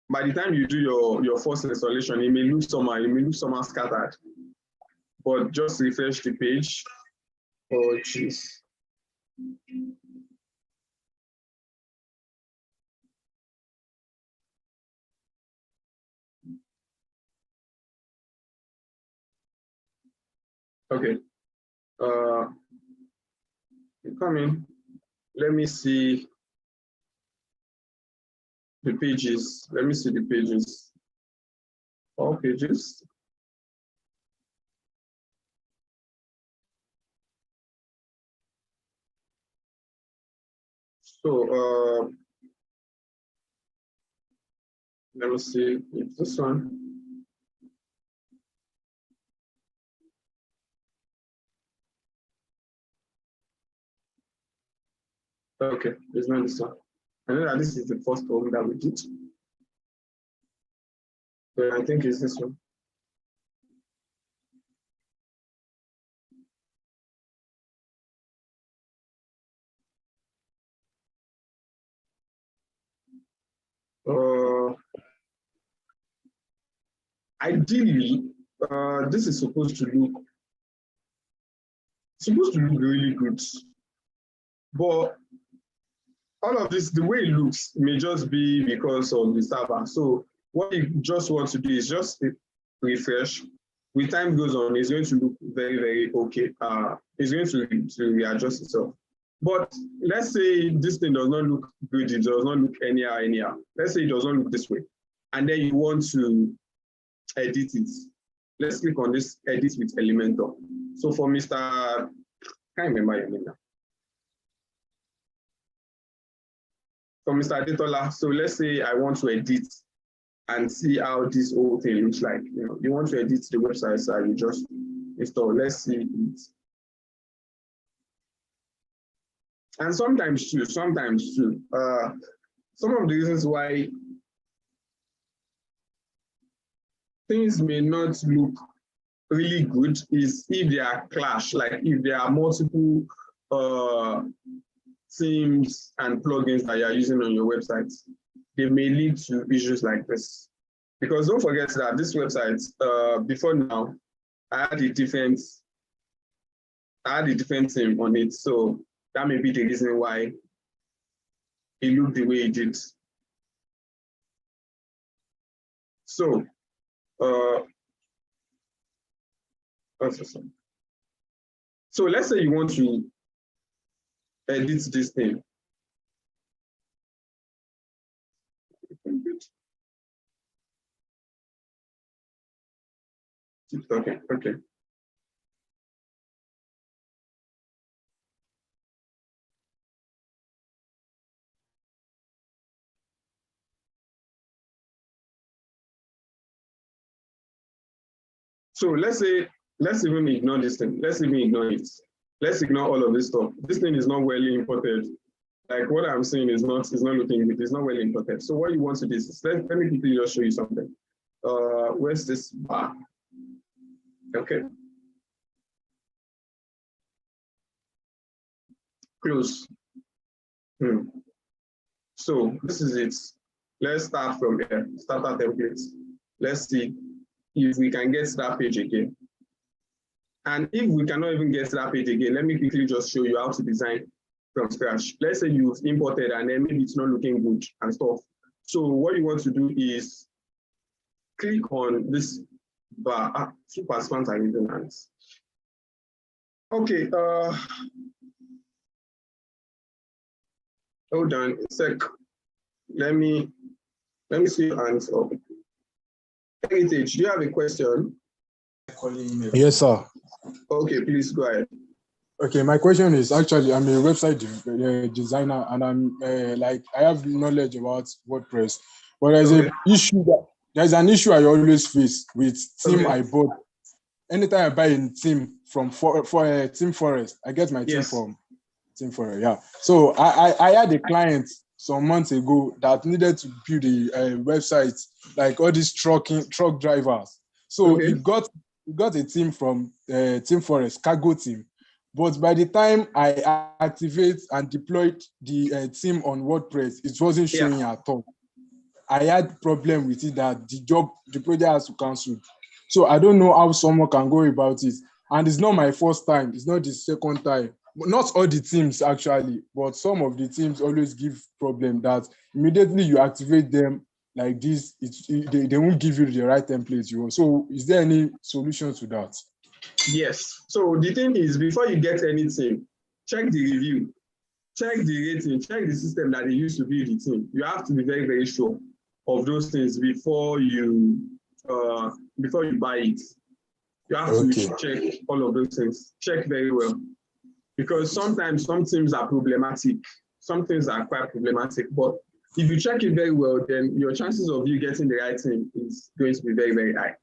By the time you do your first installation, it may look somehow scattered. But just refresh the page. Oh, jeez. Okay. Come in. Let me see the pages. Let me see the pages. All pages. So let me see if this one. Okay, there's not this one. I know that this is the first one that we did. But I think it's this one. Ideally, this is supposed to look really good. But all of this, the way it looks, may just be because of the server. So what you just want to do is just refresh. With time goes on, it's going to look very, very okay. It's going to readjust itself. But let's say this thing does not look good, it does not look anyhow. Let's say it does not look this way. And then you want to edit it. Let's click on this edit with Elementor. So for Mr. I can't remember your name now. For Mr. Adetola, so let's say I want to edit and see how this whole thing looks like. You want to edit the website, so you just install. Let's see it. And sometimes too, some of the reasons why things may not look really good is if they are clash, like if there are multiple themes and plugins that you are using on your website, they may lead to issues like this. Because don't forget that this website, before now, I had a different theme on it. So that may be the reason why it looked the way it did. So, so let's say you want to edit this thing. Okay. So let's even ignore this thing. Let's even ignore it. Let's ignore all of this stuff. This thing is not well imported. Like what I'm saying is not looking good. It's not well imported. So what you want to do is let me quickly just show you something. Where's this bar? Okay. Close. So this is it. Let's start from here. Start our templates. Let's see if we can get to that page again. And if we cannot even get to that page again, let me quickly just show you how to design from scratch. Let's say you've imported and then maybe it's not looking good and stuff. So what you want to do is click on this bar. Super spans and redundant. Okay. Hold on a sec. Let me see your hands up. Heritage, do you have a question? Yes, sir. Okay, please go ahead. Okay, my question is actually I'm a website designer and I'm I have knowledge about WordPress, but there's an issue I always face with theme I bought. Anytime I buy a theme from Team Forest, I get my theme from Team Forest. Yeah. So I had a client some months ago that needed to build a website like all these truck drivers. So he got a team from Team Forest, cargo team. But by the time I activate and deployed the team on WordPress, it wasn't showing at all. I had problem with it that the project has to cancel. So I don't know how someone can go about it. And it's not my first time. It's not the second time. Not all the teams actually, but some of the teams always give problem that immediately you activate them like this, they won't give you the right templates you want. So is there any solution to that? Yes. So the thing is, before you get anything, check the review, check the rating, check the system that they use to build the team. You have to be very, very sure of those things before you buy it. You have to check all of those things. Check very well. Because sometimes some teams are problematic. Some things are quite problematic. But if you check it very well, then your chances of you getting the right thing is going to be very, very high.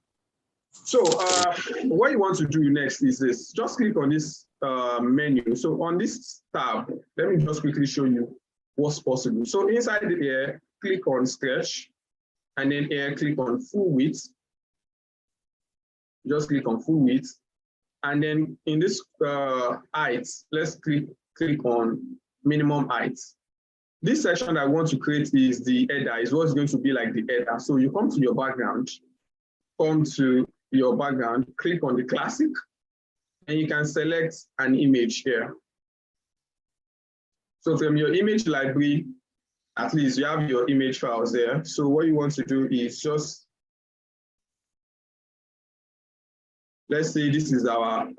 So what you want to do next is this. Just click on this menu. So on this tab, let me just quickly show you what's possible. So inside here, click on stretch, and then here, click on full width. Just click on full width. And then in this height, let's click on minimum height. This section I want to create is the header, is what's going to be like the header. So you come to your background, click on the classic, and you can select an image here. So from your image library, at least you have your image files there. So what you want to do is just, let's say this is our,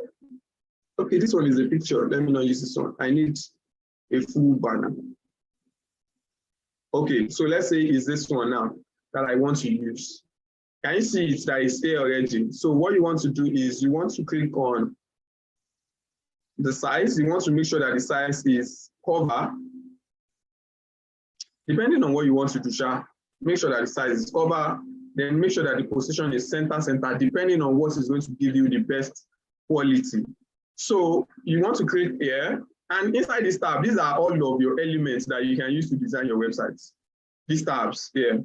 okay, this one is a picture. Let me not use this one. I need a full banner. Okay, so let's say it's this one now that I want to use. Can you see it that is here already? So what you want to do is you want to click on the size. You want to make sure that the size is cover. Depending on what you want to do, make sure that the size is cover. Then make sure that the position is center, depending on what is going to give you the best quality. So you want to click here, and inside this tab, these are all of your elements that you can use to design your websites. These tabs here.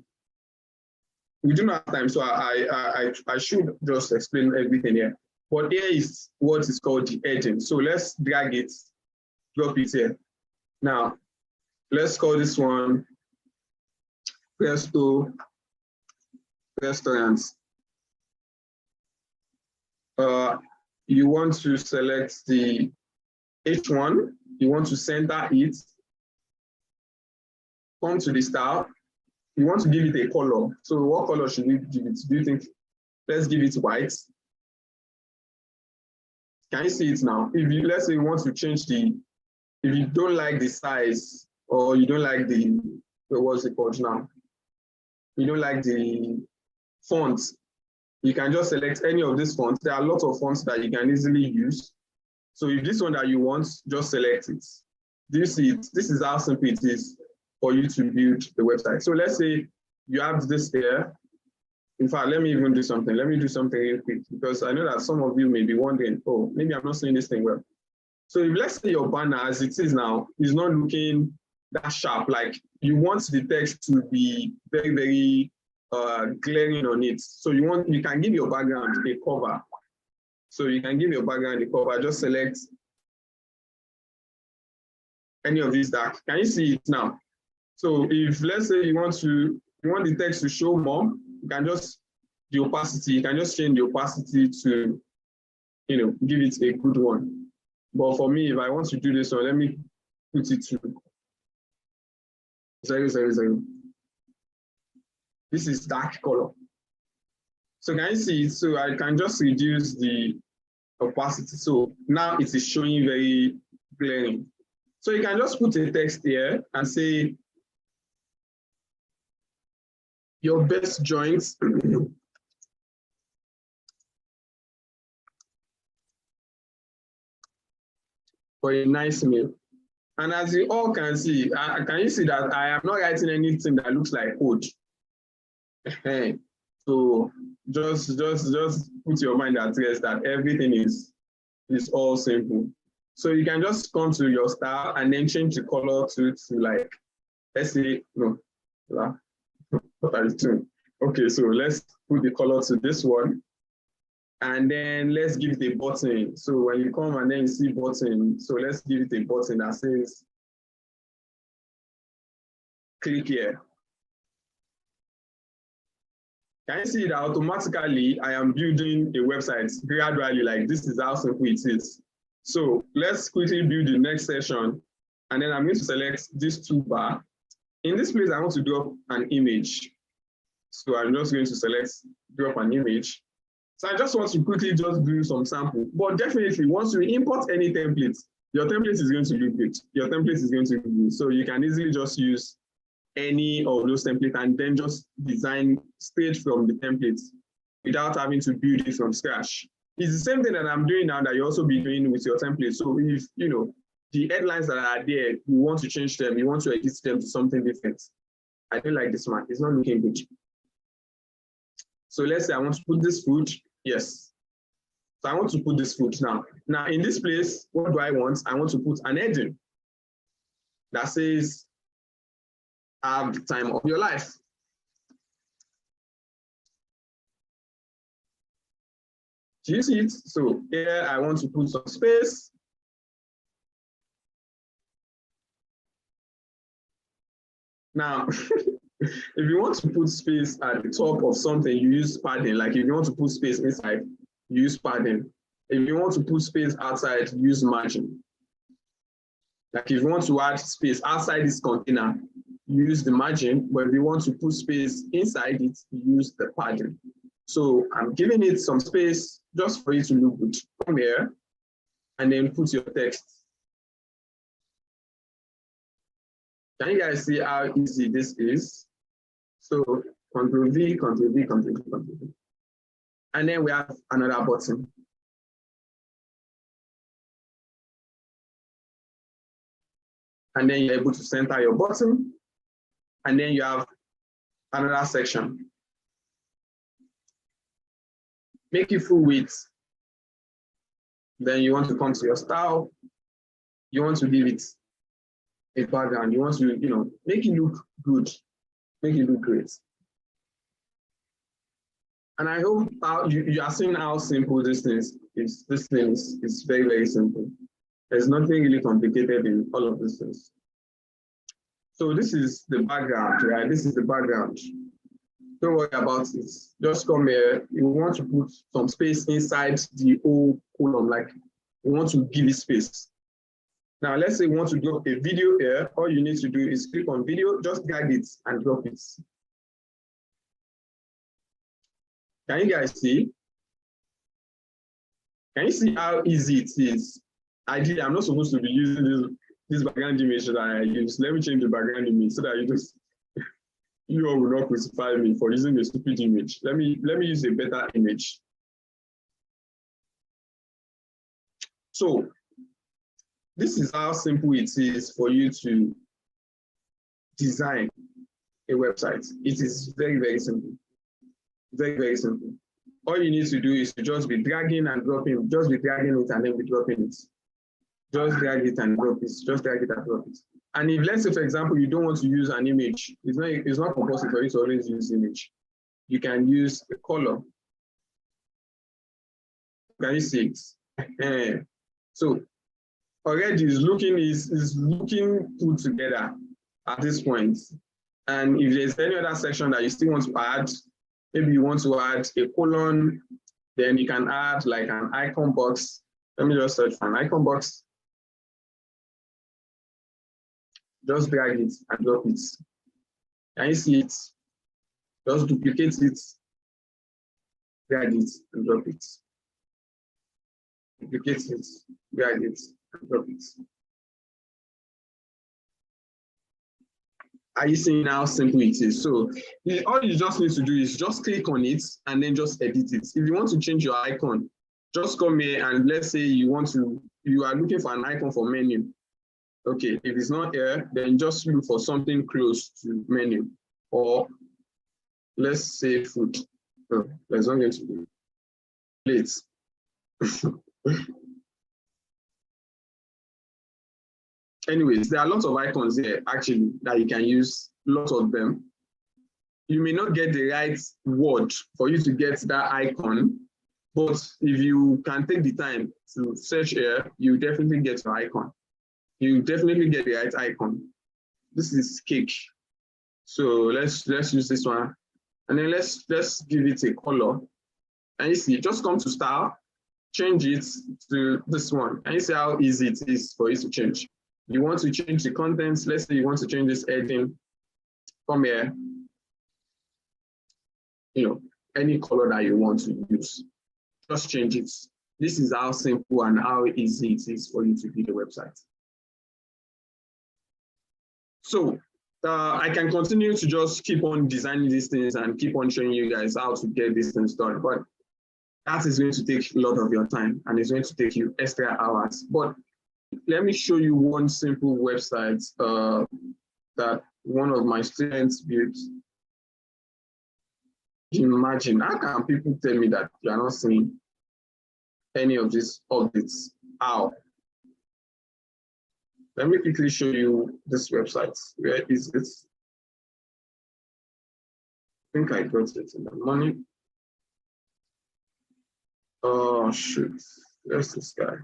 We do not have time, so I should just explain everything here. But here is what is called the heading. So let's drag it, drop it here. Now, let's call this one Presto Restaurants. You want to select the H1, you want to center it, come to the style, you want to give it a color. So what color should we give it? Do you think, let's give it white. Can you see it now? If you, let's say you want to change if you don't like the size, or you don't like what's it called now? You don't like the font, you can just select any of these fonts. There are lots of fonts that you can easily use. So if this one that you want, just select it. Do you see it? This is how simple it is for you to build the website. So let's say you have this here. In fact, let me even do something. Let me do something real quick, because I know that some of you may be wondering, oh, maybe I'm not saying this thing well. So if let's say your banner as it is now is not looking that sharp, like you want the text to be very, very glaring on it. So you can give your background a cover. So you can give your background a cover, just select any of these dark. Can you see it now? So if let's say you want the text to show more, you can just the opacity, you can just change the opacity to, you know, give it a good one. But for me, if I want to do this one, let me put it to 000. This is dark color. So can you see it? So I can just reduce the opacity. So now it is showing very glaring. So you can just put a text here and say your best joints for a nice meal. And as you all can see, can you see that I am not writing anything that looks like code? So just put your mind at rest that everything is all simple. So you can just come to your style and then change the color to like, let's say, no, what are you doing? Okay, so let's put the color to this one. And then let's give it a button. So when you come and then you see button, so let's give it a button that says, click here. Can you see that automatically I am building a website gradually, like this is how simple it is. So let's quickly build the next session. And then I'm going to select this toolbar. In this place, I want to drop an image. So I'm just going to select drop an image. So I just want to quickly just do some sample. But definitely, once you import any template, your template is going to look good. Your template is going to look good. So you can easily just use any of those templates and then just design straight from the templates without having to build it from scratch. It's the same thing that I'm doing now that you also be doing with your template. So if you know the headlines that are there, you want to change them, you want to edit them to something different. I don't like this one. It's not looking good. So let's say I want to put this food. Yes. So I want to put this food now. Now in this place, what do I want? I want to put an heading that says, have the time of your life. Do you see it? So here I want to put some space. Now, if you want to put space at the top of something, you use padding. Like if you want to put space inside, you use padding. If you want to put space outside, use margin. Like if you want to add space outside this container, use the margin. But if you want to put space inside it, use the padding. So I'm giving it some space just for it to look good. Come here and then put your text. Can you guys see how easy this is? So Ctrl V, Ctrl V, Ctrl V, Ctrl V. And then we have another button. And then you're able to center your button. And then you have another section. Make it full width. Then you want to come to your style. You want to give it a background. You want to, you know, make it look good, make it look great. And I hope you are seeing how simple this thing is. This thing is very, very simple. There's nothing really complicated in all of these things. So this is the background, right? This is the background. Don't worry about it. Just come here. You want to put some space inside the whole column, like you want to give it space. Now, let's say you want to drop a video here. All you need to do is click on video, just drag it and drop it. Can you guys see? Can you see how easy it is? Ideally, I'm not supposed to be using this background image that I use. Let me change the background image so that you all will not crucify me for using a stupid image. Let me use a better image. So this is how simple it is for you to design a website. It is very, very simple. Very, very simple. All you need to do is to just be dragging and dropping, just be dragging it and then be dropping it. Just drag it and drop it. Just drag it and drop it. And if, let's say, for example, you don't want to use an image, it's not compulsory for you to always use image. You can use a color. Can you see it? So already is looking put together at this point. And if there's any other section that you still want to add, maybe you want to add a colon, then you can add like an icon box. Let me just search for an icon box. Just drag it and drop it. Can you see it? Just duplicate it, drag it and drop it. Duplicate it, drag it and drop it. Are you seeing how simple it is? So all you just need to do is just click on it and then just edit it. If you want to change your icon, just come here and let's say you are looking for an icon for menu. Okay, if it's not here, then just look for something close to menu, or let's say food. Oh, there's not going to be plates. Anyways, there are lots of icons here actually that you can use, lots of them. You may not get the right word for you to get that icon, but if you can take the time to search here, you definitely get your icon. You definitely get the right icon. This is cake. So let's use this one. And then let's give it a color. And you see, just come to style, change it to this one. And you see how easy it is for you to change. You want to change the contents. Let's say you want to change this heading. Come here. You know, any color that you want to use. Just change it. This is how simple and how easy it is for you to build a website. So I can continue to just keep on designing these things and keep on showing you guys how to get these things done. But that is going to take a lot of your time and it's going to take you extra hours. But let me show you one simple website that one of my students built. Imagine, how can people tell me that you are not seeing any of these updates? How? Let me quickly show you this website. Where is it? I think I got it in the morning. Oh, shoot. Where's this guy?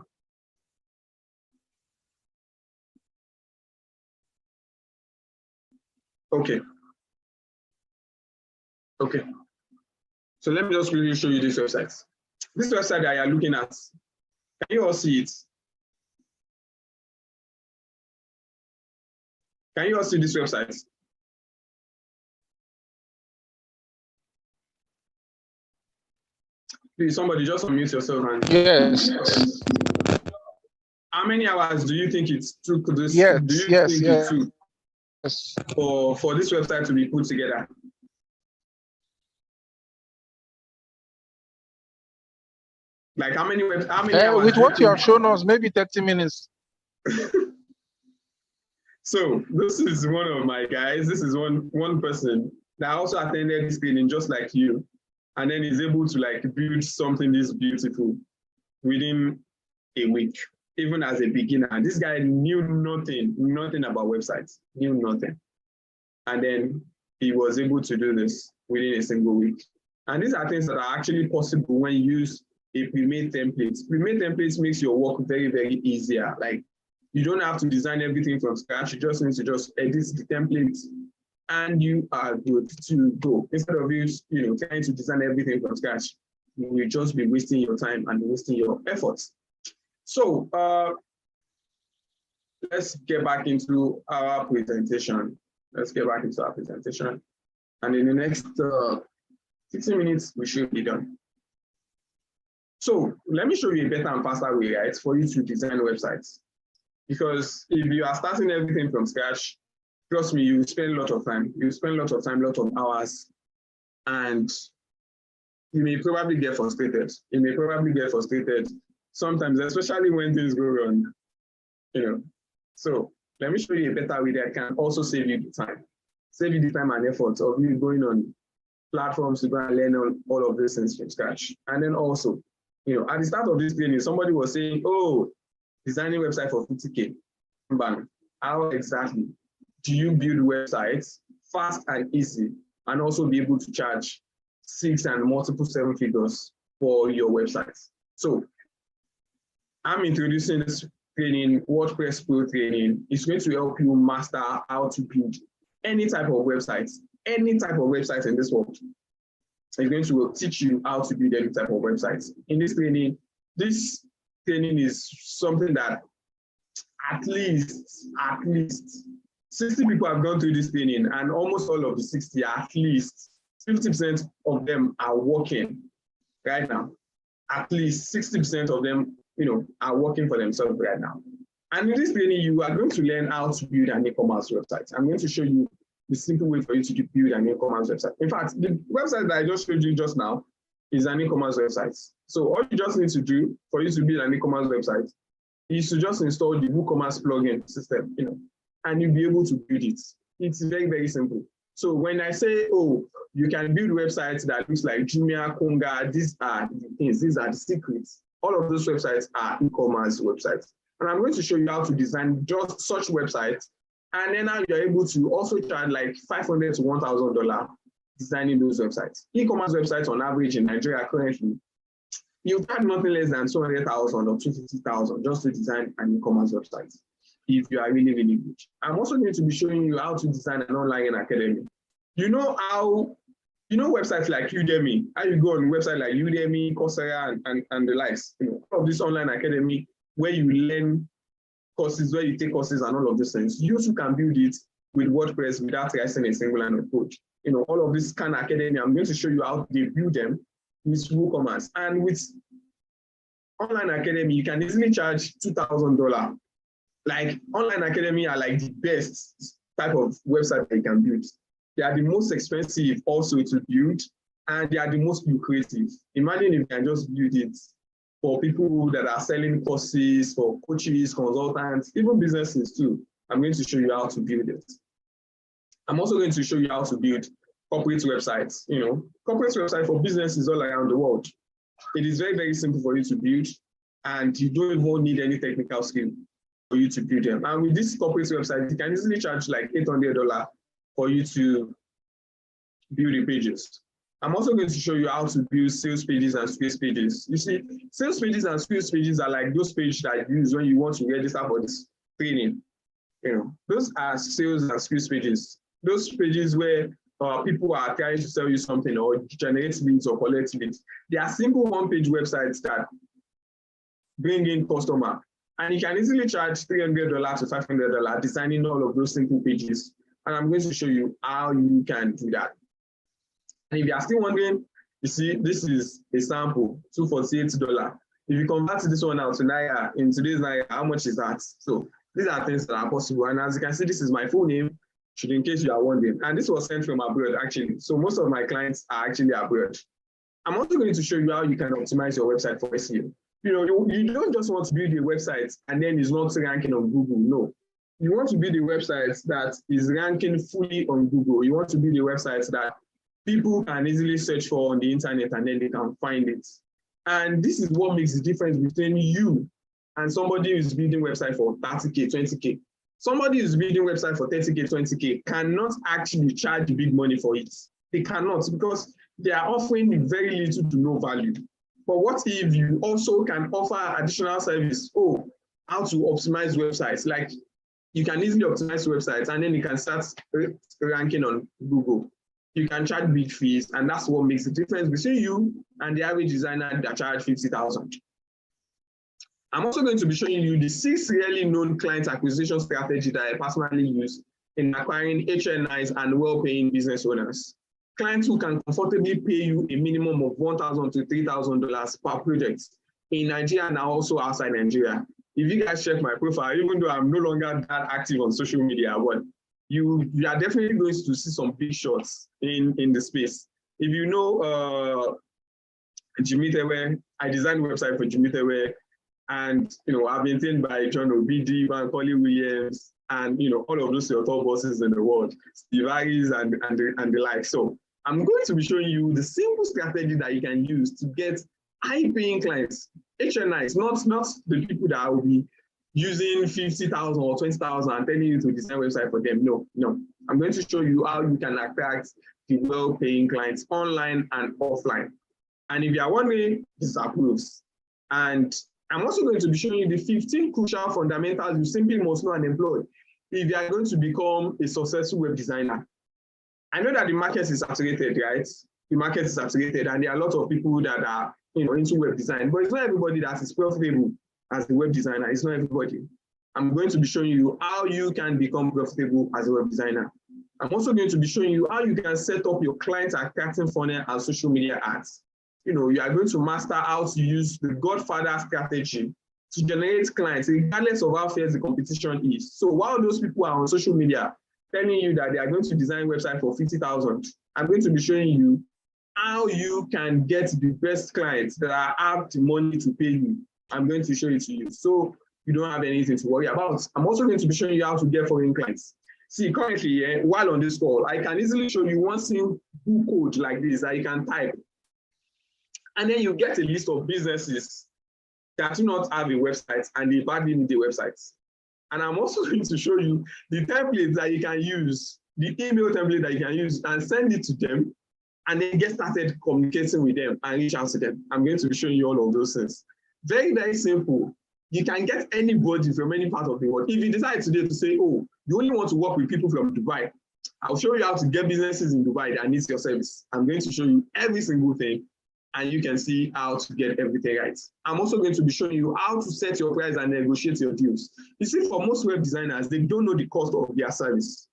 Okay. Okay. So let me just really show you this website. This website that you are looking at, can you all see it? Can you all see this website? Please, somebody just unmute yourself. And yes. How many hours do you think it took this? Yes, do you yes, think yes. it took for this website to be put together? Like how many hours? With what you have shown us, maybe 30 minutes. So this is one of my guys. This is one person that also attended this training just like you, and then is able to like build something this beautiful within a week, even as a beginner. And this guy knew nothing about websites, knew nothing. And then he was able to do this within a single week. And these are things that are actually possible when you use a pre-made template. Pre-made templates makes your work very, very easier. Like, you don't have to design everything from scratch. You just need to just edit the template and you are good to go. Instead of you trying to design everything from scratch, you will just be wasting your time and wasting your efforts. So let's get back into our presentation. And in the next 60 minutes, we should be done. So let me show you a better and faster way, right, for you to design websites. Because if you are starting everything from scratch, trust me, you spend a lot of time. You spend a lot of time, a lot of hours, and you may probably get frustrated. Sometimes, especially when things go wrong, So let me show you a better way that can also save you the time. Save you the time and effort of you going on platforms to go and learn all of these things from scratch. And then also, at the start of this training, somebody was saying, oh, designing website for 50K. How exactly do you build websites fast and easy and also be able to charge 6 and multiple 7 figures for your websites? So I'm introducing this training, WordPress Pro training. It's going to help you master how to build any type of websites in this world. It's going to teach you how to build any type of websites. In this training is something that at least 60 people have gone through this training, and almost all of the 60, at least 50% of them are working right now. At least 60% of them, are working for themselves right now. And in this training, you are going to learn how to build an e-commerce website. I'm going to show you the simple way for you to build an e-commerce website. In fact, the website that I just showed you just now is an e-commerce website. So all you just need to do for you to build an e-commerce website is to just install the WooCommerce plugin system, and you'll be able to build it. It's very, very simple. So when I say, oh, you can build websites that looks like Jumia, Konga, these are the things, these are the secrets. All of those websites are e-commerce websites. And I'm going to show you how to design just such websites. And then now you're able to also charge like $500 to $1,000 designing those websites. E-commerce websites on average in Nigeria currently, you charge nothing less than 200,000 or 250,000 just to design an e-commerce website if you are really, really good. I'm also going to be showing you how to design an online academy. Websites like Udemy, how you go on a website like Udemy, Coursera, and the likes, all of this online academy where you learn courses, where you take courses and all of these things. You too can build it with WordPress without writing a single line of code. All of this kind of academy, I'm going to show you how they build them with WooCommerce. And with online academy, you can easily charge $2,000. Like online academy are like the best type of website that you can build. They are the most expensive also to build, and they are the most lucrative. Imagine if you can just build it for people that are selling courses, for coaches, consultants, even businesses too. I'm going to show you how to build it. I'm also going to show you how to build corporate websites. Corporate websites for businesses all around the world. It is very, very simple for you to build, and you don't even need any technical skill for you to build them. And with this corporate website, you can easily charge like $800 for you to build the pages. I'm also going to show you how to build sales pages and sales pages. You see, sales pages and sales pages are like those pages that you use when you want to register for this training. Those are sales and sales pages. Those pages where people are trying to sell you something or generate leads or collect leads. They are simple one-page websites that bring in customer. And you can easily charge $300 to $500 designing all of those simple pages. And I'm going to show you how you can do that. And if you are still wondering, you see, this is a sample, $248. If you convert this one out to Naira, in today's Naira, how much is that? So these are things that are possible. And as you can see, this is my full name, in case you are wondering. And this was sent from abroad, actually. So most of my clients are actually abroad. I'm also going to show you how you can optimize your website for SEO. You don't just want to build a website and then it's not ranking on Google. No. You want to build a website that is ranking fully on Google. You want to build a website that people can easily search for on the internet and then they can find it. And this is what makes the difference between you and somebody who is building a website for 30K, 20K. Somebody who is building a website for 30K, 20K cannot actually charge big money for it. They cannot, because they are offering very little to no value. But what if you also can offer additional service? Oh, how to optimize websites. Like you can easily optimize websites and then you can start ranking on Google. You can charge big fees, and that's what makes the difference between you and the average designer that charge 50,000. I'm also going to be showing you the 6 really known client acquisition strategy that I personally use in acquiring HNIs and well-paying business owners. Clients who can comfortably pay you a minimum of $1,000 to $3,000 per project in Nigeria and also outside Nigeria. If you guys check my profile, even though I'm no longer that active on social media, but you are definitely going to see some big shots in the space. If you know Jimmy Tewe, I designed a website for Jimmy Tewe, and I've been trained by John Obidi, Colin Williams, and all of those top bosses in the world, Steve Harris and the like. So I'm going to be showing you the simple strategy that you can use to get high-paying clients, HNIs, not the people that will be using 50,000 or 20,000 and telling you to design a website for them. No, no. I'm going to show you how you can attract the well-paying clients online and offline. And if you are wondering, this is approves. And I'm also going to be showing you the 15 crucial fundamentals you simply must know and employ if you are going to become a successful web designer. I know that the market is saturated, right? The market is saturated, and there are a lot of people that are into web design, but it's not everybody that is profitable as a web designer. It's not everybody. I'm going to be showing you how you can become profitable as a web designer. I'm also going to be showing you how you can set up your client attracting funnel and social media ads. You are going to master how to use the Godfather strategy to generate clients, regardless of how fierce the competition is. So while those people are on social media telling you that they are going to design a website for 50,000, I'm going to be showing you how you can get the best clients that have the money to pay you. I'm going to show it to you, so you don't have anything to worry about. I'm also going to be showing you how to get foreign clients. See, currently, while on this call, I can easily show you one single code like this that you can type. And then you get a list of businesses that do not have a website and they badly need a website. And I'm also going to show you the templates that you can use, the email template that you can use, and send it to them, and then get started communicating with them and reach out to them. I'm going to be showing you all of those things. Very, very simple. You can get anybody from any part of the world. If you decide today to say, oh, you only want to work with people from Dubai, I'll show you how to get businesses in Dubai that needs your service. I'm going to show you every single thing, and you can see how to get everything right. I'm also going to be showing you how to set your price and negotiate your deals. You see, for most web designers, they don't know the cost of their service.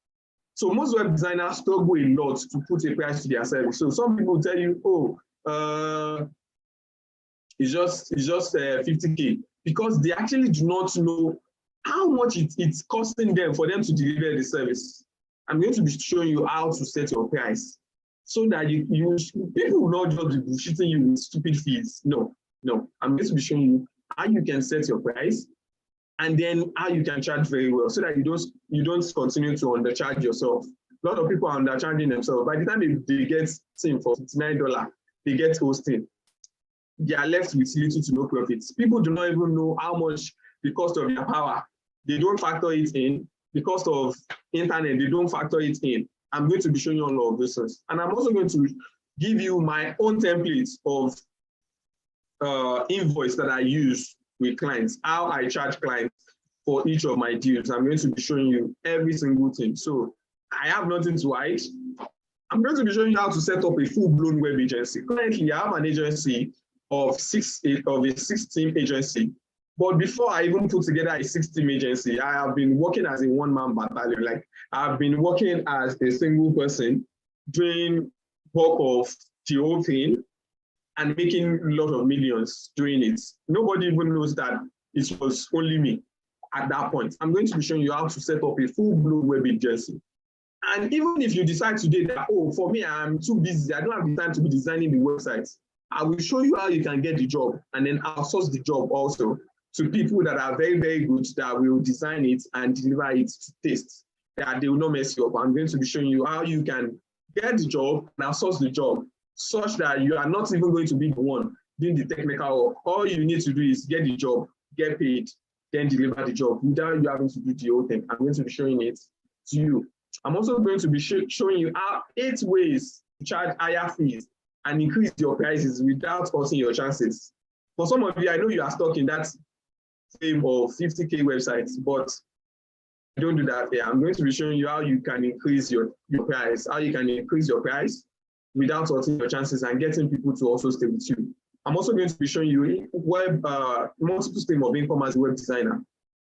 So most web designers struggle a lot to put a price to their service. So some people tell you, oh, it's just 50K, because they actually do not know how much it's costing them for them to deliver the service. I'm going to be showing you how to set your price so that people will not just be bullshitting you with stupid fees. No. I'm going to be showing you how you can set your price, and then how you can charge very well, so that you don't continue to undercharge yourself. A lot of people are undercharging themselves. By the time they get SIM for $59, they get hosting, they are left with little to no profits. People do not even know how much the cost of their power. They don't factor it in. The cost of internet, they don't factor it in. I'm going to be showing you all of those things. And I'm also going to give you my own templates of invoice that I use with clients, how I charge clients for each of my deals. I'm going to be showing you every single thing. So I have nothing to hide. I'm going to be showing you how to set up a full-blown web agency. Currently, I have an agency of a 6-team agency. But before I even put together a 6-team agency, I have been working as a one-man battalion. Like, I've been working as a single person, doing work of the whole thing and making a lot of millions doing it. Nobody even knows that it was only me at that point. I'm going to be showing you how to set up a full-blown web agency. And even if you decide today that, oh, for me, I'm too busy, I don't have the time to be designing the website, I will show you how you can get the job, and then outsource the job also to people that are very, very good, that will design it and deliver it to taste, that they will not mess you up. I'm going to be showing you how you can get the job and outsource the job, such that you are not even going to be the one doing the technical work. All you need to do is get the job, get paid, then deliver the job without you having to do the whole thing. I'm going to be showing it to you. I'm also going to be showing you 8 ways to charge higher fees and increase your prices without hurting your chances. For some of you, I know you are stuck in that same of 50K websites, but don't do that here. I'm going to be showing you how you can increase your price, how you can increase your price without hurting your chances and getting people to also stay with you. I'm also going to be showing you multiple streams of income as a web designer.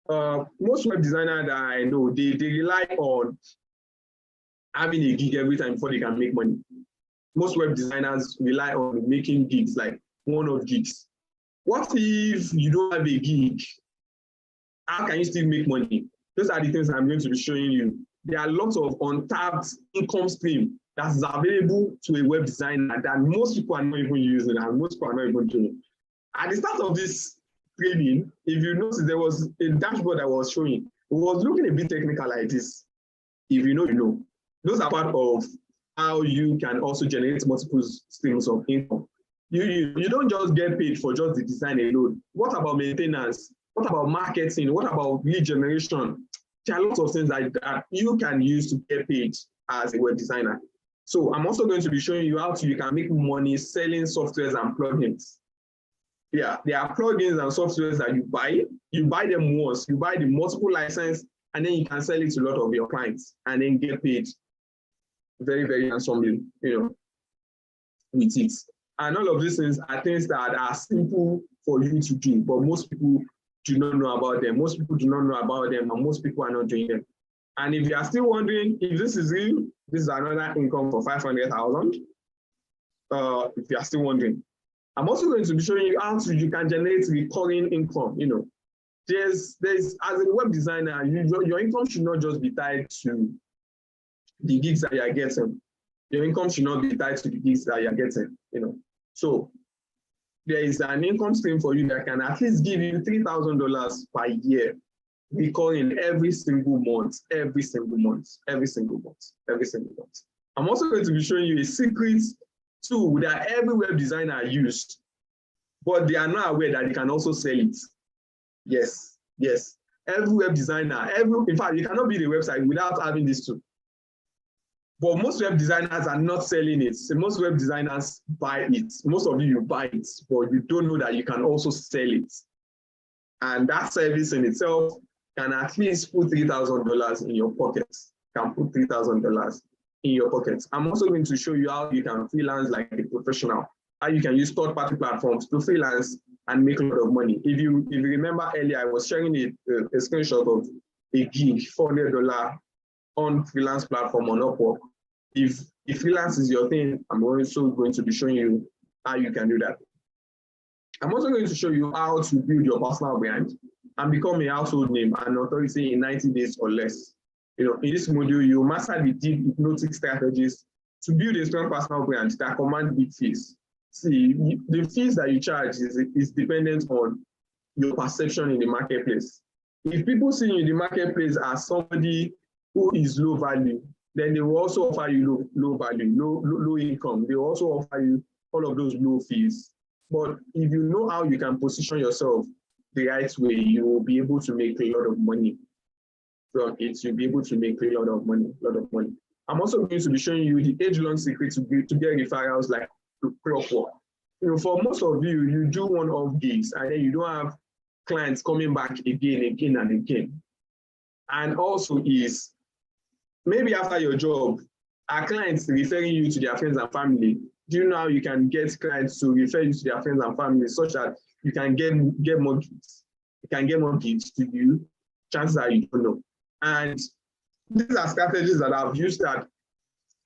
Most web designers that I know, they rely on having a gig every time before they can make money. Most web designers rely on making gigs, like one-off gigs. What if you don't have a gig? How can you still make money? Those are the things I'm going to be showing you. There are lots of untapped income stream that's available to a web designer that most people are not even using and most people are not even doing. At the start of this training, if you notice, there was a dashboard I was showing. It was looking a bit technical like this. If you know, you know. Those are part of how you can also generate multiple streams of income. You don't just get paid for just the design alone. What about maintenance? What about marketing? What about lead generation? There are lots of things that you can use to get paid as a web designer. So I'm also going to be showing you how you can make money selling softwares and plugins. Yeah, there are plugins and softwares that you buy them once, you buy the multiple license, and then you can sell it to a lot of your clients and then get paid very, very handsomely, with it. And all of these things are things that are simple for you to do, but most people do not know about them. Most people do not know about them, and most people are not doing them. And if you are still wondering if this is real, this is another income for 500,000. If you are still wondering, I'm also going to be showing you how you can generate recurring income. There's as a web designer, your income should not just be tied to the gigs that you are getting. Your income should not be tied to the gigs that you are getting. So there is an income stream for you that can at least give you $3,000 per year, recurring every single month. I'm also going to be showing you a secret tool that every web designer used, but they are not aware that they can also sell it. Yes. Every web designer, in fact, you cannot build a website without having this tool. But most web designers are not selling it. So most web designers buy it. Most of you buy it, but you don't know that you can also sell it. And that service in itself can at least put $3,000 in your pockets. I'm also going to show you how you can freelance like a professional, how you can use third-party platforms to freelance and make a lot of money. If you remember earlier, I was sharing a screenshot of a gig, $400 on freelance platform on Upwork. If freelance is your thing, I'm also going to be showing you how you can do that. I'm also going to show you how to build your personal brand and become a household name and authority in 90 days or less. In this module, you master the deep hypnotic strategies to build a strong personal brand that command big fees. See, the fees that you charge is dependent on your perception in the marketplace. If people see you in the marketplace as somebody who is low value, then they will also offer you low value, low income. They will also offer you all of those low fees. But if you know how you can position yourself the right way, you will be able to make a lot of money from it. You'll be able to make a lot of money. I'm also going to be showing you the age-long secret to get referrals like clockwork. For most of you, you do one-off gigs and then you don't have clients coming back again and again. And also is maybe after your job, are clients referring you to their friends and family? Do you know how you can get clients to refer you to their friends and family such that you can get more gigs? You can get more gigs to you, chances are you don't know. And these are strategies that I've used. That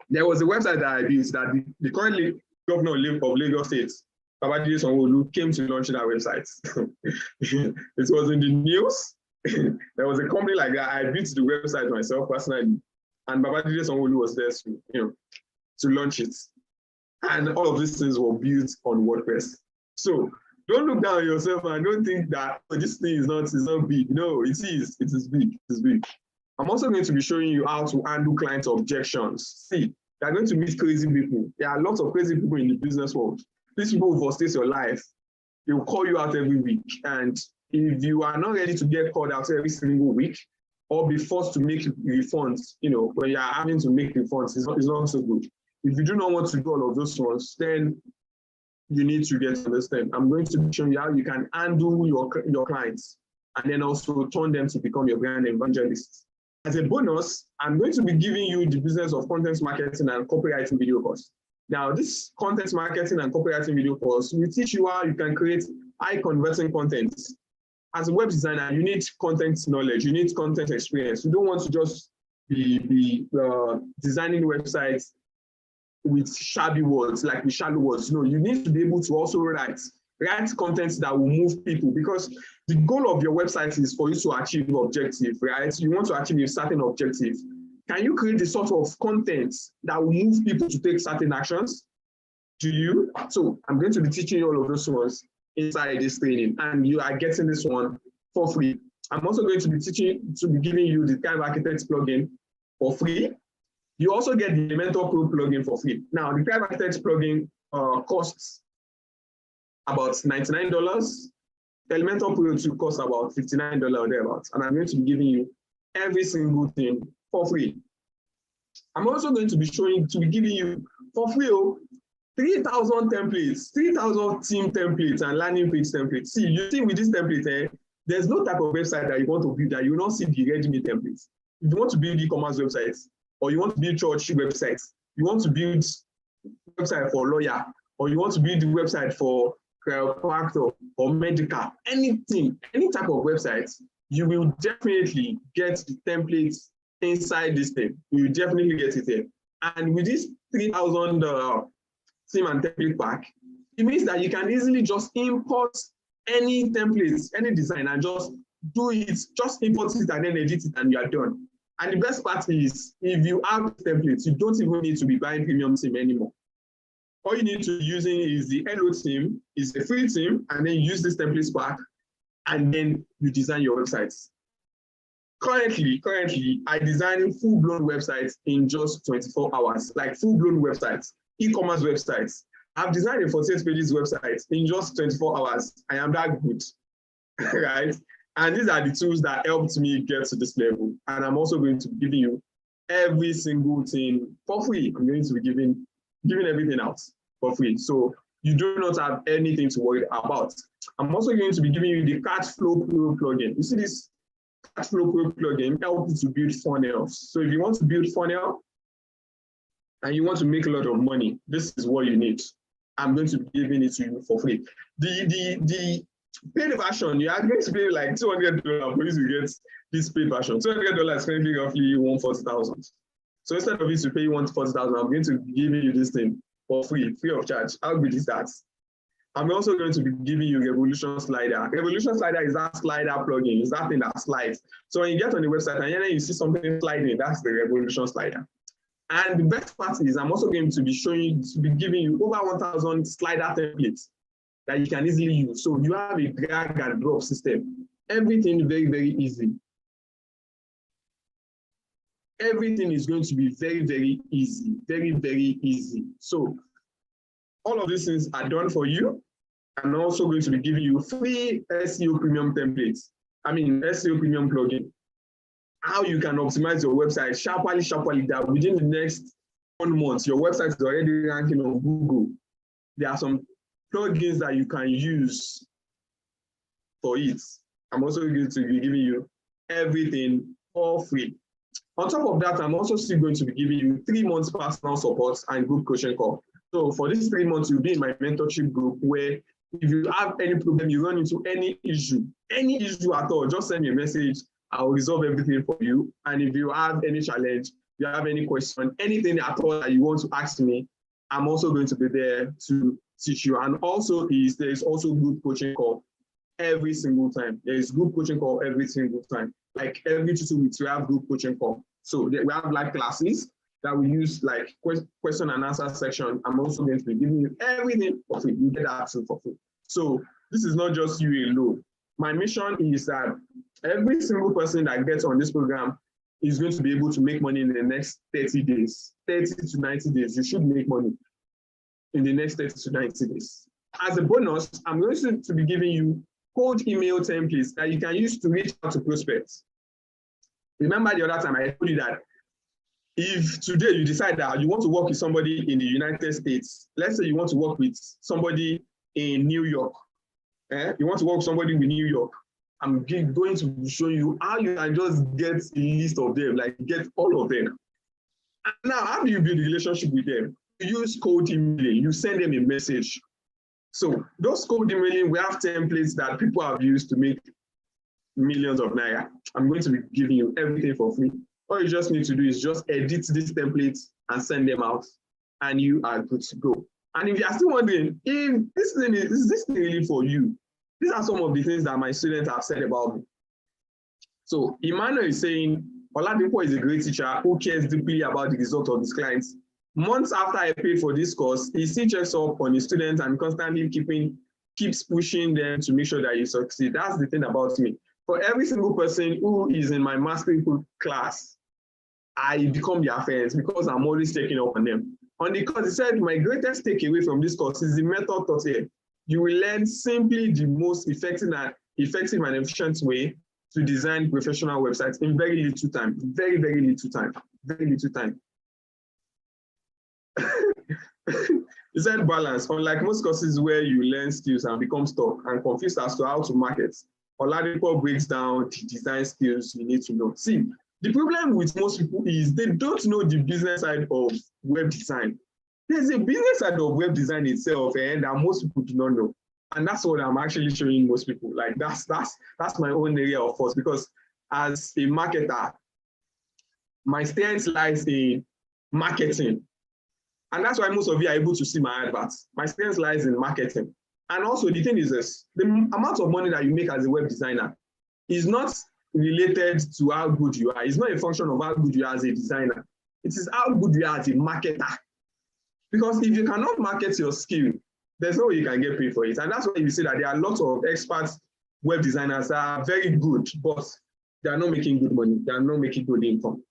there was a website that I built that the current governor of Lagos State, Babajide Sanwo-Olu, came to launch that website. It was in the news. There was a company like that. I built the website myself personally, and Babajide Sanwo-Olu was there to launch it. And all of these things were built on WordPress. So don't look down on yourself and don't think that this thing is not big. No, it is. It is big. It is big. I'm also going to be showing you how to handle client objections. See, you're going to meet crazy people. There are lots of crazy people in the business world. These people will frustrate your life. They will call you out every week. And if you are not ready to get called out every single week or be forced to make refunds, when you're having to make refunds, it's not so good. If you do not want to do all of those ones, then you need to get to understand. I'm going to be showing you how you can handle your clients and then also turn them to become your brand evangelists. As a bonus, I'm going to be giving you the business of content marketing and copywriting video course. Now, this content marketing and copywriting video course will teach you how you can create high converting content. As a web designer, you need content knowledge, you need content experience. You don't want to just be designing websites with shabby words, like with shallow words. No, you need to be able to also write content that will move people, because the goal of your website is for you to achieve an objective, right? You want to achieve a certain objective. Can you create the sort of content that will move people to take certain actions? Do you? So I'm going to be teaching you all of those ones inside this training, and you are getting this one for free. I'm also going to be giving you the Kind Architect plugin for free. You also get the Elementor Pro plugin for free. Now, the Kind Architect plugin costs about $99. Elementor Pro 2 costs about $59 or thereabouts, and I'm going to be giving you every single thing for free. I'm also going to be giving you for free 3,000 templates, 3,000 theme templates and landing page templates. See, you see with this template, there's no type of website that you want to build that you will not see the ready-made templates. If you want to build e-commerce websites, or you want to build church websites, you want to build website for lawyer, or you want to build the website for chiropractor or medical, anything, any type of website, you will definitely get the templates inside this thing. You will definitely get it there. And with this 3,000 theme and template pack, it means that you can easily just import any templates, any design, and just do it, just import it and then edit it, and you are done. And the best part is, if you have templates, you don't even need to be buying premium theme anymore. All you need to be using is the Hello theme, is a free theme, and then use this templates pack, and then you design your websites. Currently, I design full-blown websites in just 24 hours, like full-blown websites, e-commerce websites. I've designed a 48 pages website in just 24 hours. I am that good, right? And these are the tools that helped me get to this level. And I'm also going to be giving you every single thing for free. I'm going to be giving everything out for free. So you do not have anything to worry about. I'm also going to be giving you the Cashflow Pro plugin. You see this Cashflow Pro plugin helps you to build funnels. So if you want to build funnel and you want to make a lot of money, this is what you need. I'm going to be giving it to you for free. The paid version, you are going to pay like $200 for you to get this paid version. $200 is currently roughly $140,000. So instead of you to pay $140,000, I'm going to be giving you this thing for free of charge. How good is that? I'm also going to be giving you Revolution Slider. Revolution Slider is that slider plugin. It's that thing that slides. So when you get on the website and then you see something sliding, that's the Revolution Slider. And the best part is I'm also going to be giving you over 1,000 slider templates that you can easily use. So you have a drag and drop system. Everything very, very easy. Everything is going to be very, very easy. Very, very easy. So all of these things are done for you. I'm also going to be giving you free SEO premium templates. SEO premium plugin. How you can optimize your website sharply, that within the next 1 month, your website is already ranking on Google. There are some plugins that you can use for it. I'm also going to be giving you everything for free. On top of that, I'm also still going to be giving you 3 months personal support and group coaching call. So for these 3 months, you'll be in my mentorship group where if you have any problem, you run into any issue at all, just send me a message. I will resolve everything for you. And if you have any challenge, you have any question, anything at all that you want to ask me, I'm also going to be there to teach you. And also there is also group coaching call every single time. There is group coaching call every single time. Like every 2 weeks, we have group coaching call. So we have live classes that we use like question and answer section. I'm also going to be giving you everything for free. You get that for free. So this is not just you alone. My mission is that every single person that gets on this program is going to be able to make money in the next 30 days, 30 to 90 days. You should make money in the next 30 to 90 days. As a bonus, I'm going to be giving you cold email templates that you can use to reach out to prospects. Remember the other time I told you that if today you decide that you want to work with somebody in the United States, let's say you want to work with somebody in New York, you want to work with somebody in New York, I'm going to show you how you can just get a list of them, like get all of them. And now, how do you build a relationship with them? You use cold emailing, you send them a message. So those cold emailing, we have templates that people have used to make millions of naira. I'm going to be giving you everything for free. All you just need to do is just edit these templates and send them out, and you are good to go. And if you are still wondering, if this thing is this thing really for you? These are some of the things that my students have said about me. So Emmanuel is saying, Oladipo is a great teacher who cares deeply about the result of his clients. Months after I paid for this course, he still checks up on his students and constantly keeps pushing them to make sure that you succeed. That's the thing about me. For every single person who is in my mastery class, I become their friends because I'm always checking up on them. On the course, he said, my greatest takeaway from this course is the method taught here. you will learn simply the most effective and efficient way to design professional websites in very little time, very little time, very little time. You said balance. Unlike most courses where you learn skills and become stuck and confused as to how to market, Oladipo breaks down the design skills you need to know. See, the problem with most people is they don't know the business side of web design. There's a business side of web design itself, and that most people do not know. And that's what I'm actually showing most people. Like that's my own area of force, because as a marketer, my strength lies in marketing. And that's why most of you are able to see my adverts. My strength lies in marketing. And also the thing is this, the amount of money that you make as a web designer is not related to how good you are. It's not a function of how good you are as a designer. It is how good you are as a marketer. Because if you cannot market your skill, there's no way you can get paid for it. And that's why you see that there are lots of experts, web designers that are very good, but they are not making good money. They are not making good income.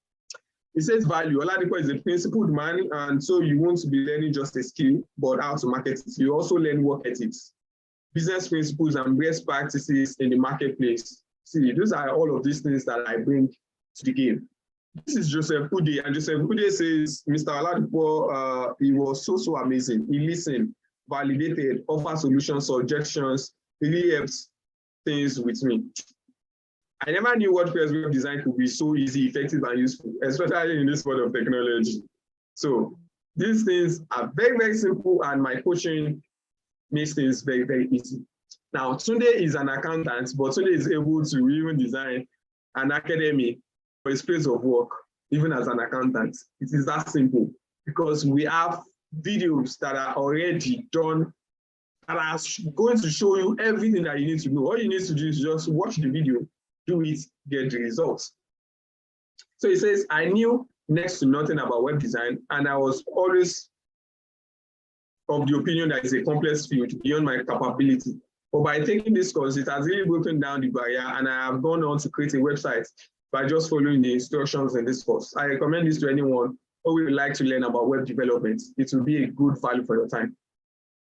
It says value. Oladipo is a principled man, and so you won't be learning just a skill, but how to market it. You also learn work ethics, business principles, and best practices in the marketplace. See, those are all of these things that I bring to the game. This is Joseph Ude, and Joseph Ude says, Mr. Oladipo, he was so amazing. He listened, validated, offered solutions, suggestions, really helps things with me. I never knew WordPress web design could be so easy, effective, and useful, especially in this world of technology. So these things are very simple, and my coaching makes things very easy. Now, Tunde is an accountant, but Tunde is able to even design an academy for his place of work, even as an accountant. It is that simple, because we have videos that are already done that are going to show you everything that you need to know. All you need to do is just watch the video, do it, get the results. So he says, I knew next to nothing about web design, and I was always of the opinion that it's a complex field beyond my capability. But by taking this course, it has really broken down the barrier, and I have gone on to create a website by just following the instructions in this course. I recommend this to anyone who would like to learn about web development. It will be a good value for your time.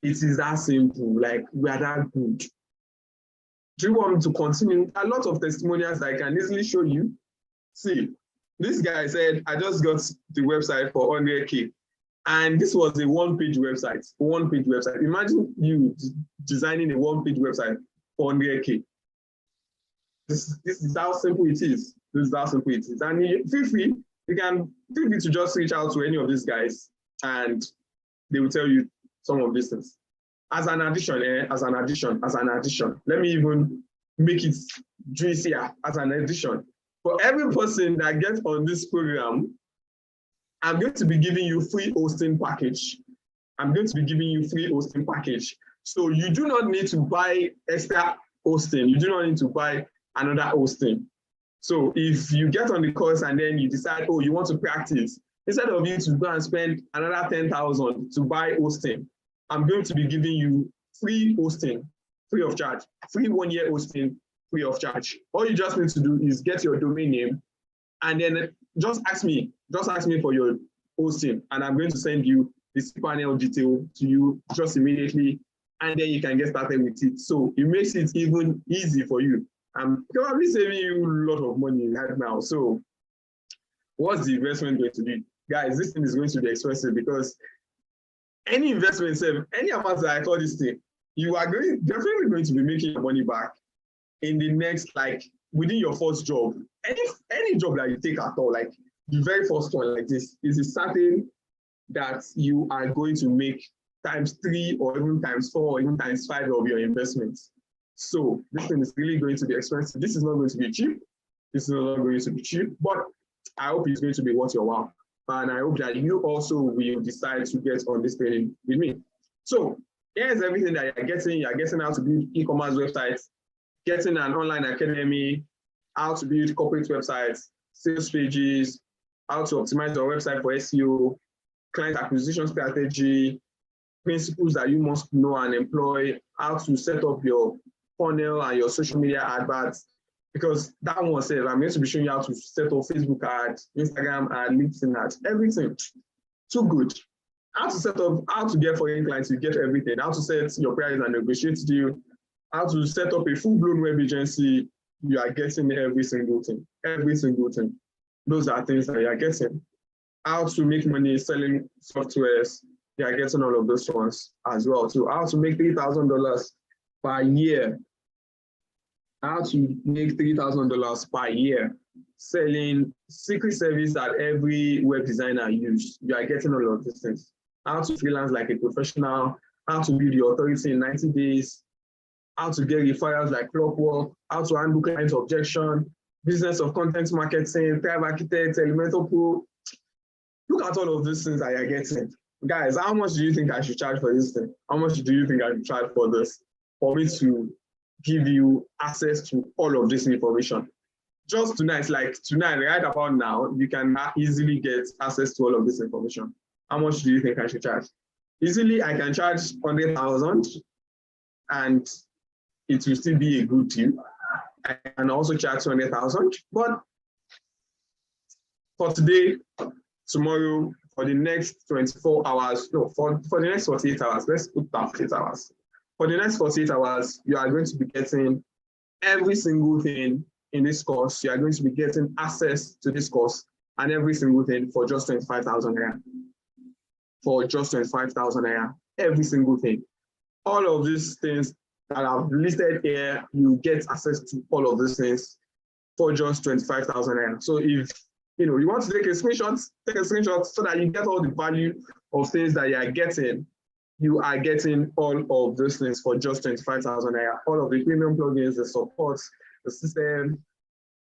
It is that simple, like we are that good. Do you want me to continue? A lot of testimonials that I can easily show you. See, this guy said, I just got the website for 100K. And this was a one-page website, Imagine you designing a one-page website for 100K. This is how simple it is. This is how simple it is. And feel free to just reach out to any of these guys, and they will tell you some of these things. As an addition, let me even make it juicier as an addition. For every person that gets on this program, I'm going to be giving you free hosting package. So you do not need to buy extra hosting. You do not need to buy another hosting. So if you get on the course and then you decide, oh, you want to practice, instead of you to go and spend another 10,000 to buy hosting, I'm going to be giving you free hosting, free of charge, free 1-year hosting, free of charge. All you just need to do is get your domain name, and then just ask me for your hosting, and I'm going to send you this panel detail to you just immediately, and then you can get started with it. So it makes it even easy for you. I'm probably saving you a lot of money right now. So what's the investment going to be? Guys, this thing is going to be expensive, because any investment, any amount that I call this thing, you are definitely going to be making your money back in the next, like within your first job. Any job that you take at all, like the very first one like this, is certain that you are going to make ×3 or even ×4 or even ×5 of your investments. So this thing is really going to be expensive. This is not going to be cheap. But I hope it's going to be worth your while. And I hope that you also will decide to get on this training with me. So here's everything that you're getting. You're getting how to build e-commerce websites, getting an online academy, how to build corporate websites, sales pages, how to optimize your website for SEO, client acquisition strategy, principles that you must know and employ, how to set up your funnel and your social media adverts. Because that one says, I'm going to be showing you how to set up Facebook ads, Instagram ads, LinkedIn ads, everything. Too good. how to set up, how to get foreign clients, you get everything. How to set your price and negotiate deal. How to set up a full-blown web agency, you are getting every single thing. Every single thing. Those are things that you are getting. How to make money selling softwares, you are getting all of those ones as well. So how to make $3,000 per year. How to make $3,000 per year selling secret service that every web designer uses. You are getting all of these things. How to freelance like a professional, how to build your authority in 90 days, how to get referrals like clockwork, how to handle client objection, business of content marketing, Thrive Architect, Elementor Pro. Look at all of these things that you're getting. Guys, how much do you think I should charge for this thing? How much do you think I should charge for this? For me to give you access to all of this information. Just tonight, like tonight, right about now, you can easily get access to all of this information. How much do you think I should charge? Easily, I can charge 100,000 and it will still be a good deal. I can also charge 200,000, but for today, tomorrow, for the next 24 hours, no, for the next 48 hours, let's put that 48 hours. For the next 48 hours, you are going to be getting every single thing in this course. You are going to be getting access to this course and every single thing for just 25,000 naira. For just 25,000 naira, every single thing. All of these things that I've listed here, you get access to all of these things for just 25,000 naira. So if you want to take a screenshot so that you get all the value of things that you are getting. You are getting all of those things for just 25,000 naira. All of the premium plugins, the support, the system,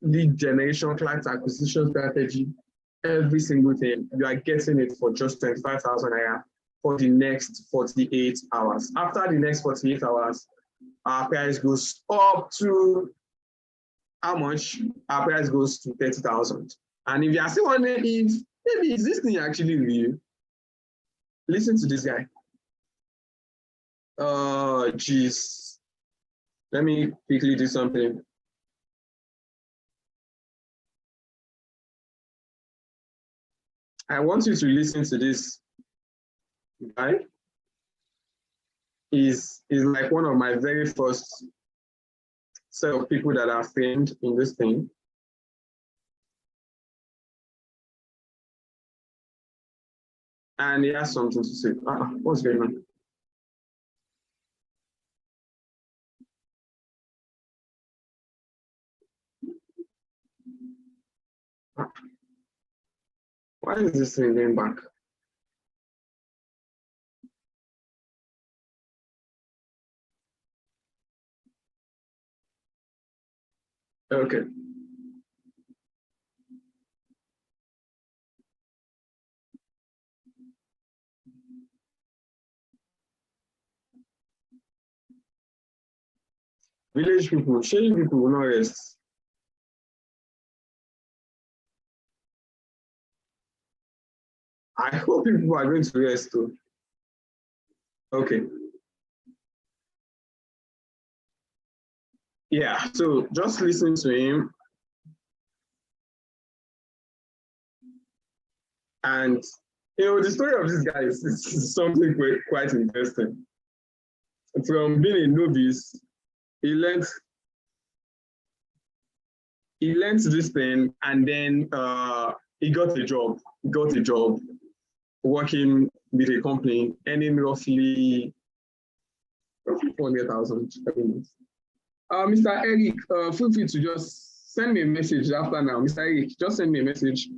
lead generation, client acquisition strategy, every single thing, you are getting it for just 25,000 naira for the next 48 hours. After the next 48 hours, our price goes up to how much? Our price goes to 30,000. And if you are still wondering if maybe is this thing actually real, listen to this guy. Oh, geez. Let me quickly do something. I want you to listen to this guy. He's like one of my very first set of people that are trained in this thing. And he has something to say. What's going on? Why is this thing going back? Okay. Village people, shady people will not rest. I hope people are going to rest too. Okay. Yeah, so just listen to him. And the story of this guy is something quite interesting. From being a novice, he learned this thing, and then he got a job. He got a job working with a company, earning roughly 400,000 every month. Mr. Eric, feel free to just send me a message after now. Mr. Eric, just send me a message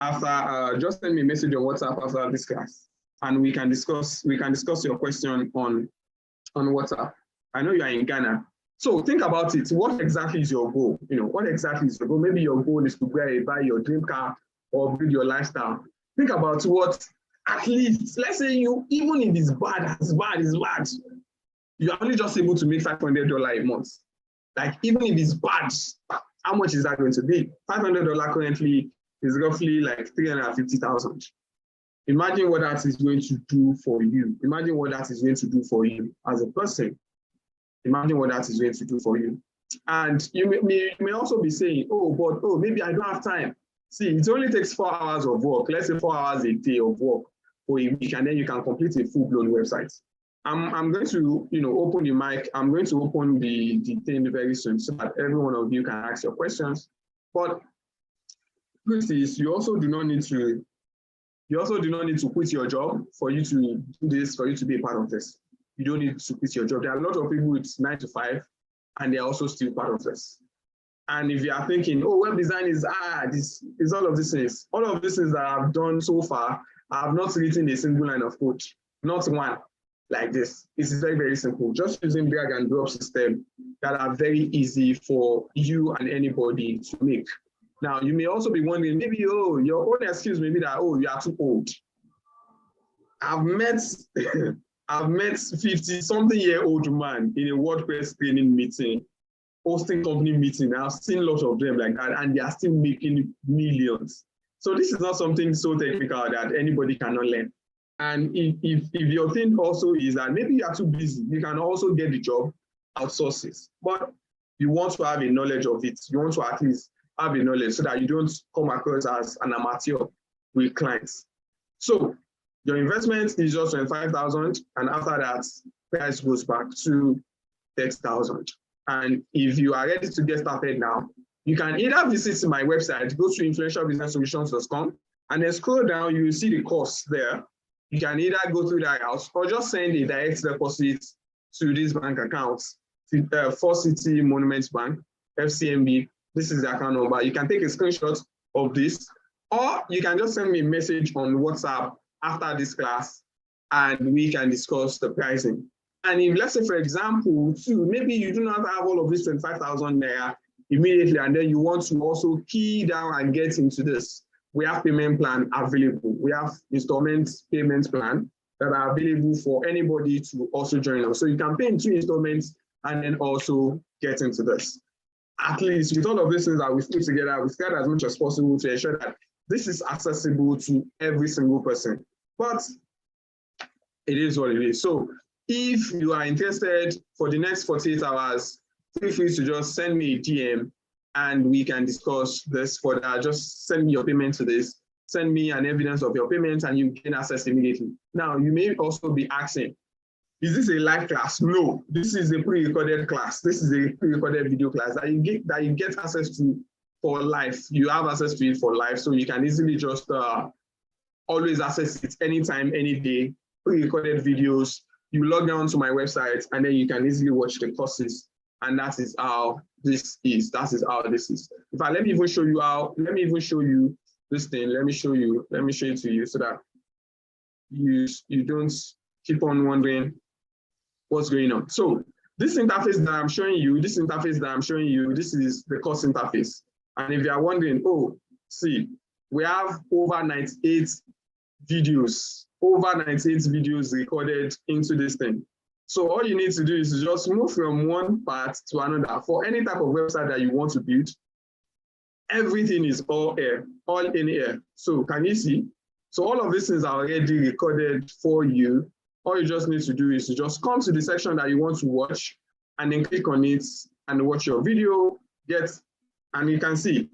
after. Just send me a message on WhatsApp after this class, and we can discuss your question on WhatsApp. I know you are in Ghana. So think about it. What exactly is your goal? What exactly is your goal? Maybe your goal is to buy your dream car or build your lifestyle. Think about what, at least, let's say even if it's bad, you are only just able to make $500 a month. Like, even if it's bad, how much is that going to be? $500 currently is roughly like 350,000. Imagine what that is going to do for you. Imagine what that is going to do for you as a person. Imagine what that is going to do for you. And you may also be saying, maybe I don't have time. See, it only takes 4 hours of work. Let's say 4 hours a day of work for a week, and then you can complete a full-blown website. I'm going to, open the mic. I'm going to open the thing very soon so that every one of you can ask your questions. But this is, you also do not need to quit your job for you to do this, for you to be a part of this. You don't need to quit your job. There are a lot of people with 9 to 5, and they're also still part of this. And if you are thinking, oh, web design is this is all of these things. All of these things that I've done so far, I have not written a single line of code, not one like this. It's very, very simple. Just using drag and drop system that are very easy for you and anybody to make. Now, you may also be wondering, maybe, oh, your own excuse may be that, oh, you are too old. I've met 50-something-year-old man in a WordPress training meeting, hosting company meeting. I've seen a lot of them like that, and they are still making millions. So this is not something so technical that anybody cannot learn. And if your thing also is that maybe you are too busy, you can also get the job, outsource it. But you want to have a knowledge of it. You want to at least have a knowledge so that you don't come across as an amateur with clients. So your investment is just 25,000, and after that, price goes back to 30,000. And if you are ready to get started now, you can either visit my website, go to influentialbusinesssolutions.com, and then scroll down, you will see the costs there. You can either go through that house or just send a direct deposit to this bank account, First City Monument Bank, FCMB. This is the account number. You can take a screenshot of this, or you can just send me a message on WhatsApp after this class, and we can discuss the pricing. And if, let's say, for example, too, maybe you do not have all of this 25,000 naira immediately, and then you want to also key down and get into this, we have payment plan available. We have installment payment plan that are available for anybody to also join us. So you can pay in 2 installments and then also get into this. At least with all of these things that we've put together, we've tried as much as possible to ensure that this is accessible to every single person. But it is what it is. So if you are interested, for the next 48 hours, feel free to just send me a DM and we can discuss this further. Just send me your payment to this, send me an evidence of your payment, and you gain access immediately. Now, you may also be asking, is this a live class? No, this is a pre-recorded class. This is a pre-recorded video class that you get access to for life. You have access to it for life, so you can easily just always access it anytime, any day. Pre-recorded videos. You log on to my website, and then you can easily watch the courses. And that is how this is. That is how this is. In fact, let me even show you how. Let me even show you this thing. Let me show you. Let me show it to you so that you don't keep on wondering what's going on. So this interface that I'm showing you, this is the course interface. And if you are wondering, oh, see, we have over 98 videos recorded into this thing. So all you need to do is to just move from one part to another. For any type of website that you want to build, everything is all in air. So can you see? So all of these things are already recorded for you. All you just need to do is to just come to the section that you want to watch and then click on it and watch your video, and you can see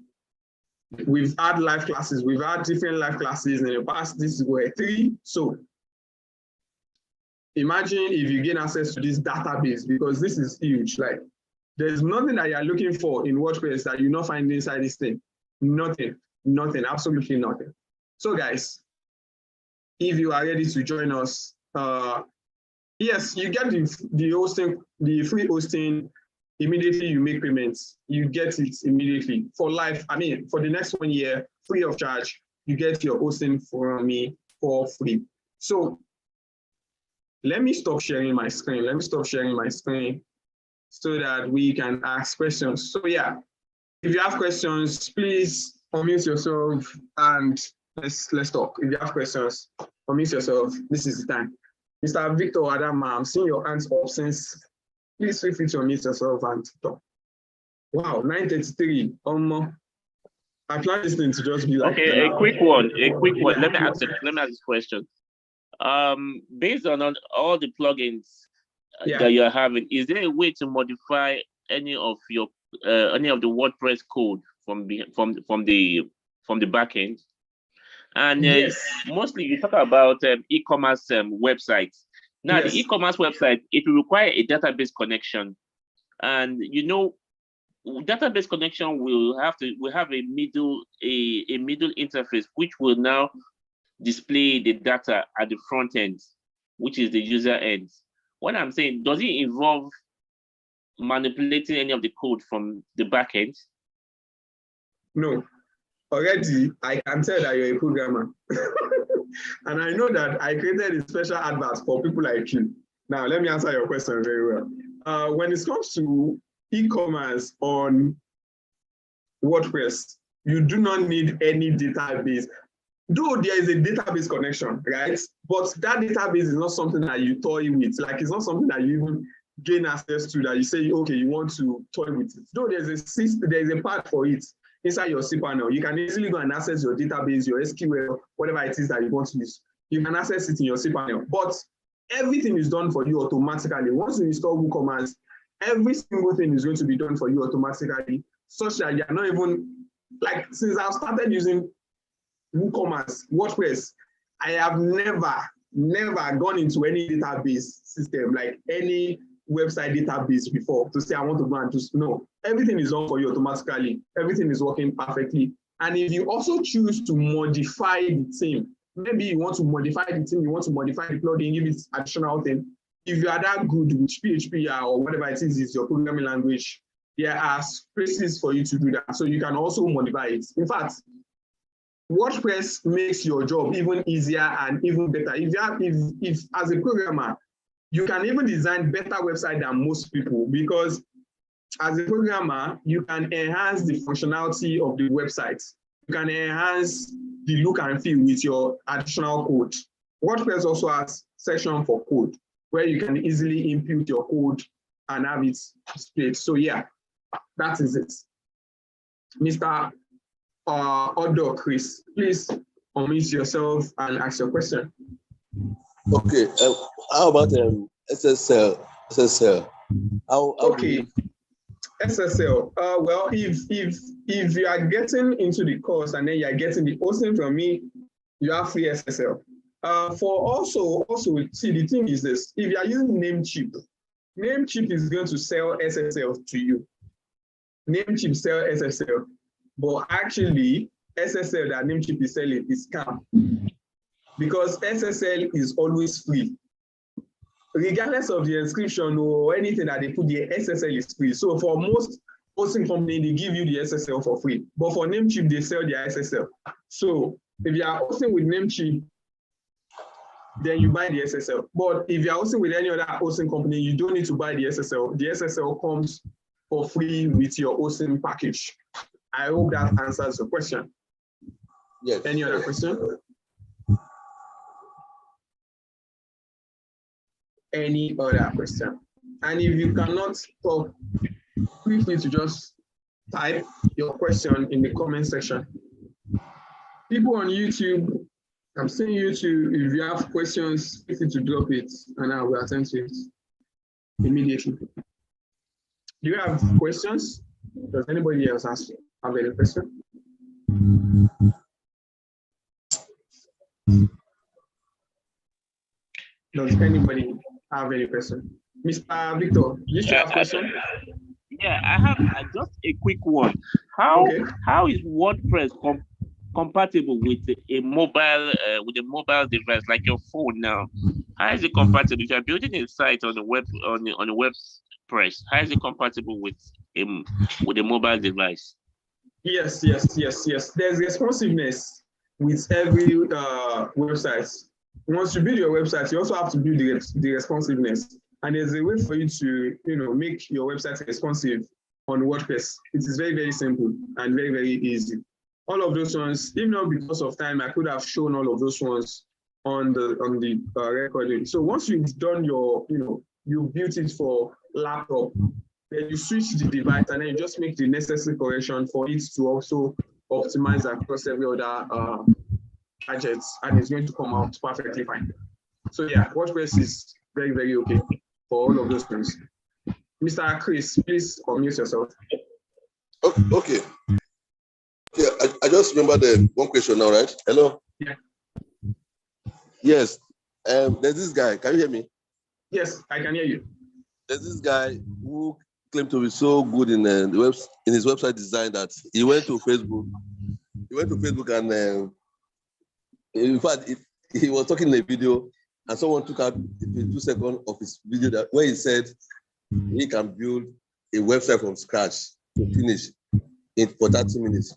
we've had live classes. We've had different live classes in the past. This were 3. So imagine if you gain access to this database, because this is huge. Like, there's nothing that you're looking for in WordPress that you not find inside this thing. Nothing, absolutely nothing. So guys, if you are ready to join us, yes, you get the hosting, the free hosting. Immediately you make payments, you get it immediately for life. I mean, for the next 1 year, free of charge, you get your hosting from me for free. So let me stop sharing my screen. So that we can ask questions. So yeah, if you have questions, please unmute yourself and let's talk. If you have questions, unmute yourself. This is the time. Mr. Victor Adama, I'm seeing your hands up since. Please feel free to unmute yourself and talk. Wow, 9:33. I plan this thing to just be like. Okay, a quick one. Let me ask this question. Based on all the plugins that you're having, is there a way to modify any of the WordPress code from the backend? And Yes. mostly you talk about e-commerce websites. Now, Yes. the e-commerce website, it will require a database connection. And database connection will have a middle interface, which will now display the data at the front end, which is the user end. What I'm saying, does it involve manipulating any of the code from the back end? No. Already, I can tell that you're a programmer. And I know that I created a special advert for people like you. Now, let me answer your question very well. When it comes to e-commerce on WordPress, you do not need any database. Though there is a database connection, right? But that database is not something that you toy with. Like, it's not something that you even gain access to, that you say, okay, you want to toy with it. Though there's a part for it inside your cPanel. You can easily go and access your database, your SQL, whatever it is that you want to use. You can access it in your cPanel. But everything is done for you automatically. Once you install WooCommerce, every single thing is going to be done for you automatically, such that you're not even, like, since I've started using WooCommerce, WordPress, I have never gone into any database system, like any website database before, to say I want to go and just, no. Everything is done for you automatically. Everything is working perfectly. And if you also choose to modify the theme, maybe you want to modify the theme, you want to modify the plugin, give it additional thing. If you are that good with PHP or whatever it is your programming language, there are spaces for you to do that. So you can also modify it. In fact, WordPress makes your job even easier and even better. If as a programmer, you can even design better website than most people, because as a programmer, you can enhance the functionality of the website. You can enhance the look and feel with your additional code. WordPress also has section for code, where you can easily input your code and have it displayed. So yeah, that is it. Mr. Odo Chris, please unmute yourself and ask your question. Okay, how about SSL? Okay, SSL. Well, if you are getting into the course and then you are getting the hosting from me, you have free SSL. For also, see, the thing is this: if you are using Namecheap is going to sell SSL to you. Namecheap sell SSL, but actually SSL that Namecheap is selling is scam, because SSL is always free. Regardless of the inscription or anything that they put there, SSL is free. So for most hosting company, they give you the SSL for free. But for Namecheap, they sell their SSL. So if you are hosting with Namecheap, then you buy the SSL. But if you are hosting with any other hosting company, you don't need to buy the SSL. The SSL comes for free with your hosting package. I hope that answers your question. Yes. Any other question? Any other question? And if you cannot talk, feel free to just type your question in the comment section. People on YouTube, I'm seeing YouTube, if you have questions, feel free to drop it and I will attend to it immediately. Do you have questions? Does anybody else have any question? Does anybody have any question? Mr. Victor, you still have a question? Yeah, I have just a quick one. How is WordPress compatible with a mobile device like your phone now? How is it compatible? If you're building a site on the web on the WordPress, how is it compatible with a mobile device? Yes. There's responsiveness with every website. Once you build your website, you also have to build the responsiveness. And there's a way for you to, make your website responsive on WordPress. It is very, very simple and very, very easy. All of those ones, even though because of time, I could have shown all of those ones on the recording. So once you've done your, you built it for laptop, then you switch the device and then you just make the necessary correction for it to also optimize across every other gadgets, and it's going to come out perfectly fine. So yeah, WordPress is very, very okay for all of those things. Mr. Chris, please unmute yourself. Okay. Yeah, I just remember the one question now, right? Hello. Yeah. Yes. There's this guy. Can you hear me? Yes, I can hear you. There's this guy who claimed to be so good in in his website design that he went to Facebook. He went to Facebook and in fact, he was talking in a video, and someone took out 2 seconds of his video that where he said he can build a website from scratch to finish it for 30 minutes.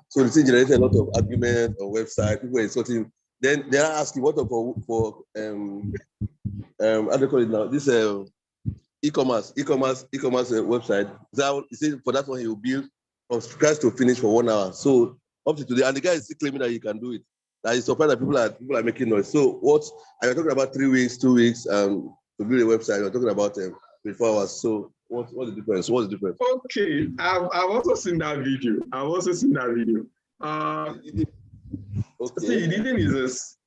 So the thing generated a lot of argument on website. People were insulting. Then they are asking what for how do you call it now? This e-commerce website. That he said for that one he will build from scratch to finish for 1 hour. So up to today, and the guy is still claiming that he can do it. That he's surprised that people are making noise. So what are you talking about? 3 weeks, 2 weeks to build a website? You're talking about 24 hours. So what's the difference? What's the difference? Okay, I've also seen that video. Okay. See, the thing is this.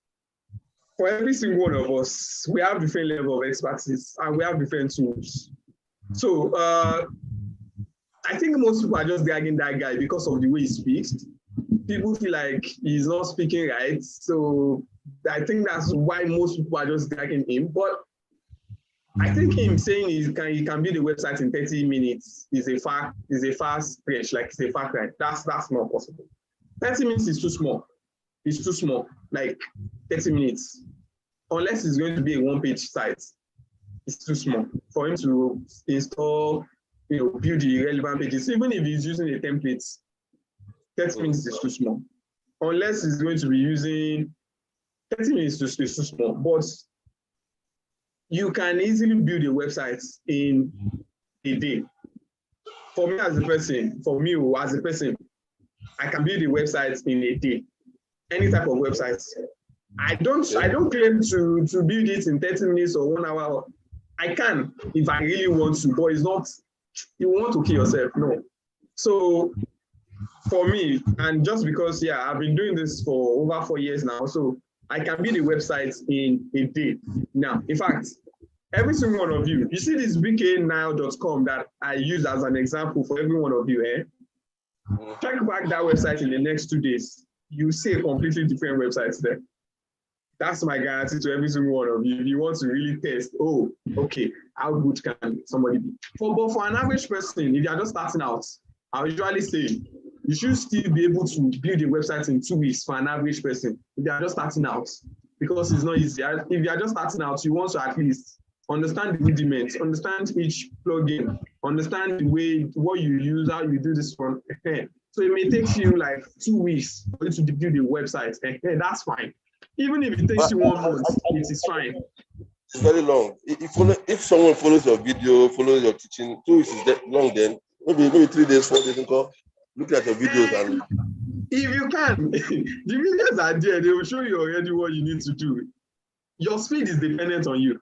For every single one of us, we have different level of expertise and we have different tools. So I think most people are just dragging that guy because of the way he speaks. People feel like he's not speaking right. So I think that's why most people are just dragging him. But I think him saying he can build a website in 30 minutes is a fast stretch, like it's a fact, right? That's not possible. 30 minutes is too small. It's too small, like 30 minutes. Unless it's going to be a one-page site, it's too small for him to install, build the relevant pages. Even if he's using a template, 30 minutes is too small. Unless he's going to be using 30 minutes is too small. But you can easily build a website in a day. For me as a person, I can build a website in a day. Any type of website. I don't claim to build it in 30 minutes or 1 hour. I can if I really want to, but it's not, you want to kill yourself, no. So for me, and just because, I've been doing this for over 4 years now, so I can build a website in a day. Now, in fact, every single one of you see this bknow.com that I use as an example for every one of you, check back that website in the next 2 days. You see a completely different website there. That's my guarantee to every single one of you. If you want to really test, okay, how good can somebody be? But for an average person, if you are just starting out, I usually say you should still be able to build a website in 2 weeks for an average person if they are just starting out, because it's not easy. If you are just starting out, you want to at least understand the rudiments, understand each plugin, understand the way what you use, how you do this one. So it may take you like 2 weeks for you to build a website. That's fine. Even if it takes you 1 month, it is fine. It's very long. If someone follows your video, follows your teaching, 2 weeks is long. Then maybe 3 days, 4 days, look at your videos and. If you can, the videos are there. They will show you already what you need to do. Your speed is dependent on you.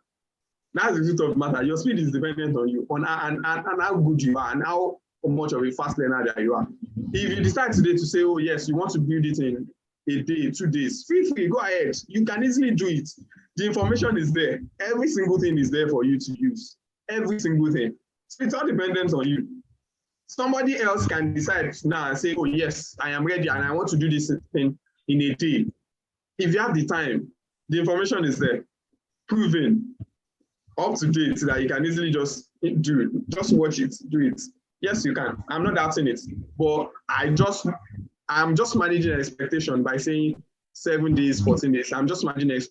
That's the truth of the matter. Your speed is dependent on you, on and how good you are, and how much of a fast learner that you are. If you decide today to say, oh yes, you want to build it in a day, 2 days, feel free, go ahead. You can easily do it. The information is there. Every single thing is there for you to use. Every single thing. So it's all dependent on you. Somebody else can decide now and say, oh yes, I am ready and I want to do this thing in a day. If you have the time, the information is there, proven, up to date, that you can easily just do it. Just watch it, do it. Yes, you can. I'm not doubting it, but I'm just managing expectation by saying 7 days, 14 days. I'm just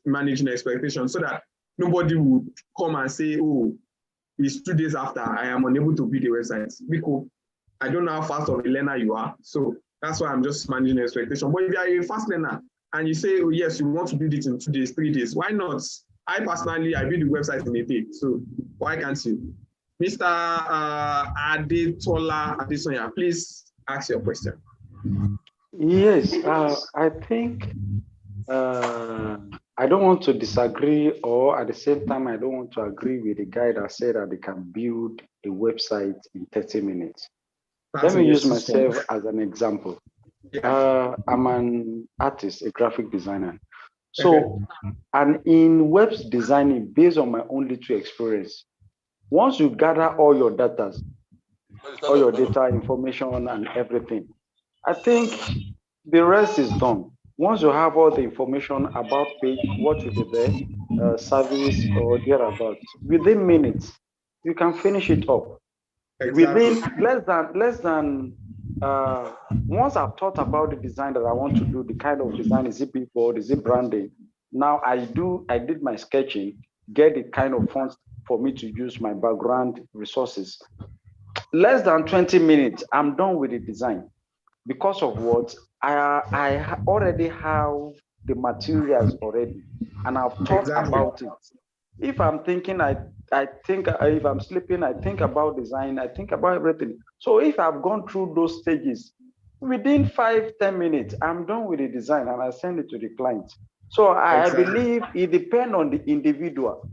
managing expectation so that nobody would come and say, oh, it's 2 days after I am unable to build a website. Because I don't know how fast of a learner you are. So that's why I'm just managing expectation. But if you are a fast learner and you say, oh yes, you want to build it in 2 days, 3 days, why not? I personally, I build the website in a day. So why can't you? Mr. Adetola Adesonya, please ask your question. Yes, I think I don't want to disagree, or at the same time, I don't want to agree with the guy that said that they can build a website in 30 minutes. Let me use myself as an example. I'm an artist, a graphic designer. So, and in web designing, based on my own little experience, once you gather all your data information and everything, I think the rest is done. Once you have all the information about page, what will be there, service or thereabout, within minutes, you can finish it up. Exactly. Within less than once I've thought about the design that I want to do, the kind of design, is it billboard, is it branding? Now I did my sketching, get the kind of fonts for me to use, my background resources. Less than 20 minutes, I'm done with the design. Because of what? I already have the materials already, and I've thought about it. If I'm thinking, I think, if I'm sleeping, I think about design, I think about everything. So if I've gone through those stages, within 5-10 minutes, I'm done with the design and I send it to the client. So I believe it depends on the individual.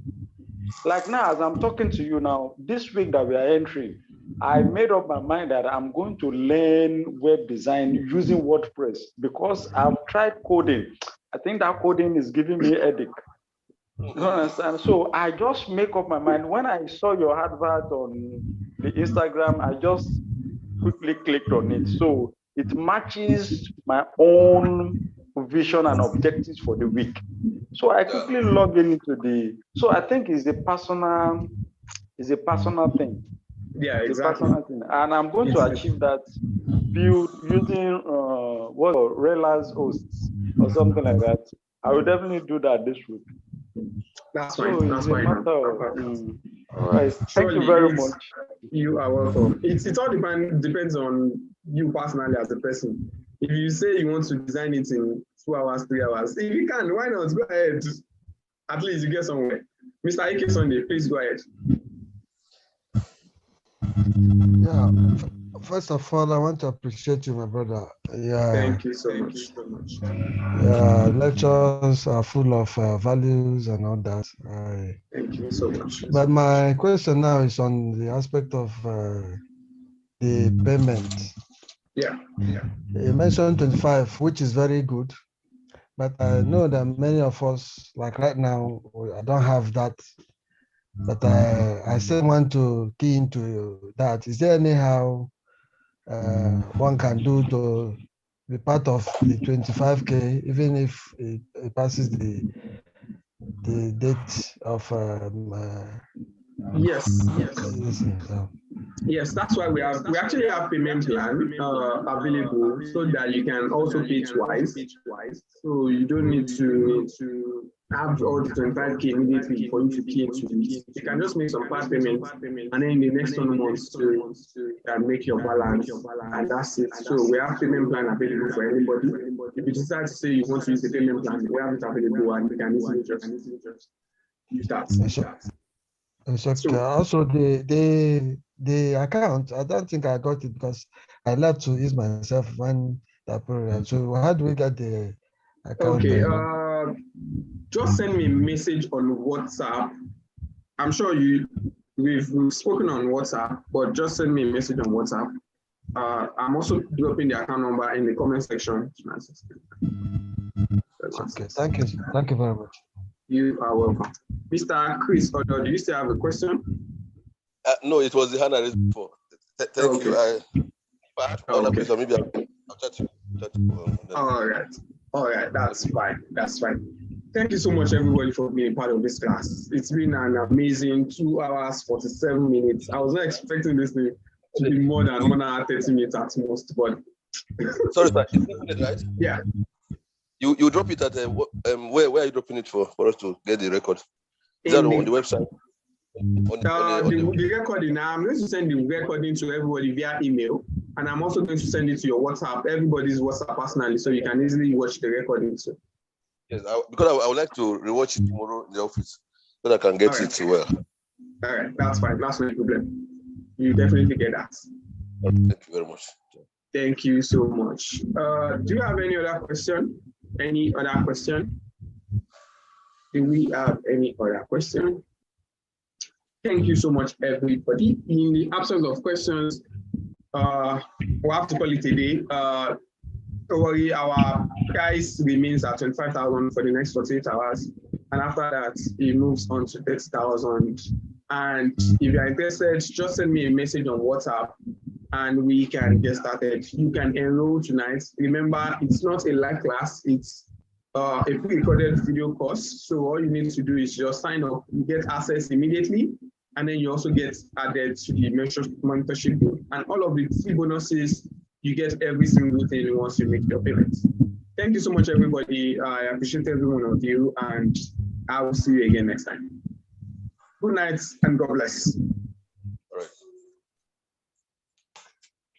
Like now, as I'm talking to you now, this week that we are entering, I made up my mind that I'm going to learn web design using WordPress because I've tried coding. I think that coding is giving me a headache. You understand? So I just make up my mind. When I saw your advert on the Instagram, I just quickly clicked on it. So it matches my own vision and objectives for the week. So I quickly log into so I think it's a personal thing. Yeah, it's exactly. A personal thing. And I'm going to achieve that build using Rela's hosts or something like that. I will definitely do that this week. That's fine. That's fine. All right. Thank you very much. You are welcome. It all depends on you personally as a person. If you say you want to design it in 2 hours, 3 hours, if you can, why not? Go ahead. At least you get somewhere. Mr. Ike Sunday, please go ahead. Yeah. First of all, I want to appreciate you, my brother. Yeah. Thank you so much. Yeah, lectures are full of values and all that. Thank you so much. But my question now is on the aspect of the payment. Yeah. You mentioned 25, which is very good. But I know that many of us, like right now, I don't have that. But I still want to key into that. Is there anyhow one can do to be part of the 25K, even if it passes the date of Yes. Yes, that's why we actually have payment plan available so that you can also pay twice. So you don't need to have all the 25K immediately for you to key into this. You can just make some part payments and then in the next 2 months to make your balance, and that's it. So we have payment plan available for anybody. If you decide to say you want to use the payment plan, we have it available and you can easily just use that. It's okay. Also, the account, I don't think I got it because I left to use myself when that program. So how do we get the account? Okay, just send me a message on WhatsApp. I'm sure we've spoken on WhatsApp, but just send me a message on WhatsApp. I'm also dropping the account number in the comment section. Okay, thank you. Thank you very much. You are welcome. Mr. Chris, do you still have a question? No, it was the hand I raised before. Thank you. If I had other question, maybe I'll chat to you. All right, that's fine. Thank you so much, everybody, for being part of this class. It's been an amazing 2 hours, 47 minutes. I was not expecting this to be more than 1 hour, 30 minutes at most, but... Sorry, sir, it's 3 minutes, right? Yeah. You drop it at where are you dropping it for us to get the record? Is that on the website? The recording, I'm going to send the recording to everybody via email, and I'm also going to send it to your WhatsApp, everybody's WhatsApp personally, so you can easily watch the recording too. Yes, because I would like to rewatch it tomorrow in the office so that I can get it well. All right, that's fine. That's no problem. You definitely get that. Thank you very much. Thank you so much. Do you have any other question? Any other question? Do we have any other question? Thank you so much, everybody. In the absence of questions, we'll have to call it a day. Don't worry, our price remains at 25,000 for the next 48 hours. And after that, it moves on to 30,000. And if you're interested, just send me a message on WhatsApp and we can get started. You can enroll tonight. Remember, it's not a live class, it's a pre-recorded video course. So all you need to do is just sign up, you get access immediately, and then you also get added to the mentorship group. And all of the free bonuses, you get every single thing once you make your payments. Thank you so much, everybody. I appreciate every one of you, and I will see you again next time. Good night and God bless.